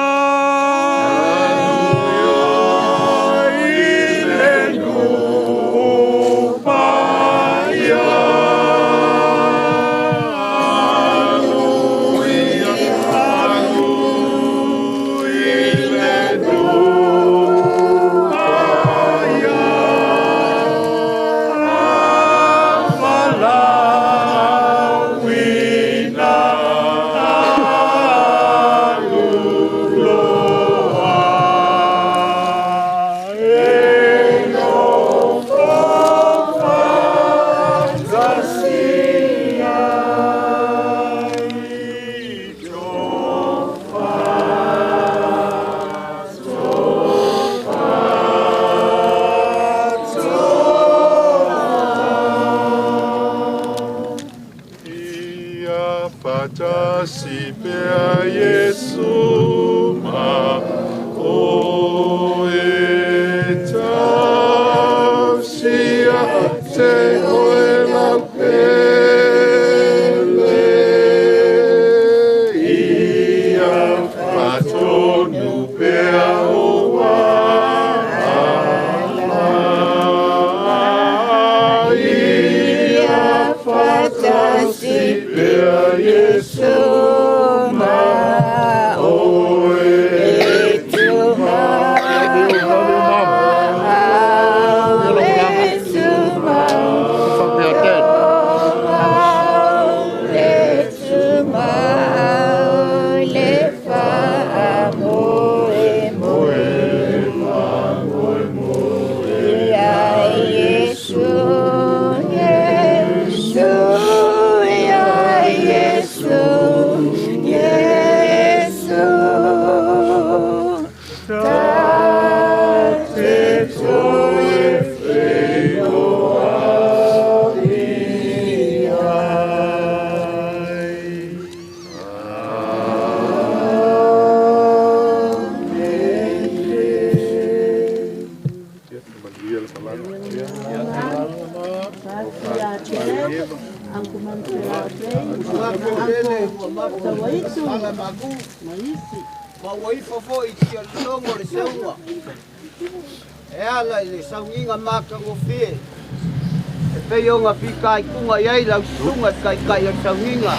Peionga pika I kunga iai lau sunga kai kai o saunginga.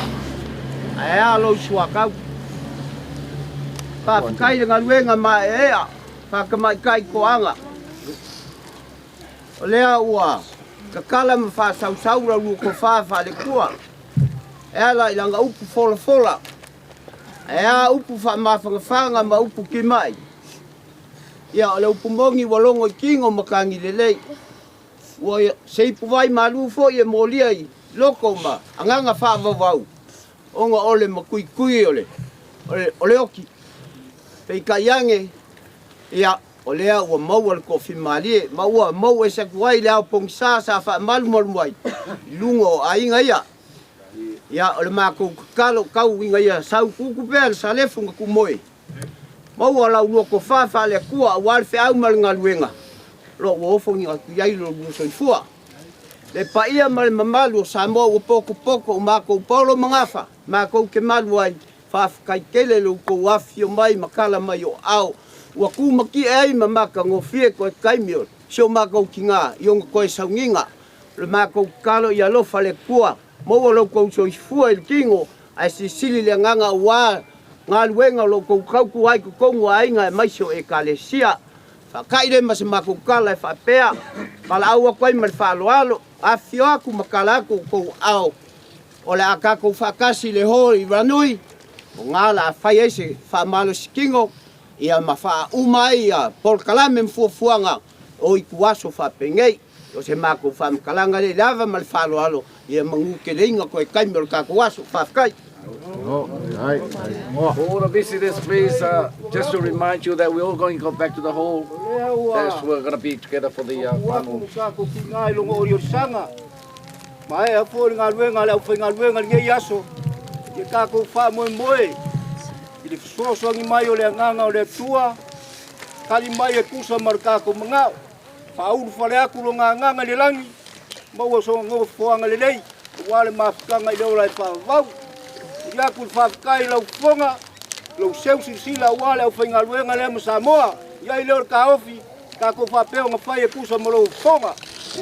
Ai alo suakau. Pa kai nga luenga ma ea. Pa kamai kai koanga. O lea ua. Kakala ma fa sau saura lu ko fa le kua. Ea la ilanga upu fola fola. Ea upu fa mawhangawhanga ma upu ki mai. Ia o le upu mongi walongo I kingo makangi lelei. Wa sei puwai malu fo ye molia I loko ma anganga fa vavau onga ole makui kui ole oki pe kayange ia olea wa mau al kofi mali ma wa mau esa kuai la pong sa fa mal mol mai lungo ainga ia ole mako kalo kau winga ia sau ku pel sa le funga ku moi mau ala loko fa le kua wal fe au mal ngaluenga lo wo fongi aku yai lo so fua le paia mal mamalu sa mo poko poko mako polo mangafa mako ke malu ai fa kai kele lo ko wafio mai makala mai o au wa ku maki ai mamaka ngofie ko kai mio so mako kinga yong ko saunginga le mako kalo ya lo fale kua mo lo ko so fua el kingo ai si sili le nganga wa ngaluenga lo ko kau ku ai ko ngwa inga mai so e kalesia Kaile mas makukala fa pea pala au ko mal fa lo afio aku makala ko au ola aka ko fa kasi le ho I Ranui ngala fa ese fa malo skingo ia mafa umai ia por kalame fuanga o ikuaso fa pengei o se mako fa kalanga le lava mal fa lo ia manguke leinga ko kai mel ka kuaso fa kai. All the visitors, please, just to remind you that we're all going to go back to the hall. That's we're going to be together for the final. Mai e a fo nga luenga le au whainga luenga le iaso. Ke kako wha moe moe. I le fisoasoangi mai o le anganga o le atua. Kali mai e kusa mar kako mangao. Whauru whale aku lo ngā anganga le langi. Maua so ngō whoanga le lei. Wale mafukanga i leo lai whawau. I aku whawkai lau whonga. Lau seusi sila wale au whainga luenga le Samoa. Ia i leo ka ofi. Kako whapeo ngā whai e kusa mo lau whonga.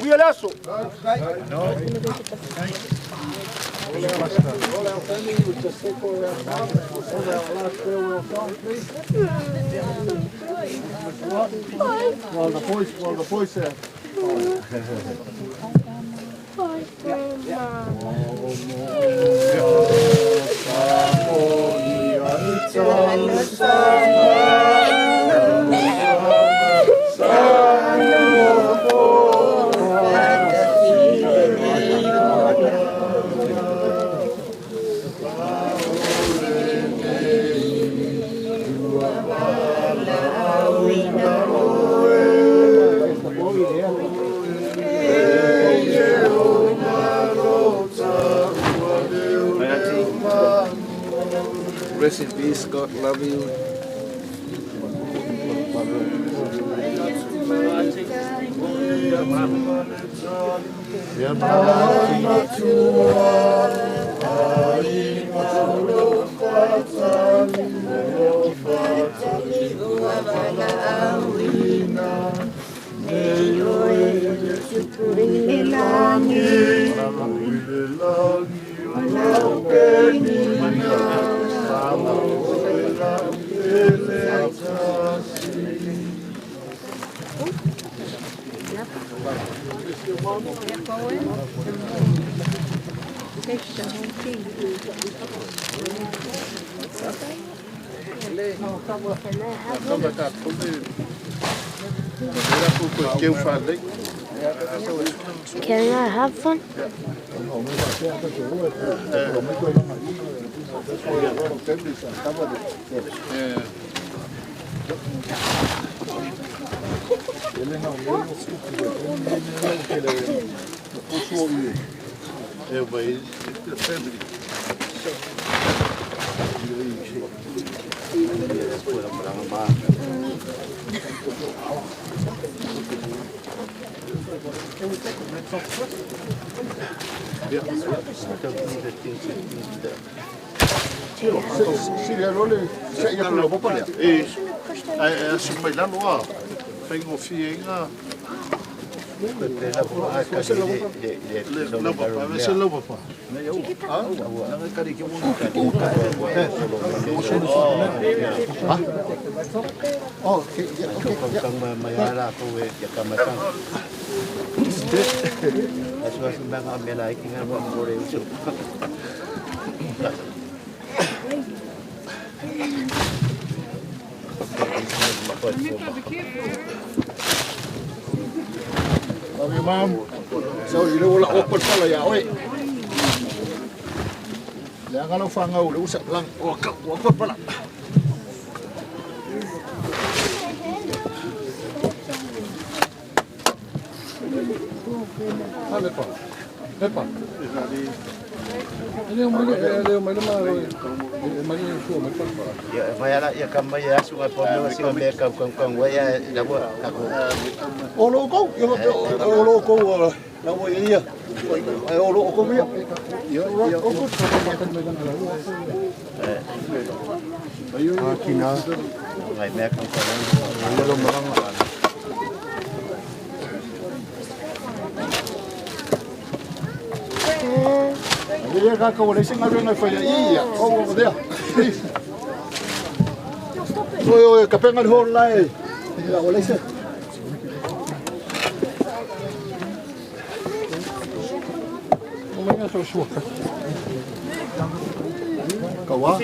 Uia laso. Well, the voice said. Rest in peace, God love you. Can I have fun? Love you, Mom. So you know what open pala ya, oi. Jangan lo fangau, lo usap lang. Open pala. Lepa. Lepa. Ele mai malo. Ya, vaya ya kamai ya sungai pomelo sih ambil kang waya dah buat aku. Olo ko, na wo ia. Ai olo ko ia. Ya, ko. Ayo, kina. Ngai mek kang kang. Lo marang. Dia kakak boleh sing ada ngai faya iya. Oh, dia. Oi, kapengan hol lai. Ya, boleh sih. Umanya so suka. Kawa.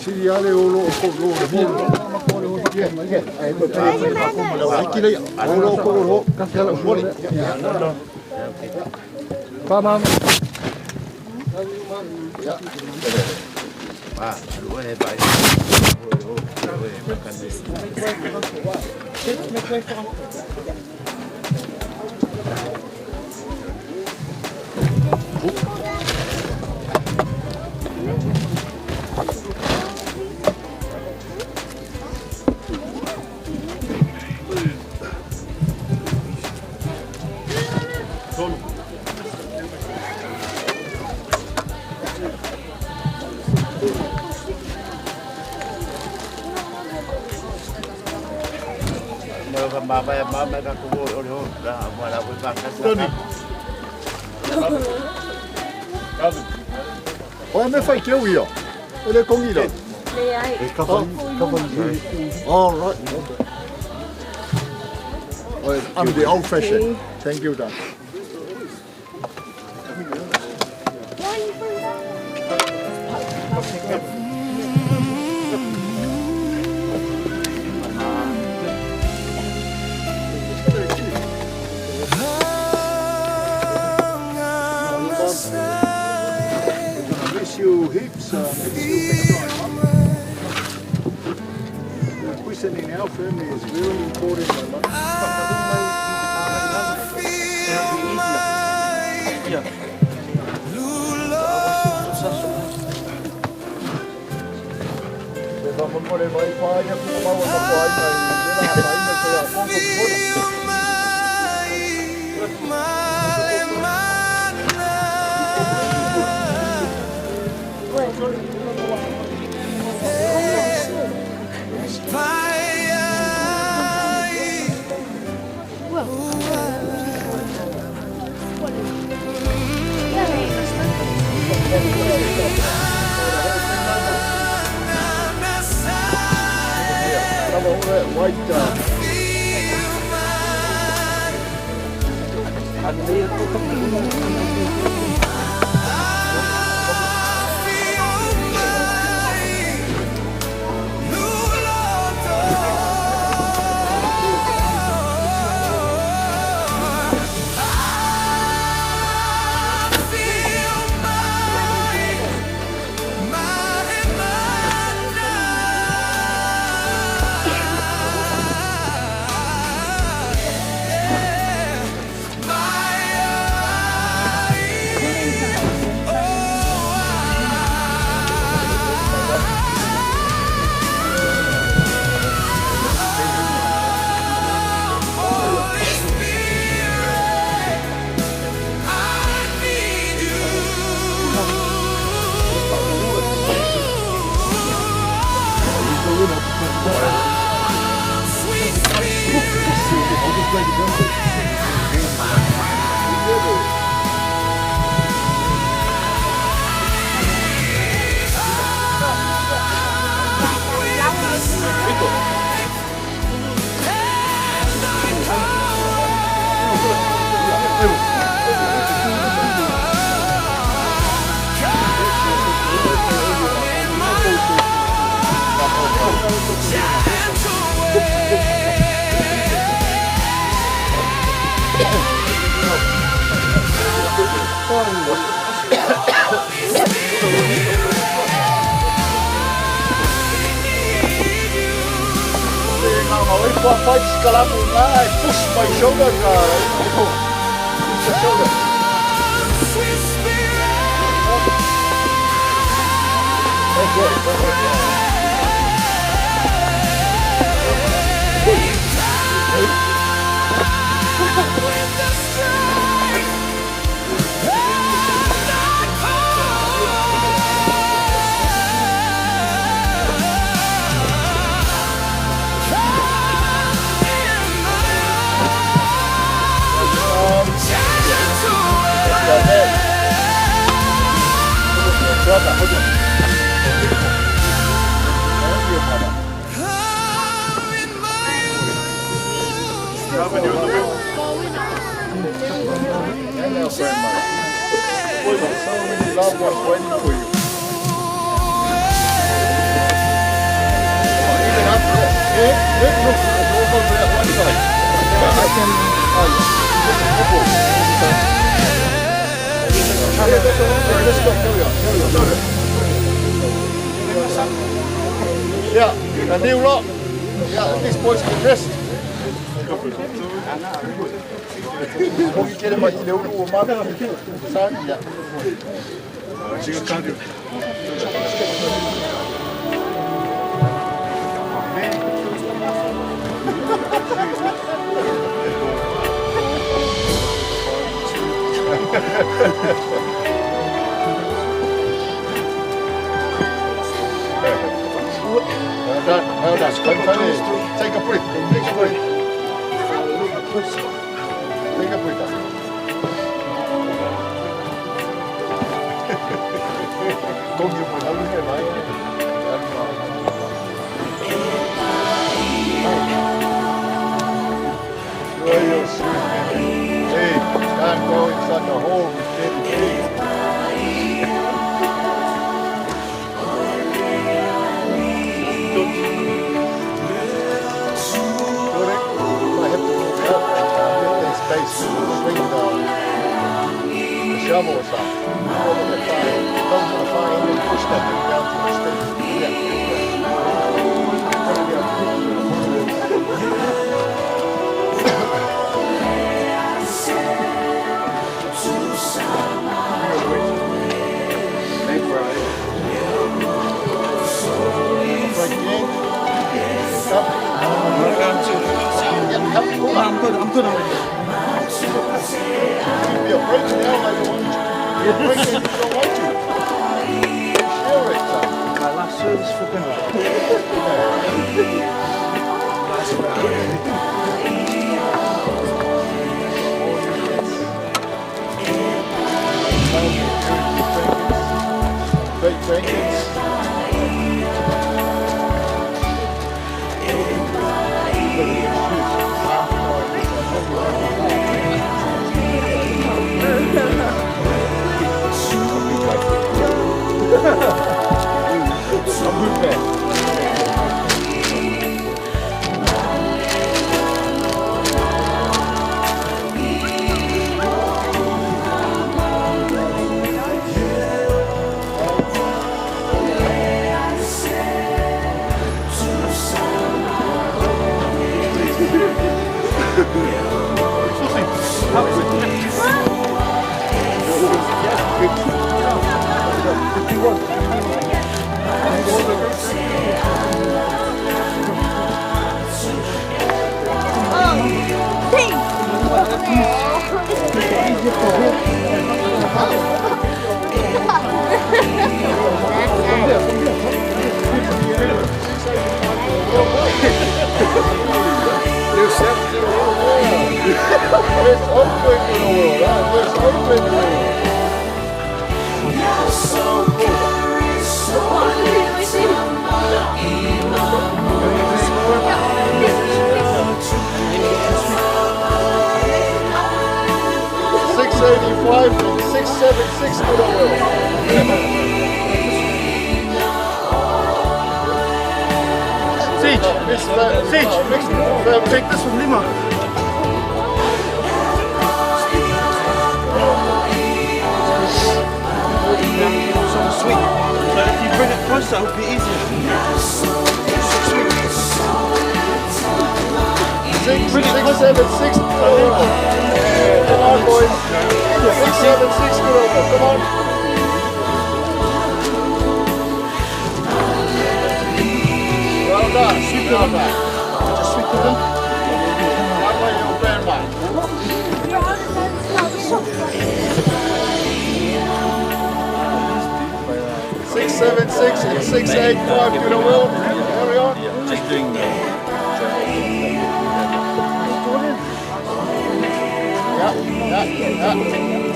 Siriale olo ko lo. Ya, ya. Ai, kile olo ko lo. Kasala boleh. Paham. Ya. Ah, lu baik. Makan ni. vai mama ka ko o le o la mo la ko ba ka Tony. O me fai ke uio. Ele kongiro. Le ai. All right. I'm the old fashioned. Thank you, Dan. You heaps, Christian in our family is very important. Yeah, a new lot. Yeah, these boys can rest. Kung kira ba ilaw ng umama? Saan? Yeah. Sige, thank you. Well done. Well done. Take a break. Take a break. Venga, puta. Con mi buena luz de baile. Hey, can't go inside the hole with dead pigs. Space to bring the shovels up. Over the fire. Come to the fire and then push that thing down to the stage. Yeah. I'm good already. You'll be a break now, I don't want you. You're breaking, you don't want to. Share it, son. My last service for dinner. Great Jenkins. 685 and 676 to the world. Siege, take this from Lima. So sweet. So if you bring it closer, it will be easier. Bring it closer. 676 to the world. Come on, boys. 676 to the world. Come on. Well done. Sweep them back. Just sweep them. Not by your grandma. 676 and 685 to the world. Carry on. Just doing Yeah.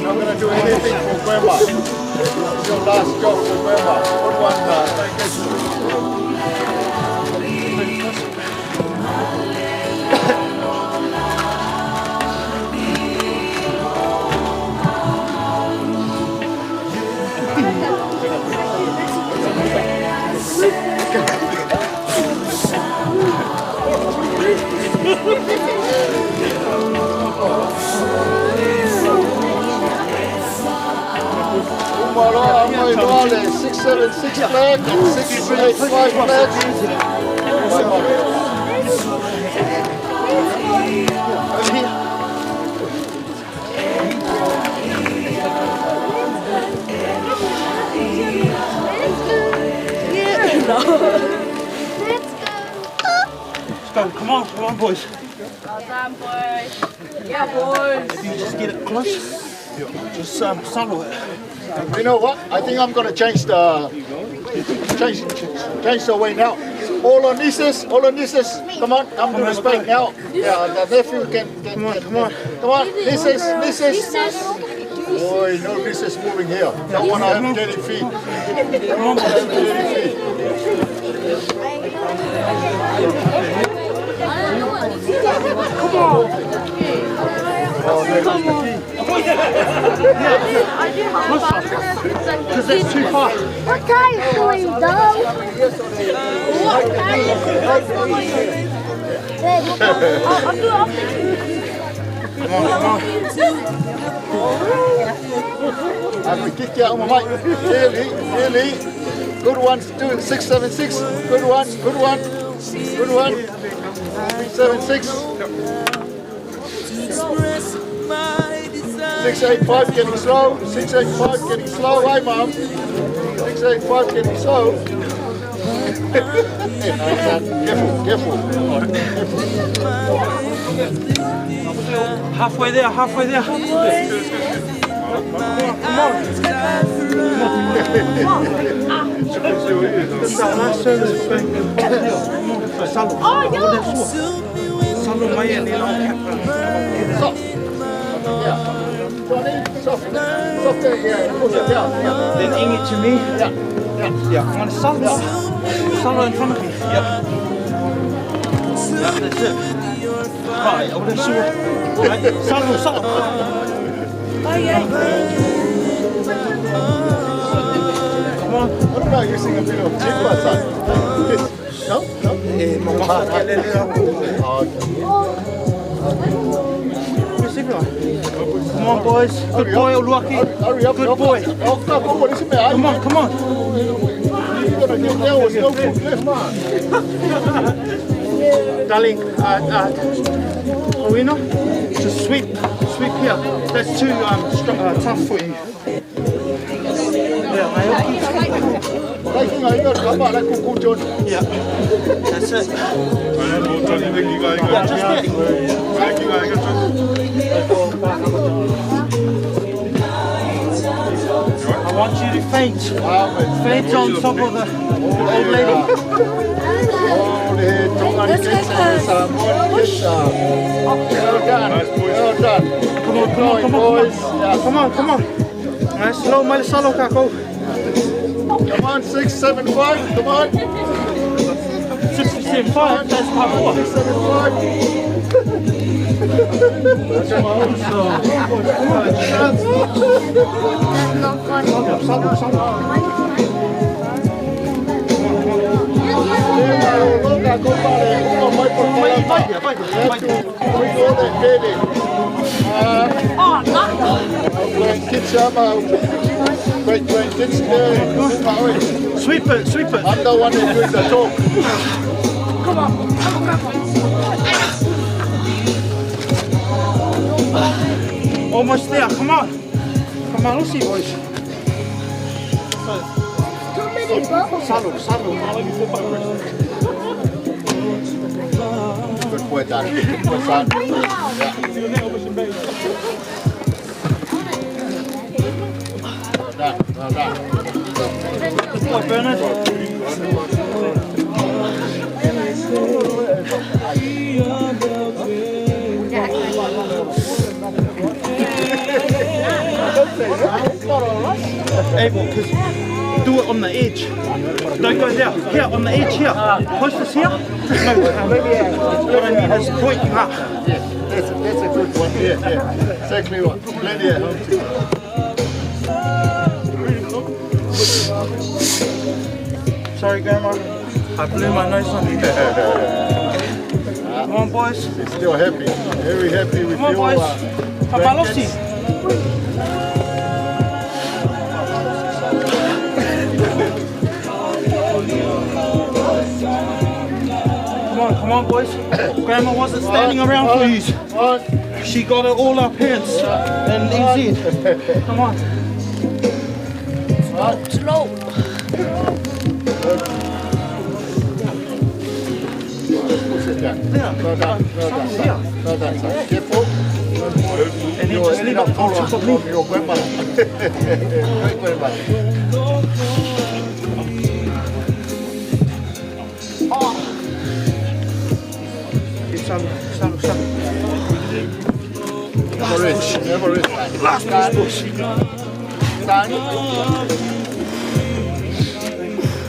Not going to do anything for grandma. It's your last job for grandma. Good one, Lale, 676 flag and 685 flag. 'Let's go. Come on, boys. Well done, boys. Yeah, boys. If you just get it close, just solo it. You know what? I think I'm going to change the way now. All our nieces, come on, come to respect now. Yeah, the nephew can come on, nieces. Boy, no nieces moving here. Don't want to have dirty feet. Come on, Because that's too far. What guy is doing though? What guy is doing? Come on. And we kick you out of my mic. Really. Good one, 676. Good one. 676. 685 getting slow. 685 getting slow. Hi, Mum. 685 getting slow. Careful. Halfway there. Johnny, soft there, yeah, push it down. Then ing it to me. Yeah. Come on, solo in front of me. Yeah, that's it. Right, over the sewer. Right, solo. Come on. What about using a bit of jiggle outside? No? Come on, boys. Good boy, Oluwaki. Hurry up. Good boy. Come on. Come on. You're going to get there with no foot left, man. Darling, Rowena, just sweep here. That's too tough for you. Yeah, yeah, that's it. Yeah, just there. I want you to faint. Faint on top of the old lady. Well done. Come on. Nice, slow, Malisalo, Kako. Come on, 675, come on. 675, that's Papua. 675. Sweep it. I'm the one that doing the talk. Come on. Almost there, come on, let's see, boys. Saddle. Good boy, Dad. Good son. Well done. Good boy, Bernard. Able, because do it on the edge. Don't go there. Here, on the edge here. Post this here. No, what I mean is pointing up. Yeah, that's a good one. Yeah. Exactly what. Plenty at home too. Sorry, Grandma. I blew my nose on you. Come on, boys. We're still happy. Very happy with you. Come on, boys. Papalosi. Come on, boys. Grandma wasn't standing around for you. She got it all up hands and easy. Come on. Slow. Well done. Careful. And then just leave up on top of me. Your grandmother. Great grandmother. Everest. Last push.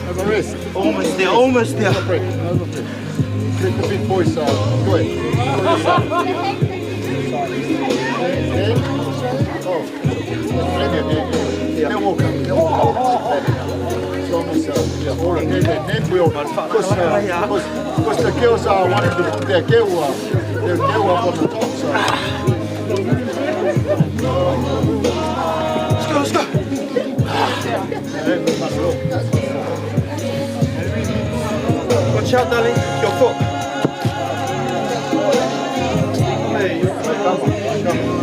Everest. Almost there, almost there. Take the big boys go ahead. They'll walk up. As long as all of them will. Because the girls are wanting to put their girl up on the top. So. Let's go. Watch out, darling. Your foot. Hey, come on.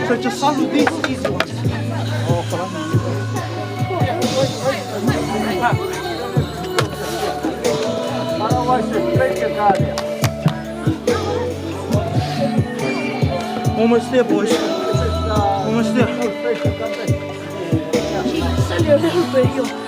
So just follow these easy ones. Almost there, boys. Almost there. Send you a little bit,